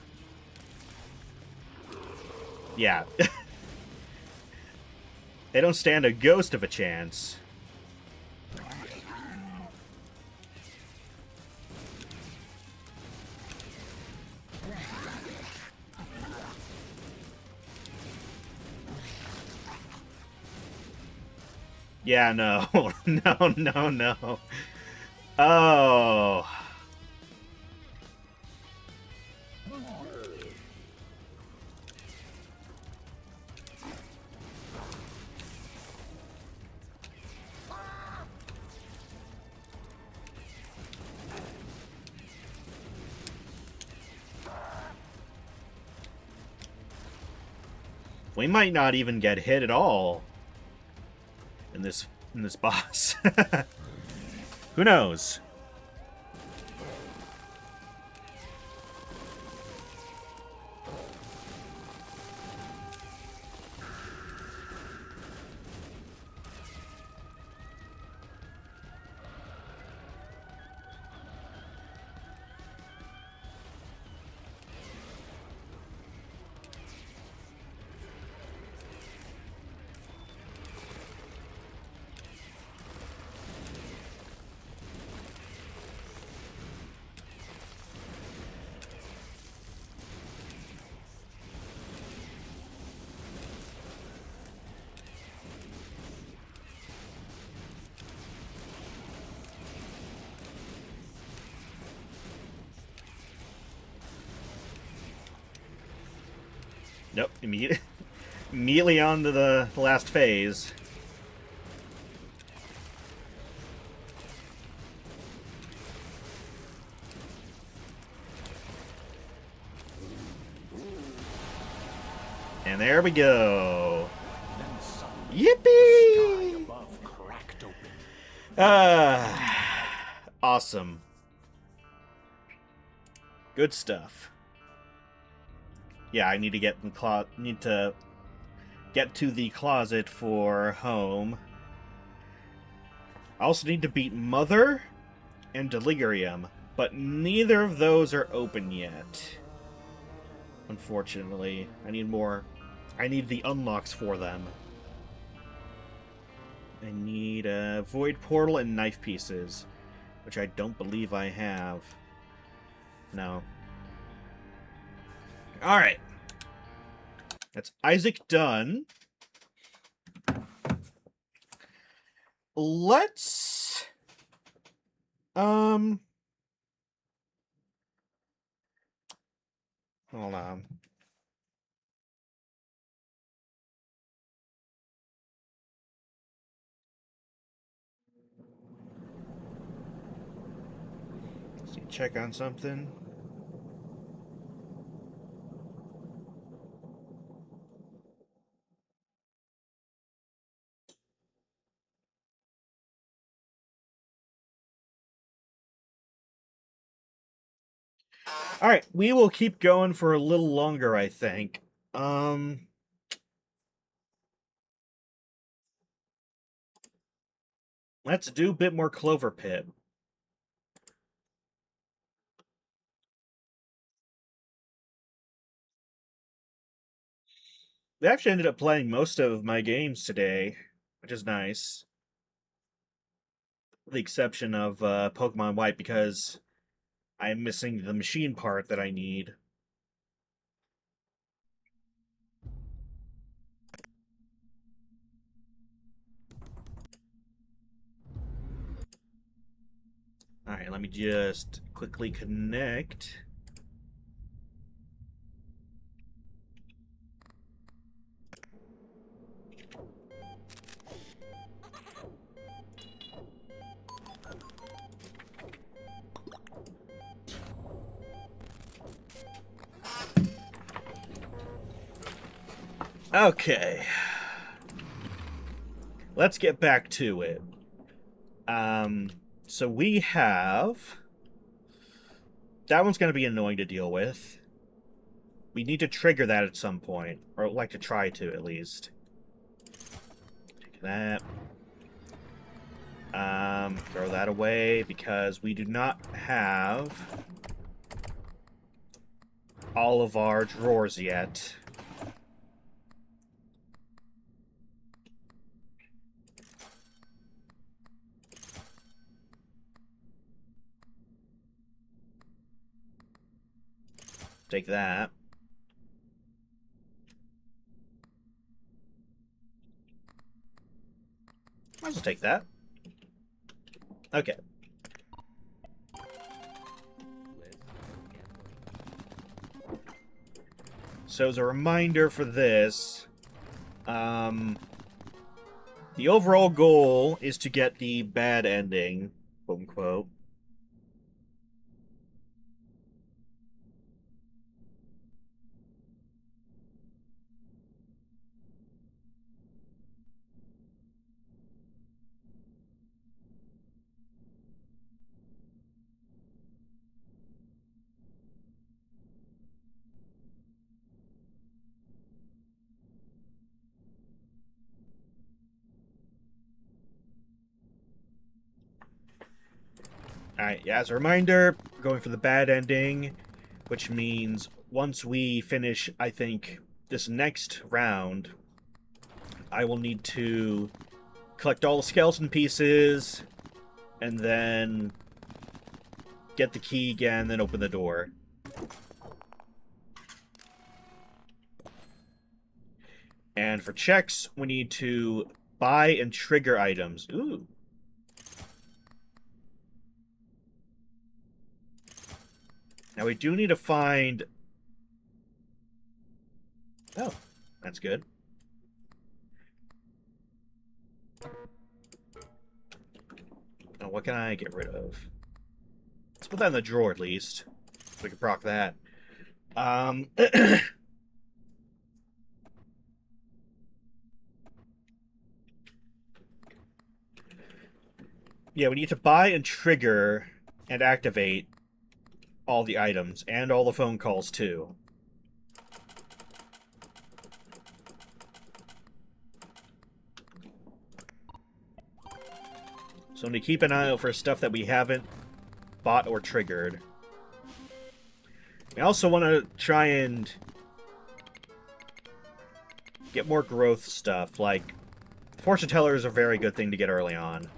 Yeah. They don't stand a ghost of a chance. Yeah, no. No. Oh. We might not even get hit at all in this boss. Who knows? Nope, immediately on to the last phase. And there we go. Yippee! Awesome. Good stuff. Yeah, I need to get to the closet for home. I also need to beat Mother and Delirium, but neither of those are open yet. Unfortunately, I need more. I need the unlocks for them. I need a Void Portal and Knife Pieces, which I don't believe I have. No. Alright. That's Isaac done. Let's... Hold on. Let's check on something. Alright, we will keep going for a little longer, I think. Let's do a bit more Clover Pit. We actually ended up playing most of my games today, which is nice. With the exception of Pokemon White, because I'm missing the machine part that I need. Alright, let me just quickly connect. Okay. Let's get back to it. So we have... That one's going to be annoying to deal with. We need to trigger that at some point. Or like to try to, at least. Take that. Throw that away, because we do not have all of our drawers yet. Take that. I'll just take that. Okay. So as a reminder for this, the overall goal is to get the bad ending, quote unquote. Alright, yeah, as a reminder, we're going for the bad ending, which means once we finish, I think, this next round, I will need to collect all the skeleton pieces, and then get the key again, then open the door. And for checks, we need to buy and trigger items. Ooh. Now we do need to find... Oh, that's good. Oh, what can I get rid of? Let's put that in the drawer at least. So we can proc that. Yeah, we need to buy and trigger and activate all the items and all the phone calls too. So we need to keep an eye out for stuff that we haven't bought or triggered. We also want to try and get more growth stuff, like fortune teller is a very good thing to get early on.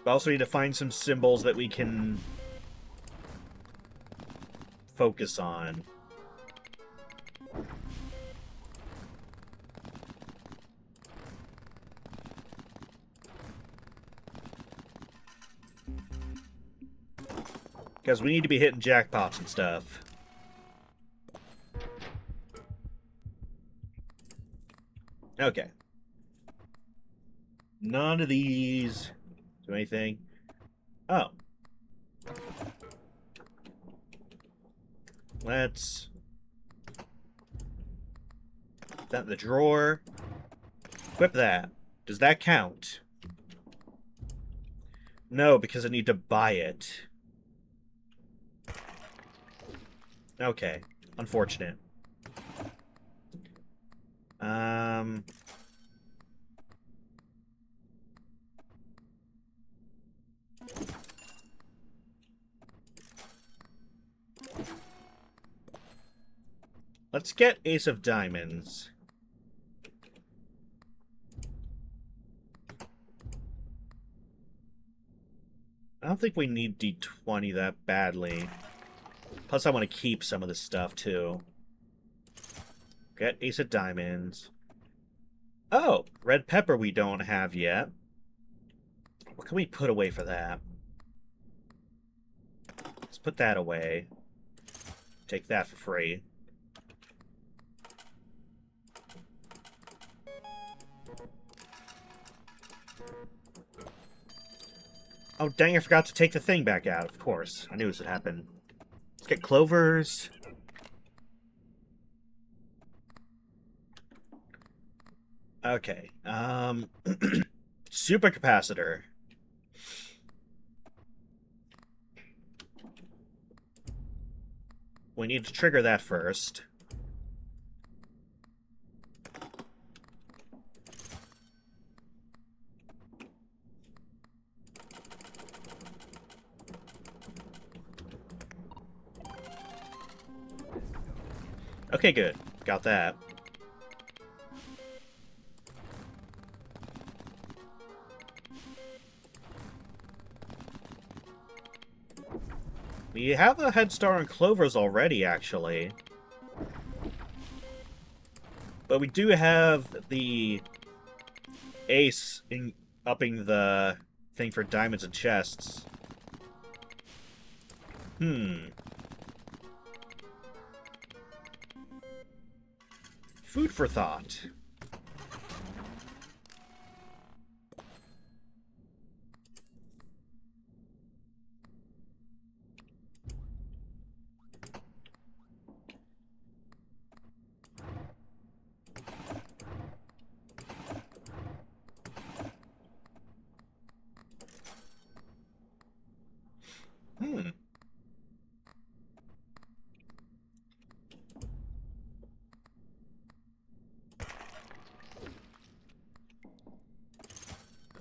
We also need to find some symbols that we can focus on. Because we need to be hitting jackpots and stuff. Okay. None of these do anything. Oh. Let's... put that in the drawer. Equip that. Does that count? No, because I need to buy it. Okay. Unfortunate. Let's get Ace of Diamonds. I don't think we need D20 that badly. Plus, I want to keep some of this stuff, too. Get Ace of Diamonds. Oh, red pepper we don't have yet. What can we put away for that? Let's put that away. Take that for free. Oh, dang, I forgot to take the thing back out, of course. I knew this would happen. Let's get clovers. Okay, supercapacitor. We need to trigger that first. Okay, good. Got that. We have a head start on clovers already, actually. But we do have the ace in upping the thing for diamonds and chests. Food for thought.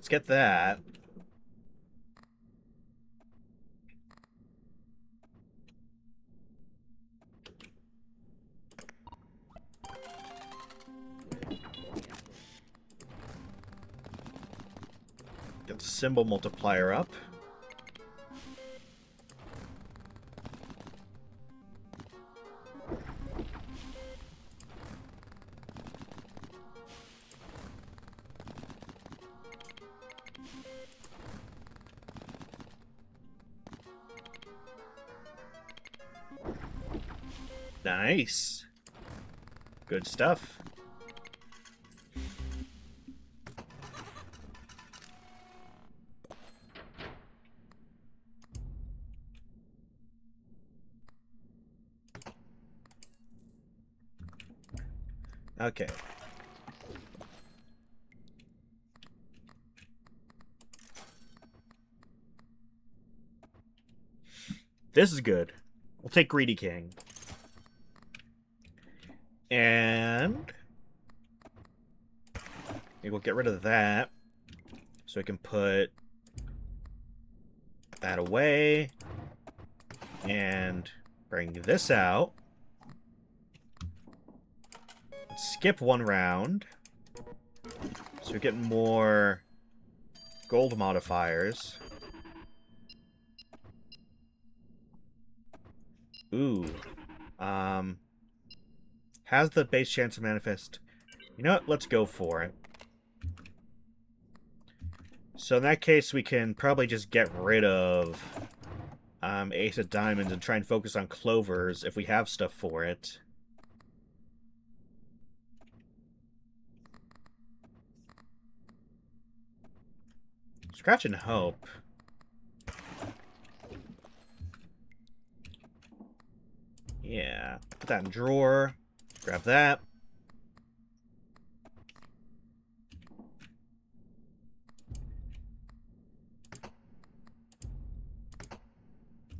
Let's get that. Get the symbol multiplier up. Nice. Good stuff. Okay. This is good. We'll take Greedy King. And maybe we'll get rid of that. So we can put that away. And bring this out. Let's skip one round. So we get more gold modifiers. Ooh. Has the base chance to manifest. You know what? Let's go for it. So in that case, we can probably just get rid of Ace of Diamonds and try and focus on Clovers if we have stuff for it. Scratch and hope. Yeah. Put that in drawer. Grab that.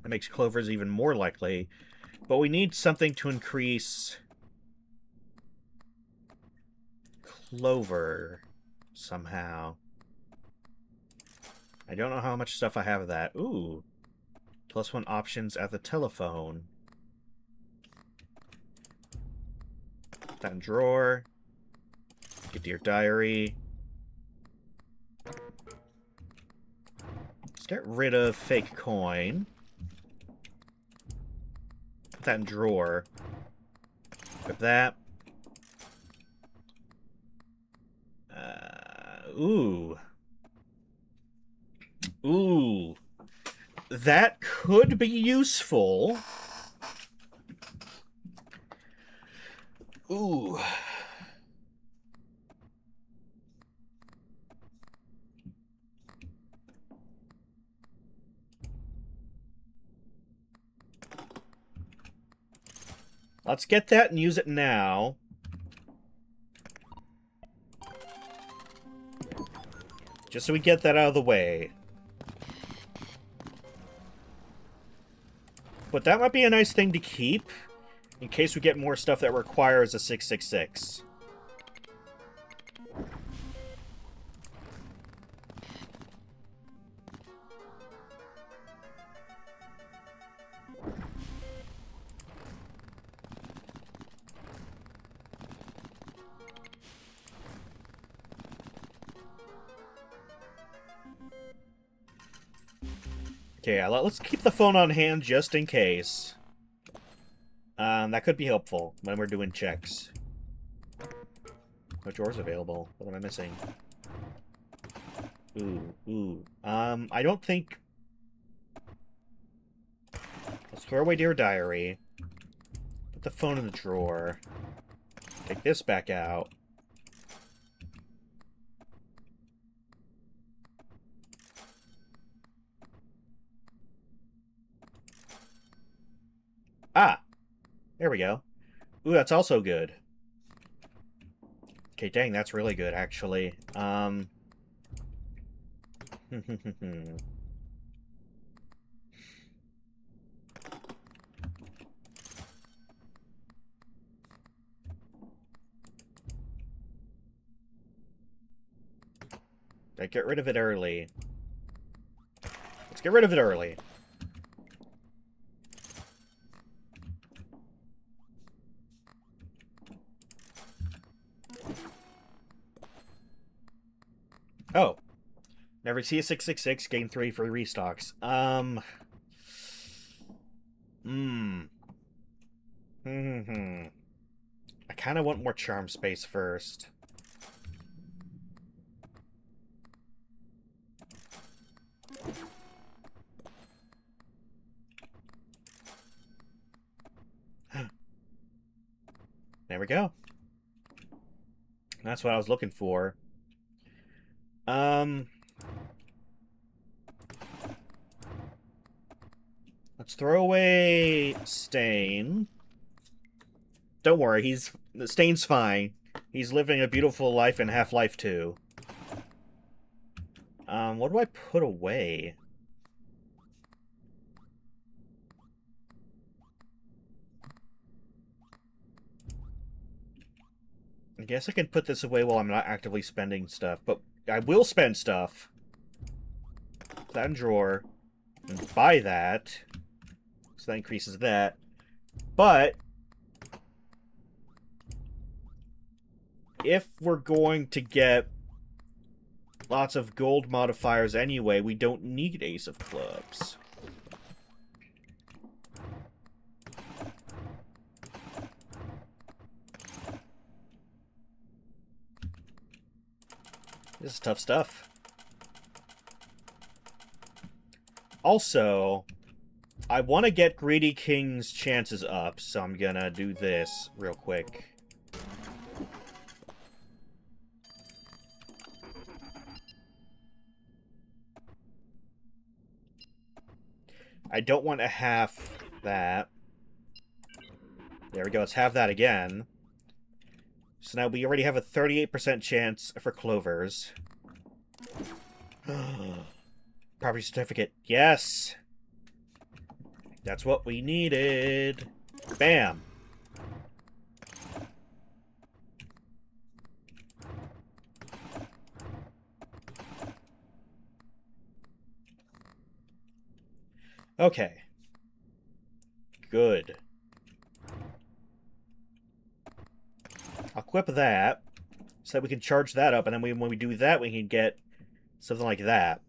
That makes Clovers even more likely. But we need something to increase Clover somehow. I don't know how much stuff I have of that. Ooh. +1 options at the telephone. Put that in drawer. Get to your diary. Let's get rid of fake coin. Put that in drawer. Equip that. Ooh. Ooh. That could be useful. Ooh. Let's get that and use it now. Just so we get that out of the way. But that might be a nice thing to keep, in case we get more stuff that requires a 666. Okay, let's keep the phone on hand just in case. That could be helpful when we're doing checks. No drawers available. What am I missing? Ooh. I don't think... Let's throw away Dear Diary. Put the phone in the drawer. Take this back out. Ah! There we go. Ooh, that's also good. Okay, dang, that's really good, actually. Right, get rid of it early. Let's get rid of it early. Oh. Never see a 666, gain 3 for restocks. I kind of want more charm space first. There we go. That's what I was looking for. Let's throw away Stain. Don't worry, Stain's fine. He's living a beautiful life in Half-Life 2. What do I put away? I guess I can put this away while I'm not actively spending stuff, but I will spend stuff. Put that in drawer. And buy that. So that increases that. But if we're going to get lots of gold modifiers anyway, we don't need Ace of Clubs. This is tough stuff. Also, I want to get Greedy King's chances up, so I'm gonna do this real quick. I don't want to half that. There we go, let's have that again. So now we already have a 38% chance for clovers. Property certificate. Yes! That's what we needed. Bam! Okay. Good. I'll equip that, so that we can charge that up, and then when we do that, we can get something like that.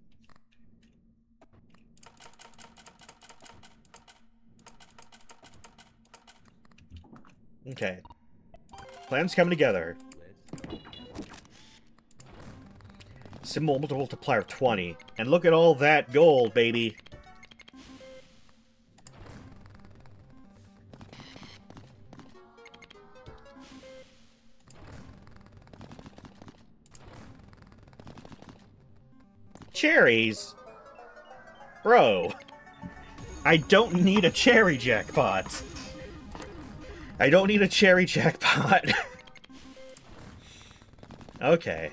Okay. Plans coming together. Symbol multiplier of 20. And look at all that gold, baby! Cherries? Bro. I don't need a cherry jackpot. I don't need a cherry jackpot. Okay.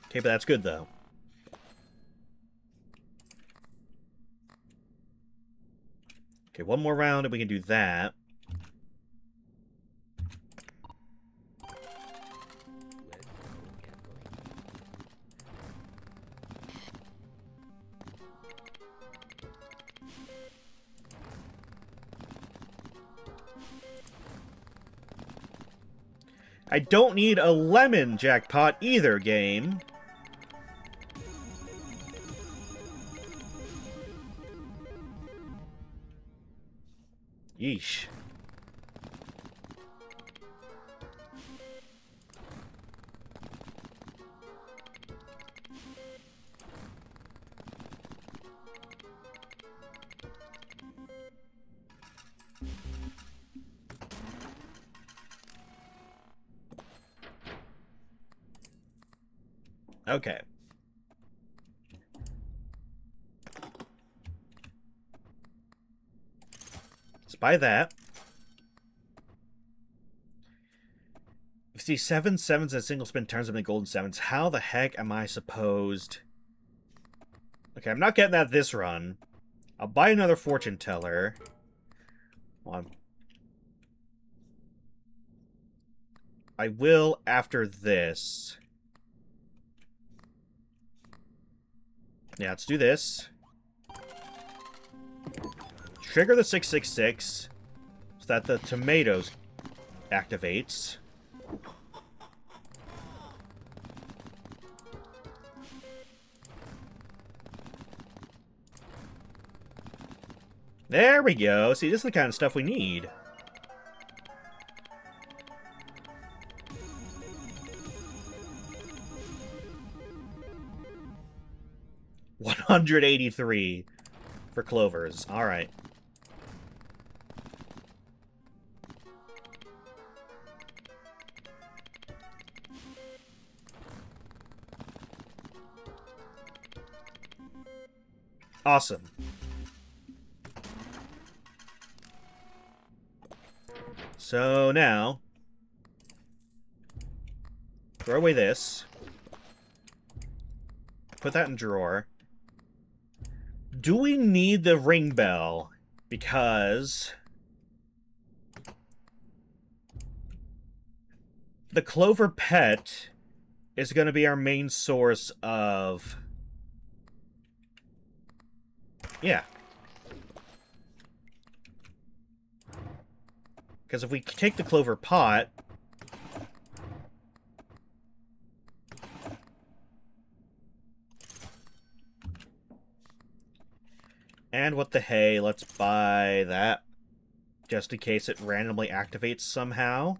Okay, but that's good, though. Okay, one more round and we can do that. I don't need a lemon jackpot either, game. Yeesh. Okay. Let's buy that. If these 7 sevens at single spin turns them into golden sevens, how the heck am I supposed... Okay, I'm not getting that this run. I'll buy another fortune teller. Well, I'm I will after this. Yeah, let's do this. Trigger the 666 so that the tomatoes activates. There we go. See, this is the kind of stuff we need. $183 for clovers. All right. Awesome. So now, throw away this. Put that in drawer. Do we need the ring bell? Because the Clover pet is going to be our main source of... Yeah. Because if we take the Clover pot... And what the hey, let's buy that. Just in case it randomly activates somehow.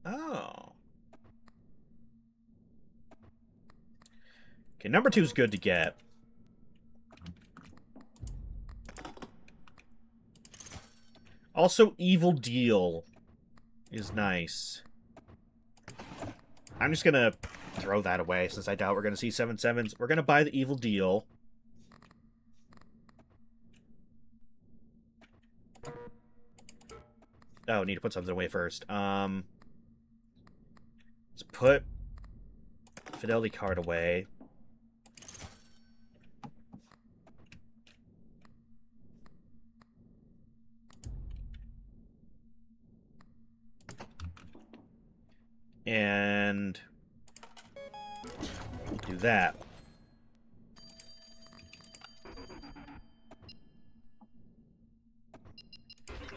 Oh. Okay, number 2 is good to get. Also, Evil Deal is nice. I'm just gonna throw that away since I doubt we're gonna see 7/7s. We're gonna buy the Evil Deal. Oh, need to put something away first. Let's put Fidelity card away. And do that.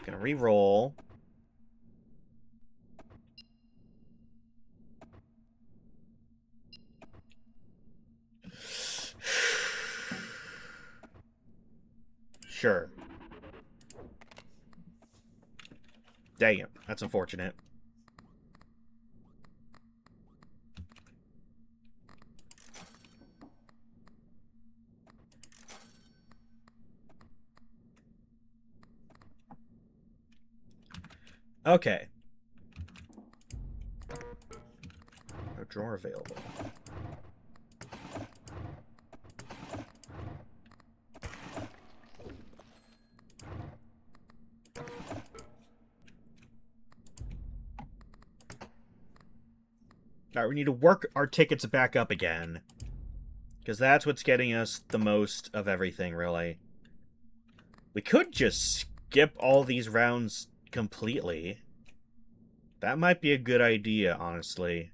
Gonna re-roll. Sure. Dang it. That's unfortunate. Okay. No drawer available. Alright, we need to work our tickets back up again. Because that's what's getting us the most of everything, really. We could just skip all these rounds completely. That might be a good idea, honestly.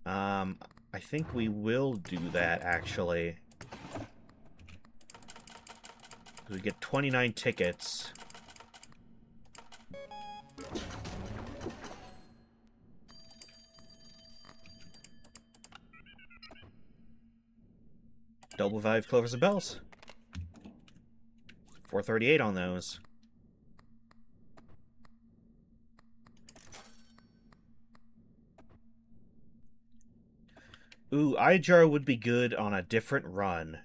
I think we will do that, actually. We get 29 tickets. Double value clovers and bells. 438 on those. Ooh, Ijar would be good on a different run.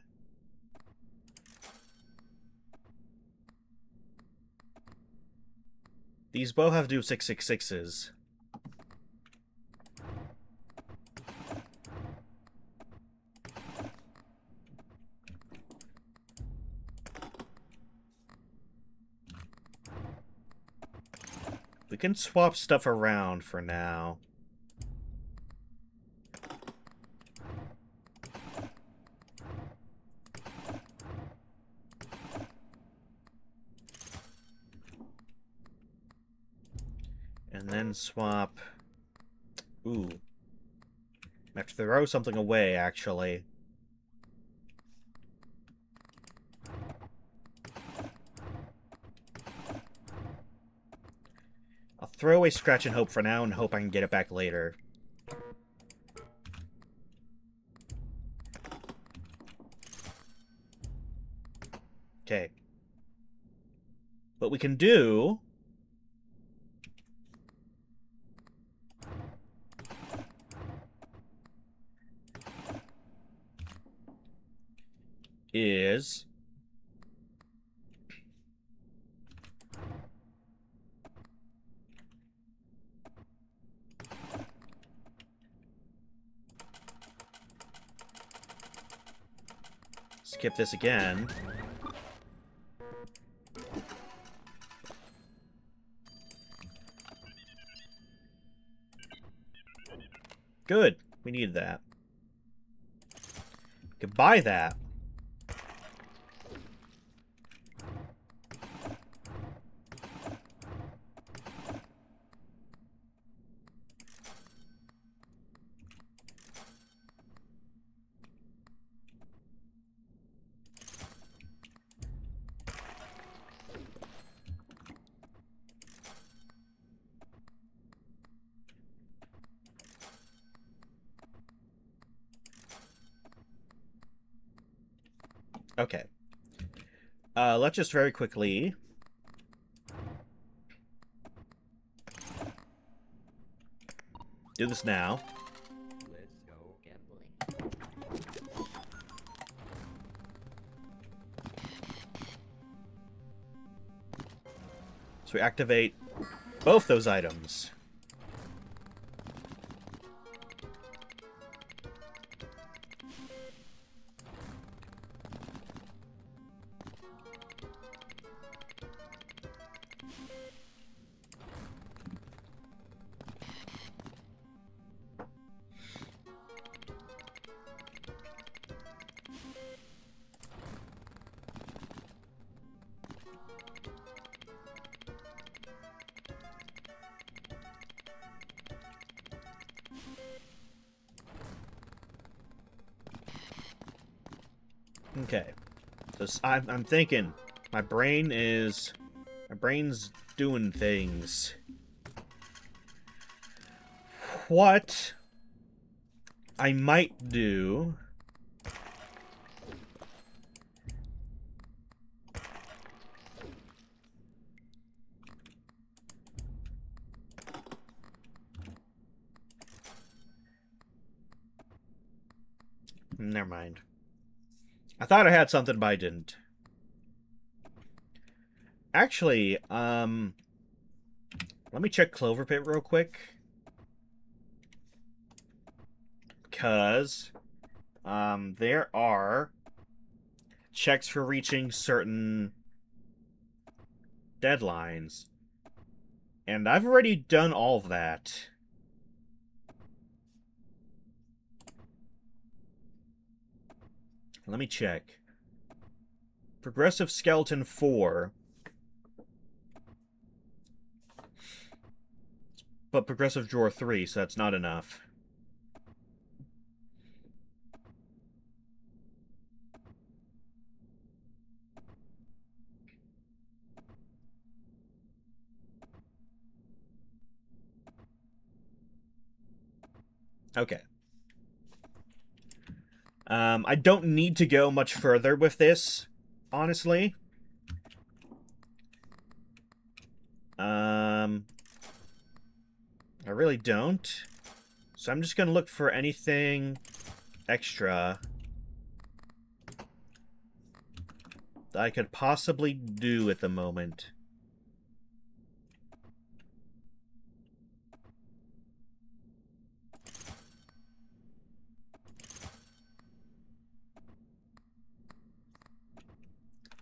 These both have to do 666s. We can swap stuff around for now. And then swap... Ooh. I have to throw something away, actually. I'll throw away Scratch and Hope for now and hope I can get it back later. Okay. What we can do... is... skip this again. Good. We need that. We could buy that. Okay. Let's just very quickly... do this now. Let's go gambling. So we activate both those items. Okay. So I'm thinking. My brain's doing things. What I might do... Never mind. I thought I had something, but I didn't. Actually, let me check Clover Pit real quick. Because, there are checks for reaching certain deadlines. And I've already done all of that. Let me check. Progressive Skeleton 4. But Progressive Drawer 3, so that's not enough. Okay. I don't need to go much further with this, honestly. I really don't. So I'm just gonna look for anything extra that I could possibly do at the moment.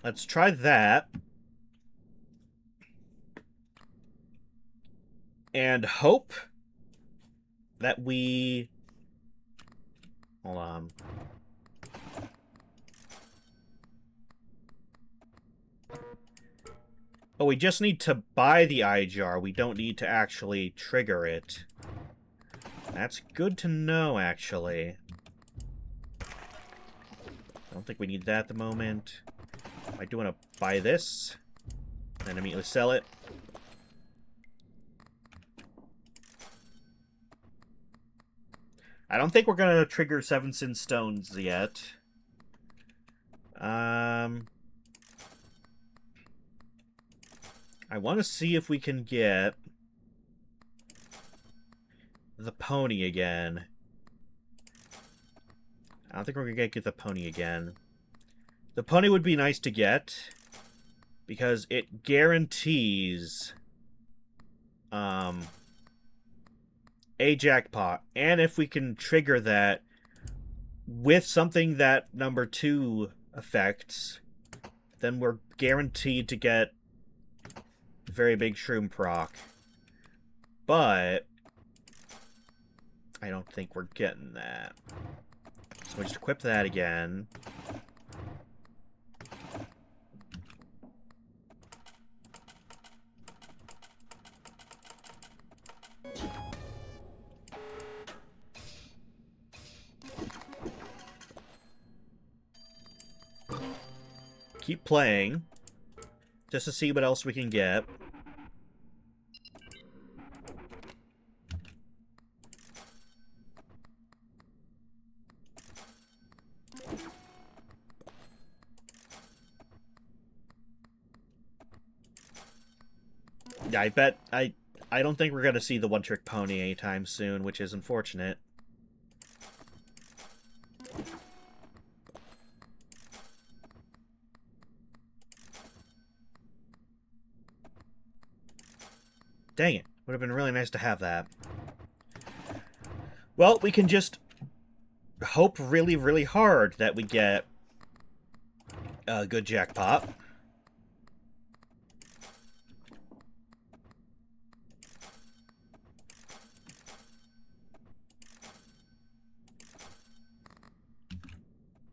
Let's try that. and hope that we... Hold on. Oh, we just need to buy the eye jar. We don't need to actually trigger it. That's good to know, actually. I don't think we need that at the moment. I do want to buy this, and immediately sell it. I don't think we're going to trigger 7 Sin Stones yet. I want to see if we can get the pony again. I don't think we're going to get the pony again. The pony would be nice to get, because it guarantees a jackpot. And if we can trigger that with something that number 2 affects, then we're guaranteed to get a very big shroom proc. But I don't think we're getting that. So we just equip that again. Keep playing, just to see what else we can get. Yeah, I bet I don't think we're gonna see the one-trick pony anytime soon, which is unfortunate. Dang it. Would have been really nice to have that. Well, we can just hope really, really hard that we get a good jackpot.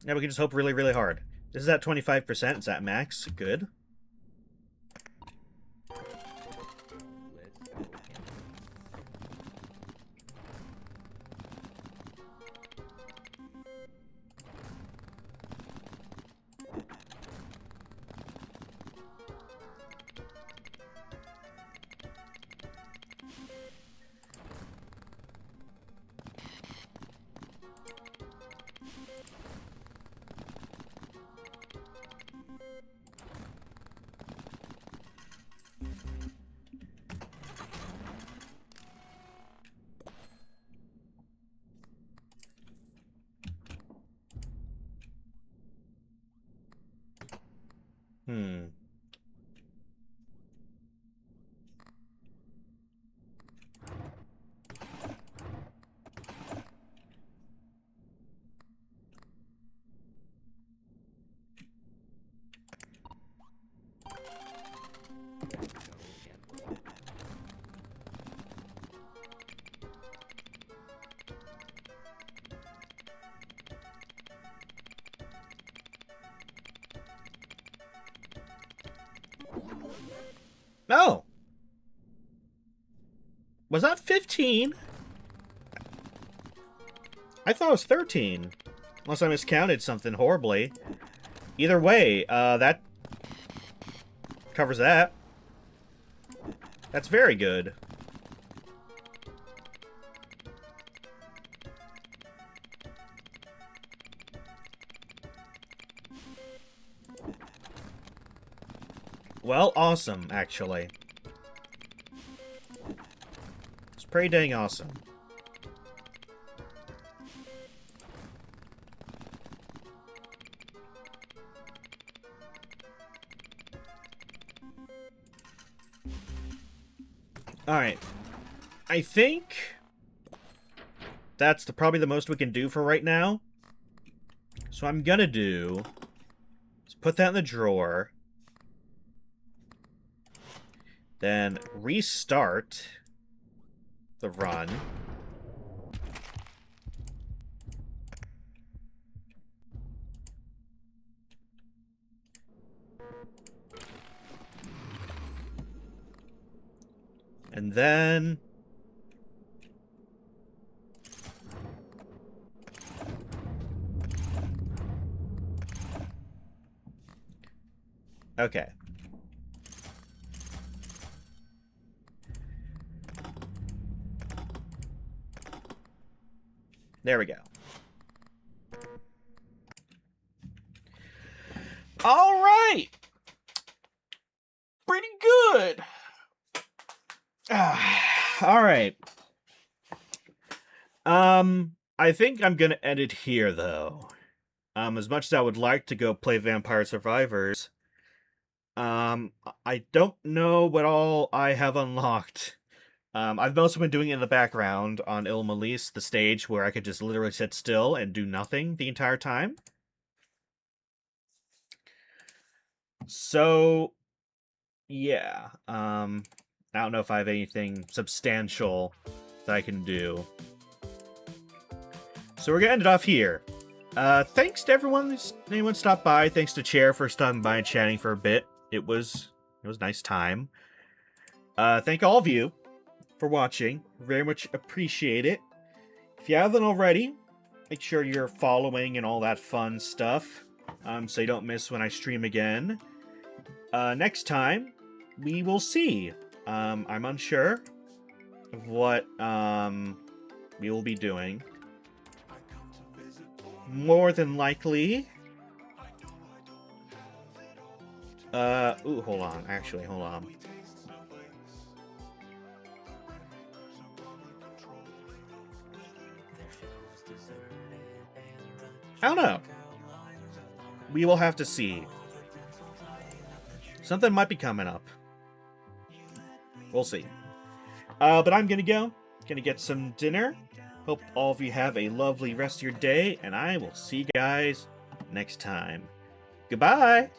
Yeah, we can just hope really, really hard. This is at 25%. Is that max? Good. No! Was that 15? I thought it was 13. Unless I miscounted something horribly. Either way, that covers that. That's very good. Well, awesome, actually. It's pretty dang awesome. Alright. I think that's probably the most we can do for right now. So what I'm gonna do is put that in the drawer. Then restart. the run. And then... Okay. There we go. All right. Pretty good. All right. I think I'm gonna end it here, though. As much as I would like to go play Vampire Survivors, I don't know what all I have unlocked. I've mostly been doing it in the background on Il Malise, the stage where I could just literally sit still and do nothing the entire time. So, yeah, I don't know if I have anything substantial that I can do. So we're gonna end it off here. Thanks to anyone stopped by. Thanks to Chair for stopping by and chatting for a bit. It was a nice time. Thank all of you for watching. Very much appreciate it. If you haven't already, make sure you're following and all that fun stuff, so you don't miss when I stream again. Next time, we will see. I'm unsure of what we will be doing. More than likely... ooh, hold on. Actually, hold on. I don't know. We will have to see. Something might be coming up. We'll see. But I'm gonna go. Gonna get some dinner. Hope all of you have a lovely rest of your day, and I will see you guys next time. Goodbye!